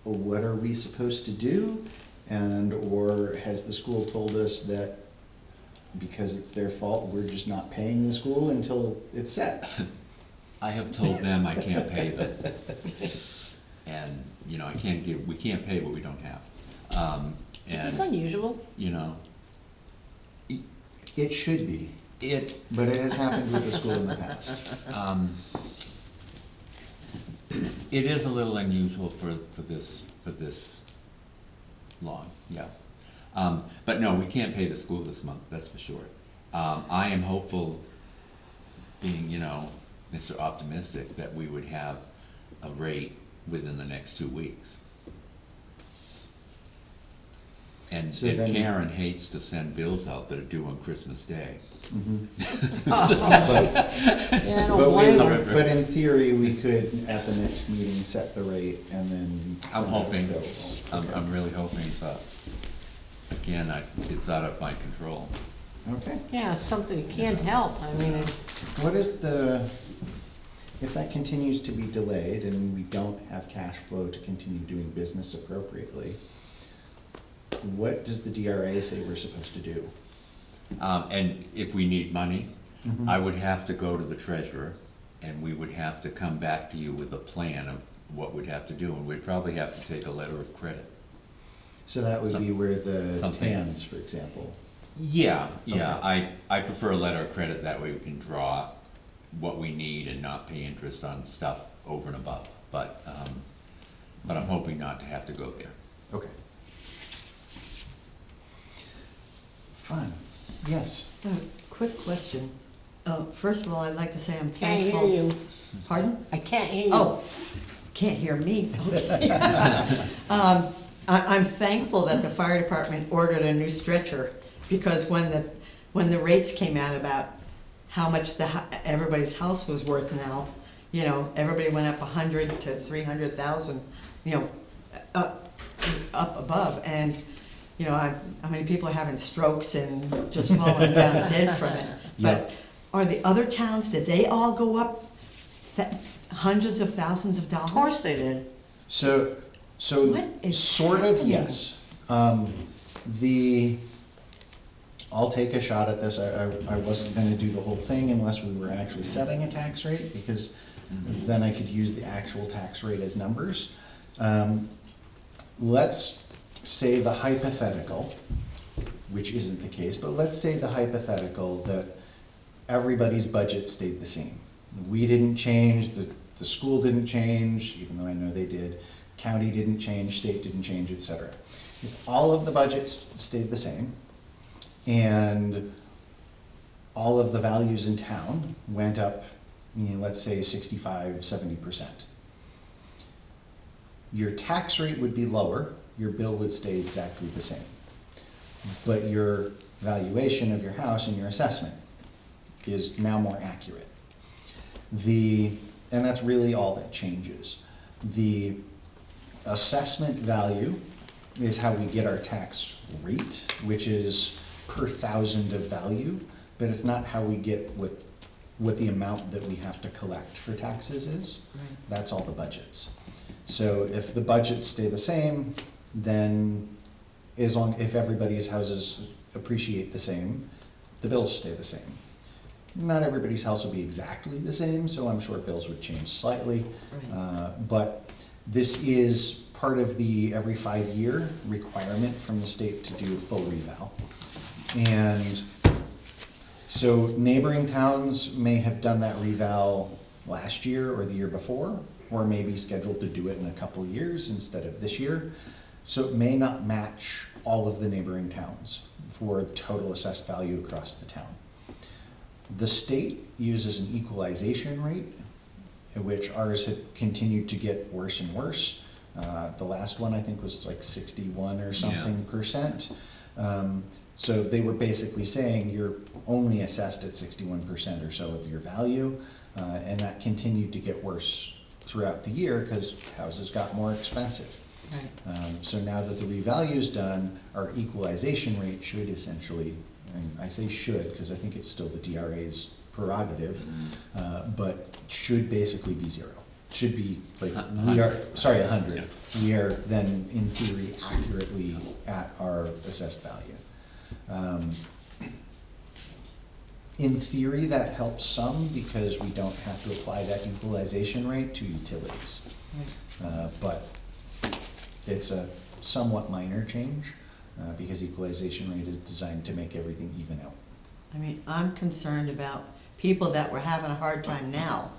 What are we supposed to do? Or has the school told us that because it's their fault, we're just not paying the school until it's set? I have told them I can't pay them. And, we can't pay what we don't have. Is this And, unusual? It should be, but it has happened with the school in the past. It is a little unusual for this long, yeah. But no, we can't pay the school this month, that's for sure. I am hopeful, being, Mr. Optimistic, that we would have a rate within the next 2 weeks. And So and then- Karen hates to send bills out that are due on Christmas Day. Yeah, I don't But blame her. but in theory, we could, at the next meeting, set the rate and then I'm send out hoping, bills. I'm really hoping, but again, it's out of my control. Okay. Yeah, something can't help, I mean, What is if that continues to be delayed and we don't have cash flow to continue doing business appropriately, what does the DRA say we're supposed to do? And if we need money, Mhm. I would have to go to the treasurer, and we would have to come back to you with a plan of what we'd have to do, and we'd probably have to take a letter of credit. So that would be where the something. TANs, for example. Yeah, yeah, Okay. I prefer a letter of credit, that way we can draw what we need and not pay interest on stuff over and above, but I'm hoping not to have to go there. Okay. Fun. Yes. Quick question. First of all, I'd like to say I'm can't thankful. hear you. Pardon? I can't hear you. Oh, can't hear me. Okay. I'm thankful that the fire department ordered a new stretcher, because when the rates came out about how much everybody's house was worth now, you know, everybody went up 100 to 300,000, you know, up above, and, you know, how many people are having strokes and just falling down dead from it. But are the other towns, did they all go up hundreds of thousands of dollars? Of course they did. So What is sort of, happening? yes. I'll take a shot at this. I wasn't gonna do the whole thing unless we were actually setting a tax rate, because then I could use the actual tax rate as numbers. Let's say the hypothetical, which isn't the case, but let's say the hypothetical that everybody's budget stayed the same. We didn't change, the school didn't change, even though I know they did, county didn't change, state didn't change, et cetera. If all of the budgets stayed the same, and all of the values in town went up, you know, let's say 65, 70%. Your tax rate would be lower, your bill would stay exactly the same. But your valuation of your house and your assessment is now more accurate. And that's really all that changes. The assessment value is how we get our tax rate, which is per thousand of value, but it's not how we get what the amount that we have to collect for taxes is. Right. That's all the budgets. So if the budgets stay the same, then if everybody's houses appreciate the same, the bills stay the same. Not everybody's house will be exactly the same, so I'm sure bills would change slightly. Right. But this is part of the every 5-year requirement from the state to do full reval. And so neighboring towns may have done that reval last year or the year before, or maybe scheduled to do it in a couple of years instead of this year. So it may not match all of the neighboring towns for total assessed value across the town. The state uses an equalization rate, in which ours had continued to get worse and worse. The last one I think was like 61 or something percent. So they were basically saying you're only assessed at 61% or so of your value, and that continued to get worse throughout the year because houses got more expensive. Right. So now that the revalue's done, our equalization rate should essentially, and I say should because I think it's still the DRA's prerogative, but should basically be 0. Should be like, 100. We are then in theory accurately at our assessed value. In theory, that helps some because we don't have to apply that equalization rate to utilities. But it's a somewhat minor change because equalization rate is designed to make everything even out. I mean, I'm concerned about people that were having a hard time now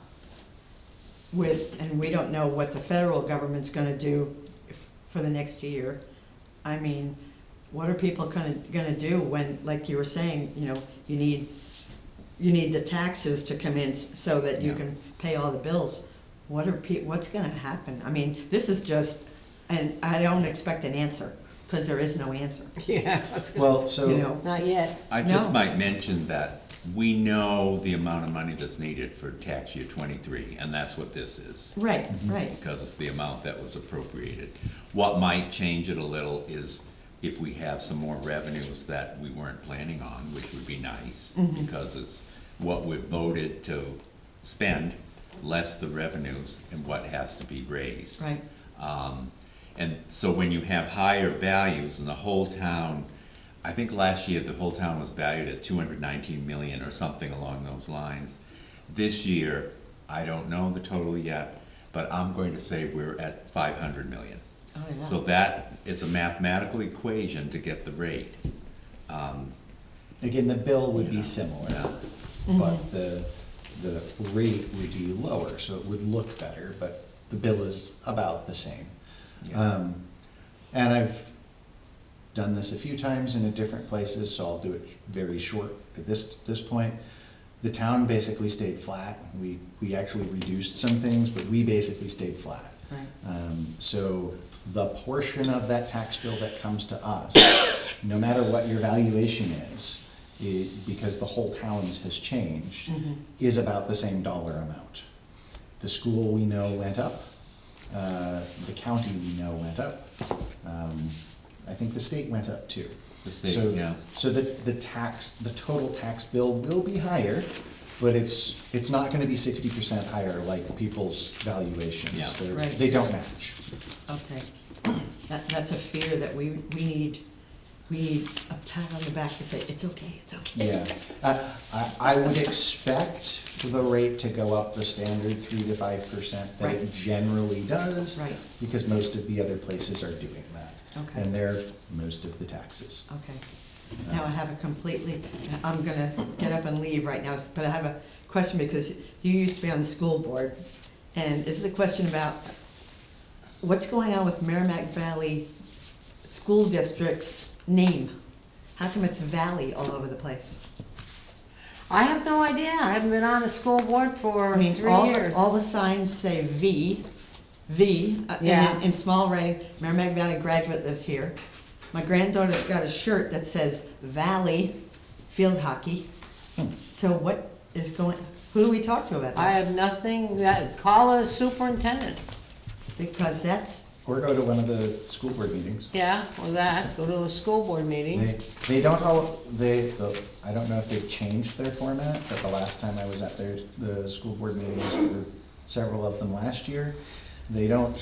and we don't know what the federal government's gonna do for the next year. I mean, what are people gonna do when, like you were saying, you know, you need the taxes to come in so that you can pay all the bills. What's gonna happen? I mean, this is just, and I don't expect an answer, because there is no answer. Yeah. Well, so You know, Not yet. I just No. might mention that we know the amount of money that's needed for tax year 23, and that's what this is. right, right. Because it's the amount that was appropriated. What might change it a little is if we have some more revenues that we weren't planning on, which would be nice, because it's what we voted to spend, less the revenues and what has to be raised. Right. And so when you have higher values in the whole town, I think last year the whole town was valued at 219 million or something along those lines. This year, I don't know the total yet, but I'm going to say we're at 500 million. Oh, yeah. So that is a mathematical equation to get the rate. Again, the bill would be similar, Yeah. but the rate would be lower, so it would look better, but the bill is about the same. Yeah. And I've done this a few times in different places, so I'll do it very short at this point. The town basically stayed flat. We actually reduced some things, but we basically stayed flat. Right. So the portion of that tax bill that comes to us, no matter what your valuation is, because the whole town's has changed, is about the same dollar amount. The school we know went up. The county we know went up. I think the state went up too. The state, So- yeah. So the total tax bill will be higher, but it's not gonna be 60% higher like people's valuations. Yeah. They're- Right. They don't match. Okay. That's a fear that we need a pat on the back to say, it's okay, it's okay. Yeah, I would expect the rate to go up the standard 3 to 5% that it Right. generally does. Right. Because most of the other places are doing that. Okay. And they're most of the taxes. Okay. Now I have a completely, I'm gonna get up and leave right now, but I have a question because you used to be on the school board. And this is a question about what's going on with Merrimack Valley School District's name? How come it's Valley all over the place? I have no idea, I haven't been on the school board for I mean, 3 all years. all the signs say V, and Yeah. in small writing, Merrimack Valley graduate lives here. My granddaughter's got a shirt that says Valley Field Hockey. So what is who do we talk to about I that? have nothing, call a superintendent. Because that's, Or go to one of the school board meetings. Yeah, or that, go to a school board meeting. They don't I don't know if they've changed their format, but the last time I was at the school board meetings for several of them last year, they don't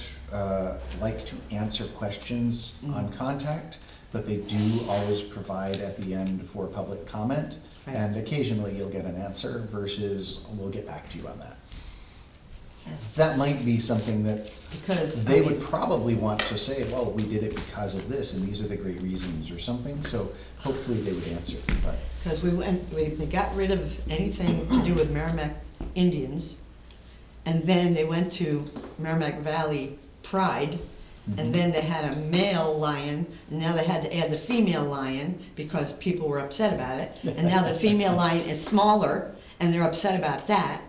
like to answer questions on contact, but they do always provide at the end for public comment. Right. And occasionally you'll get an answer versus we'll get back to you on that. That might be something that because. they would probably want to say, well, we did it because of this, and these are the great reasons, or something, so hopefully they would answer, but. Because they got rid of anything to do with Merrimack Indians, and then they went to Merrimack Valley Pride, and then they had a male lion, and now they had to add the female lion, because people were upset about it, and now the female lion is smaller, and they're upset about that,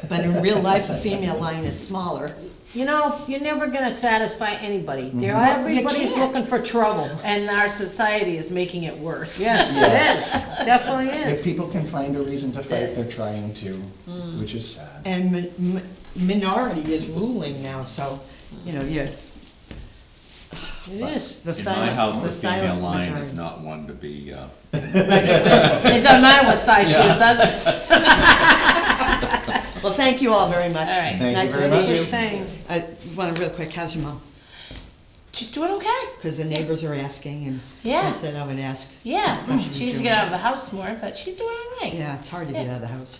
but in real life, a female lion is smaller. You know, you're never gonna satisfy anybody. They're, Well, you everybody's can't. looking for trouble. And our society is making it worse. Yes, it is, definitely If is. people can find a reason to fight, they're trying to, which is sad. And minority is ruling now, so, you know, It is. the In my silent, house, the the female silent lion majority. is not one to be, It doesn't matter what size she is, does it? Well, thank you all very much. All right. Thank you Nice to very see much. you. Good thing. I want to real quick, how's your mom? She's doing okay. Because the neighbors are asking, and I Yeah. said I would ask. Yeah, she needs to get out of the house more, but she's doing all right. Yeah, it's hard to get out of the house,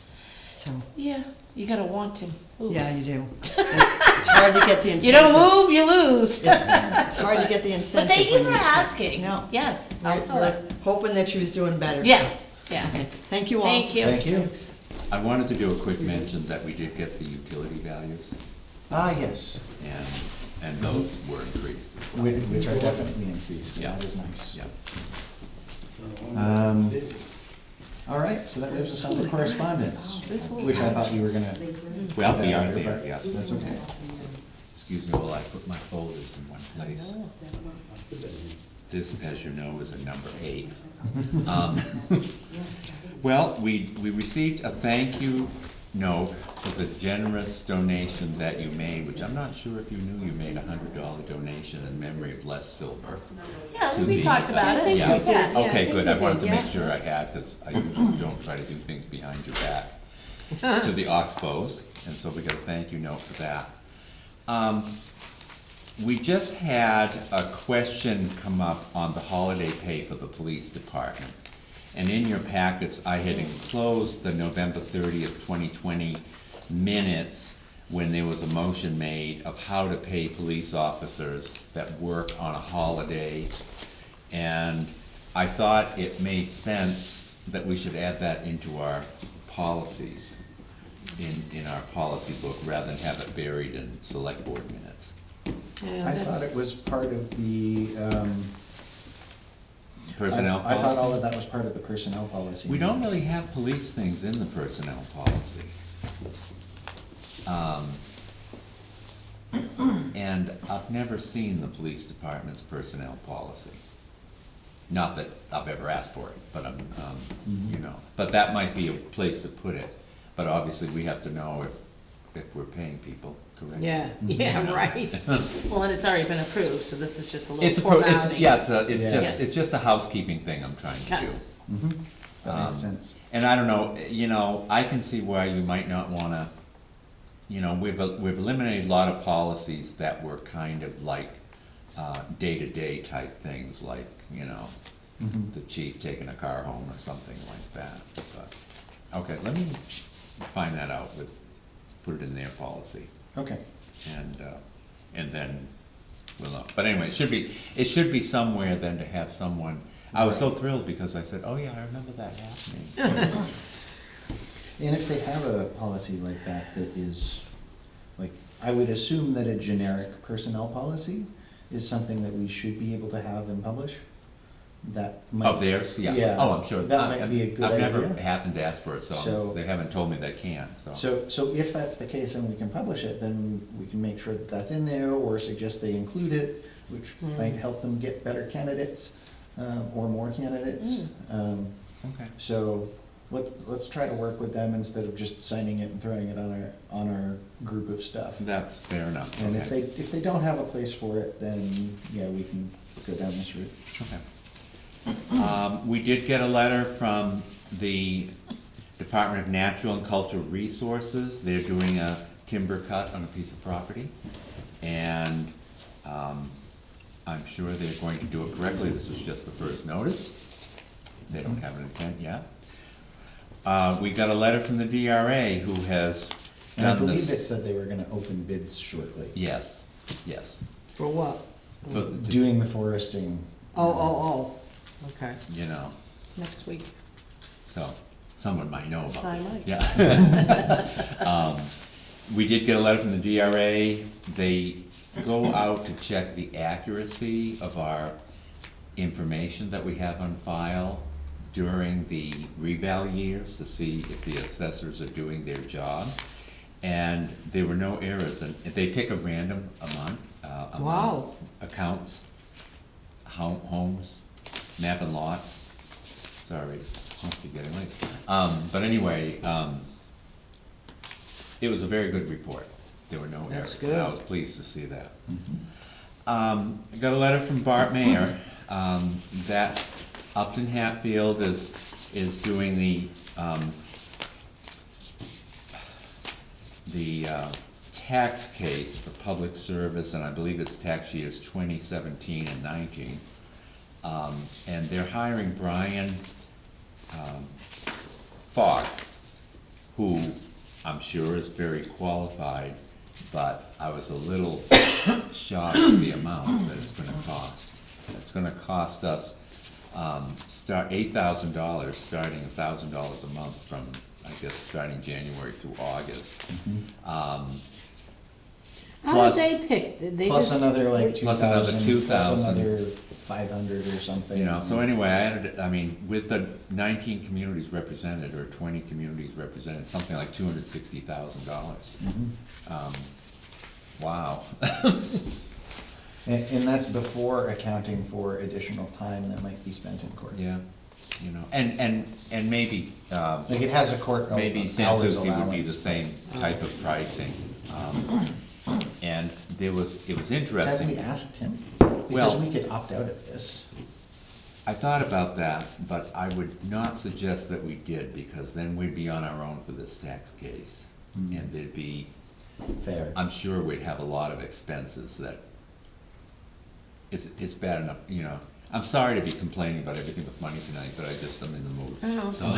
so, Yeah, you gotta want to. Ooh. yeah, you do. It's hard to get the incentive. You don't move, you lose. It's hard to get the But incentive. thank you when for you're sick. asking. No. Yes, I'll We're tell her. hoping that she was doing better. Yes, yeah. Okay, thank you all. Thank you. Thank you. I wanted to do a quick mention that we did get the utility values, Yes, and those were increased as well. which are definitely increased, and Yeah. that is nice. Yeah. All right, so that moves us on to correspondence, This will- which I thought you were gonna. Well, do we that are later, there, but yes. That's okay. Excuse me while I put my folders in one place. This, as you know, is a number 8. Well, we received a thank you note for the generous donation that you made, which I'm not sure if you knew you made $100 donation in memory of Les Silver. Yeah, to we the, talked about it. Yeah, we did. Yeah, I okay, think good, we I wanted did, to make yeah. sure I had, because I usually don't try to do things behind your back, to the Oxbows, and so we got a thank you note for that. We just had a question come up on the holiday pay for the police department. And in your packets, I had enclosed the November 30th, 2020 minutes when there was a motion made of how to pay police officers that work on a holiday. And I thought it made sense that we should add that into our policies, in our policy book, rather than have it buried in select board minutes. Yeah, I that's- thought it was part of the, Personnel I thought all policy? of that was part of the personnel policy. We don't really have police things in the personnel policy. And I've never seen the police department's personnel policy. Not that I've ever asked for it, but you know, but that might be a place to put it. But obviously, we have to know if we're paying people, correct? Yeah, yeah, right. Well, and it's already been approved, so this is just a It's, little it's, formality. yeah, Yeah. it's just a housekeeping thing I'm trying to Okay. do. That makes sense. And I don't know, you know, I can see why you might not wanna, you know, we've eliminated a lot of policies that were kind of like, day-to-day type things, like, you know, the chief taking a car home or something like that, but, okay, let me find that out, put it in their policy, Okay. and then we'll know. But anyway, it should be somewhere then to have someone, I was so thrilled because I said, oh yeah, I remember that happening. And if they have a policy like that that is, like, I would assume that a generic personnel policy is something that we should be able to have and publish. That might. Of theirs, yeah. Yeah. Oh, I'm sure. That might be a good I've never idea. happened to ask for it, so So- they haven't told me they can, so. So if that's the case and we can publish it, then we can make sure that that's in there or suggest they include it, which might help them get better candidates, or more candidates. Okay. So let's try to work with them instead of just signing it and throwing it on our group of stuff. That's fair enough, And okay. if they don't have a place for it, then, yeah, we can go down this route. Okay. We did get a letter from the Department of Natural and Cultural Resources. They're doing a timber cut on a piece of property. And, I'm sure they're going to do it correctly. This was just the first notice. They don't have an intent yet. We got a letter from the DRA who has And I done believe it this. said they were gonna open bids shortly. Yes, yes. For what? So, Doing the foresting. Oh, okay. you know, Next week. so someone might know about I this. might. Yeah. We did get a letter from the DRA. They go out to check the accuracy of our information that we have on file during the reval years to see if the assessors are doing their job. And there were no errors, and they pick a random amount, Wow. accounts, homes, map and lots. Sorry, must be getting late. But anyway, it was a very good report. There were no errors. That's and I good. was pleased to see that. I got a letter from Bart Mayer, that Upton Hatfield is doing the tax case for public service, and I believe it's tax years 2017 and 19. And they're hiring Brian Fogg, who I'm sure is very qualified, but I was a little shocked at the amount that it's gonna cost. It's gonna cost us, start $8,000, starting $1,000 a month from, I guess, starting January through August. How did Plus- they pick? Did they Plus just- another like Plus another 2,000, plus 2,000. another 500 or something. You know, so anyway, I added, I mean, with the 19 communities represented, or 20 communities represented, something like $260,000. Wow. And that's before accounting for additional time that might be spent in court. Yeah, you know, and maybe, Like it has a court maybe hours Sanssouci would be the allowance. same type of pricing. And it was Have interesting. we asked him? Because Well- we could opt out of this. I thought about that, but I would not suggest that we did, because then we'd be on our own for this tax case. And there'd be, Fair. I'm sure we'd have a lot of expenses that, it's bad enough, you know. I'm sorry to be complaining about everything with money tonight, but I just am in the mood, Oh. so.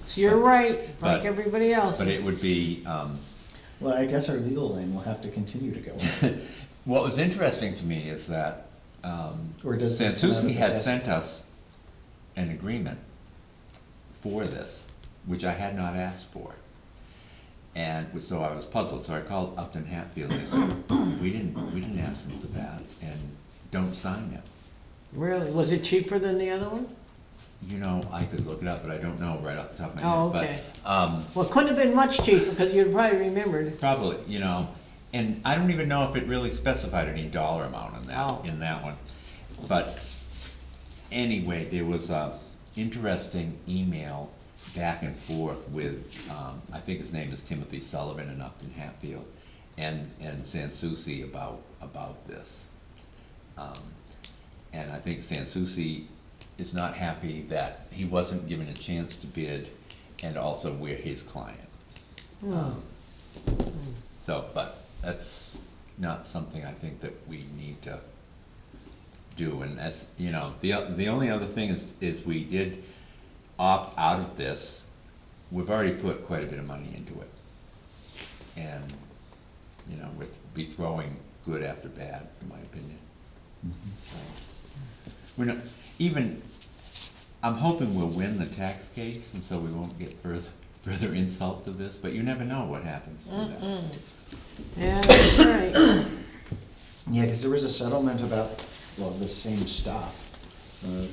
So you're right, like But- everybody else. But it would be, Well, I guess our legal lane will have to continue to go on. what was interesting to me is that, Or does this come out of Sanssouci had assessment? sent us an agreement for this, which I had not asked for. And so I was puzzled, so I called Upton Hatfield, and they said, we didn't ask them for that, and don't sign it. Really, was it cheaper than the other one? You know, I could look it up, but I don't know right off the top of my Oh, head. okay. But, Well, it couldn't have been much cheaper, because you'd probably remembered. probably, you know, and I don't even know if it really specified any dollar amount Oh. in that one. But anyway, there was a interesting email back and forth with, I think his name is Timothy Sullivan in Upton Hatfield, and Sanssouci about this. And I think Sanssouci is not happy that he wasn't given a chance to bid, and also we're his client. So, but that's not something I think that we need to do, and that's, you know, the only other thing is we did opt out of this. We've already put quite a bit of money into it. And, you know, we'd be throwing good after bad, in my opinion. So, we're not, even, I'm hoping we'll win the tax case, and so we won't get further insult to this, but you never know what happens through that. Yeah, that's right. Yeah, because there was a settlement about, well, the same stuff,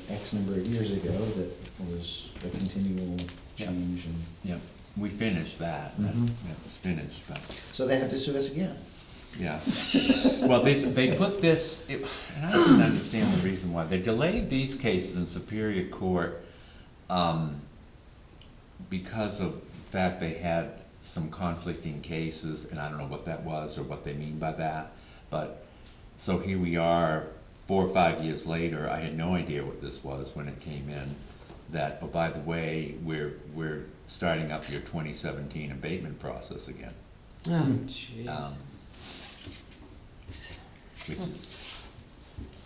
X number of years ago that was a continual change and. Yep, we finished that, Mhm. that was finished, but. So they have to sue us again. Yeah. Well, they put this, and I didn't understand the reason why. They delayed these cases in Superior Court because of the fact they had some conflicting cases, and I don't know what that was or what they mean by that. But, so here we are, 4 or 5 years later. I had no idea what this was when it came in, that, oh, by the way, we're starting up your 2017 abatement process again. Oh, jeez. Which is,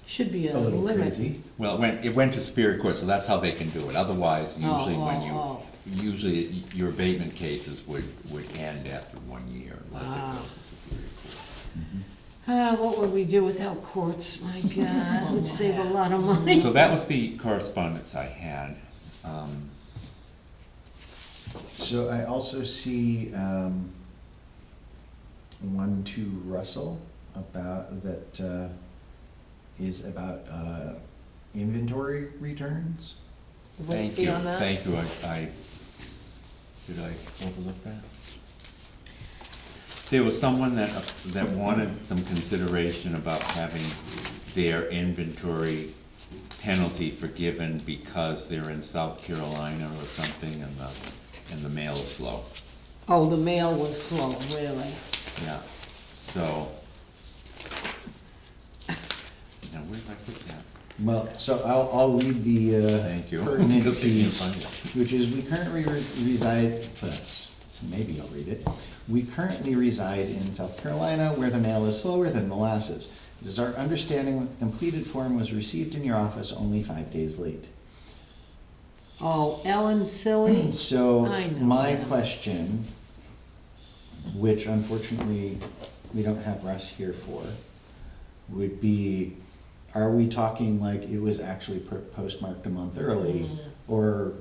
Should be a A little limit. crazy. well, it went to Superior Court, so that's how they can do it. Otherwise, usually when oh. usually your abatement cases would end after 1 year unless it Wow. goes to Superior Court. What would we do without courts? My God, we'd save a lot of money. So that was the correspondence I had. So I also see, one to Russell about, that, is about, inventory returns. Thank Be you, on that? thank you. Did I overlook that? There was someone that wanted some consideration about having their inventory penalty forgiven because they're in South Carolina or something, and the mail is slow. Oh, the mail was slow, really. Yeah, so. Now, where did I put that? Well, so I'll read the, Thank you. pertinent Because I can't piece, find it. which is, we currently reside, maybe I'll read it. We currently reside in South Carolina, where the mail is slower than molasses. It is our understanding that the completed form was received in your office only 5 days late. Oh, Ellen Silly? So, I know my that. question, which unfortunately we don't have Russ here for, would be, are we talking like it was actually postmarked a month early? Or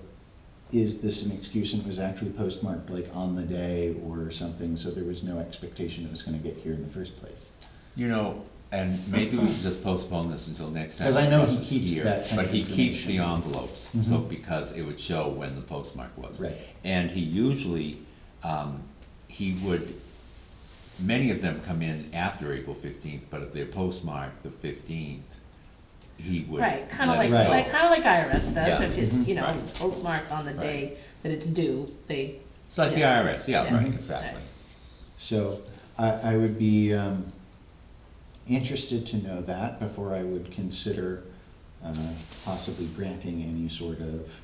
is this an excuse and it was actually postmarked like on the day or something, so there was no expectation it was gonna get here in the first place? You know, and maybe we should just postpone this until next time. 'Cause I know Russ he is keeps here, that kind but of he keeps the information. envelopes, so, because it would show when the postmark was. Right. And he usually, he would, many of them come in after April 15th, but if they're postmarked the 15th, he would. Right, kinda let like, it go. IRS does, Yeah. if it's, you know, Right. it's postmarked on the day that it's due, they. It's like the yeah. IRS, yeah, Yeah. right, exactly. So I would be interested to know that before I would consider possibly granting any sort of,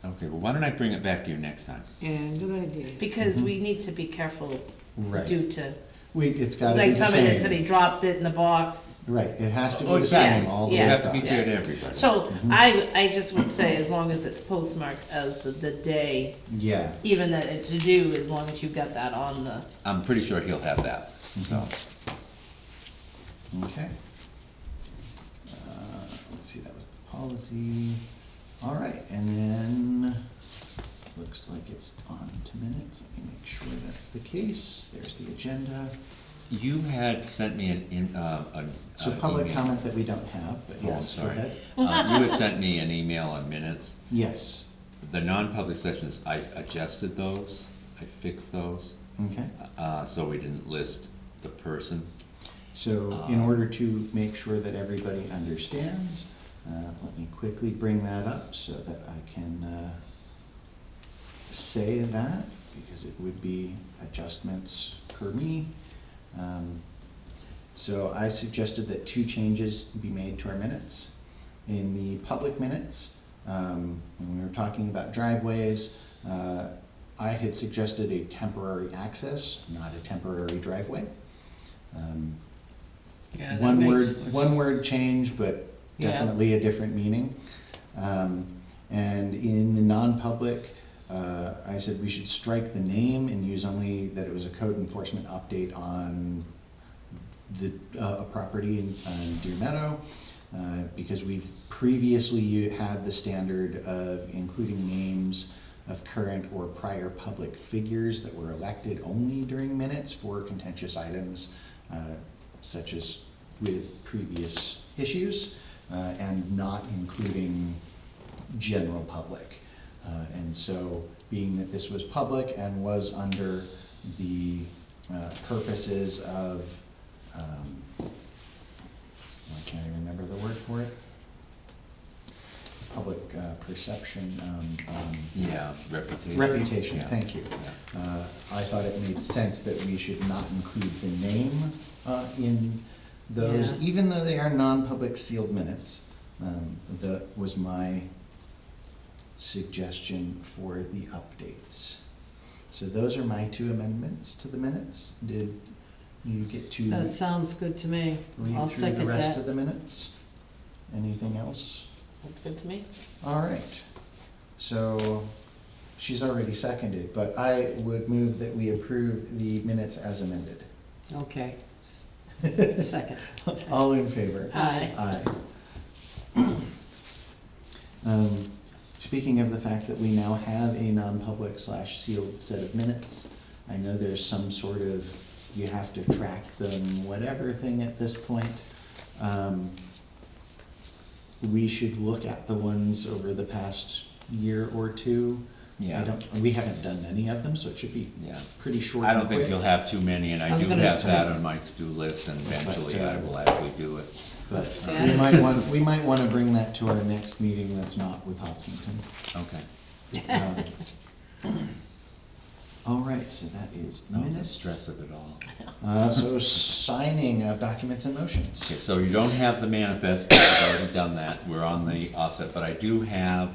Okay, well, why don't I bring it back to you next time? Yeah, good idea. Because we need to be careful right. due to, It's gotta be like the somebody that said he same. dropped it in the box. Right, it has to be Oh, the same exactly. all the You way have to be across. fair to Yes. everybody. So I just would say, as long as it's postmarked as the day, Yeah, even that it's due, as long as you've got that on the, I'm pretty sure he'll have that, so. okay. Let's see, that was the policy. All right, and then, looks like it's on to minutes. Let me make sure that's the case. There's the agenda. You had sent me So public email. comment that we don't have, but Oh, I'm yes, go sorry. ahead. You had sent me an email on minutes. Yes, The non-public sessions, I adjusted those, I fixed those, okay. so we didn't list the person. So in order to make sure that everybody understands, let me quickly bring that up so that I can say that, because it would be adjustments per me. So I suggested that 2 changes be made to our minutes. In the public minutes, when we were talking about driveways, I had suggested a temporary access, not a temporary driveway. Yeah, that One makes word, more one word change, but Yeah. definitely a different meaning. And in the non-public, I said we should strike the name and use only that it was a code enforcement update on the, a property in Deer Meadow, because we've previously had the standard of including names of current or prior public figures that were elected only during minutes for contentious items, such as with previous issues, and not including general public. And so, being that this was public and was under the purposes of, I can't even remember the word for it, public perception, Yeah, reputation. reputation, Yeah. thank you. I thought it made sense that we should not include the name in those, Yeah. even though they are non-public sealed minutes. That was my suggestion for the updates. So those are my 2 amendments to the minutes. Did you get to That sounds good to me. I'll read through second the rest that. of the minutes? Anything else? looks good to me. All right, so she's already seconded, but I would move that we approve the minutes as amended. Okay. Second. All in favor? Aye. Aye. Speaking of the fact that we now have a non-public / sealed set of minutes, I know there's some sort of, you have to track them, whatever thing at this point. We should look at the ones over the past year or 2. Yeah. We haven't done any of them, so it should be Yeah. pretty short I and don't think quick. you'll have too many, and I I was do gonna have say- that on my to-do list, and eventually I will actually do it. But Yeah. we might wanna bring that to our next meeting that's not with Hopkinton. Okay. All right, so that is No, the minutes. stress of it all. So signing of documents and motions. Okay, so you don't have the manifest, because I've already done that, we're on the offset, but I do have,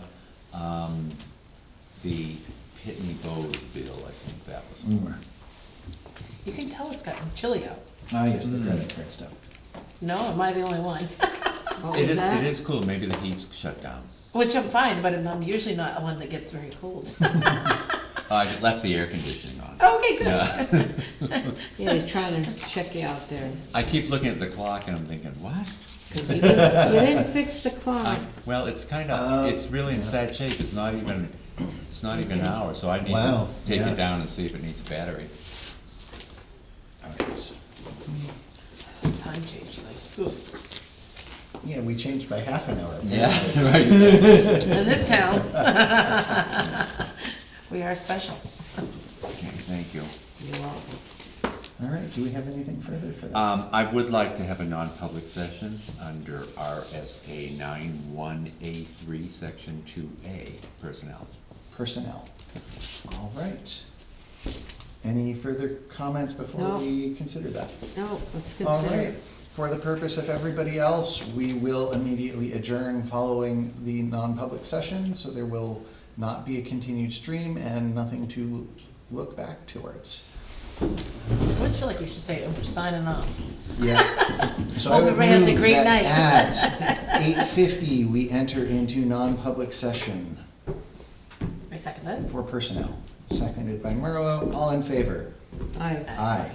the Pitney Bowes bill, I think that was for. You can tell it's gotten chilly out. Ah, yes, the credit card stuff. No, am I the only one? What It was is, that? it is cool, maybe the heat's shut down. Which I'm fine, but I'm usually not the one that gets very cold. I left the air conditioning on. Okay, good. Yeah. Yeah, he's trying to check you out there. I keep looking at the clock and I'm thinking, what? 'Cause you didn't fix the clock. Well, it's kinda, it's really in sad shape, it's not even an hour, so I need to Wow, take yeah. it down and see if it needs a battery. All right, so, Time change, like, oof. yeah, we changed by half an hour. Yeah, right. In this town. We are special. Okay, thank you. You're welcome. All right, do we have anything further for that? I would like to have a non-public session under RSA 91A3, Section 2A, personnel. Personnel. All right. Any further comments before No. we consider that? No, let's All consider right. it. For the purpose of everybody else, we will immediately adjourn following the non-public session, so there will not be a continued stream and nothing to look back towards. I always feel like we should say, oh, we're signing off. Yeah. So I Hope would everybody has a move great that night. At 8:50, we enter into non-public session I second that. for personnel. Seconded by Merlo. All in favor? Aye. Aye.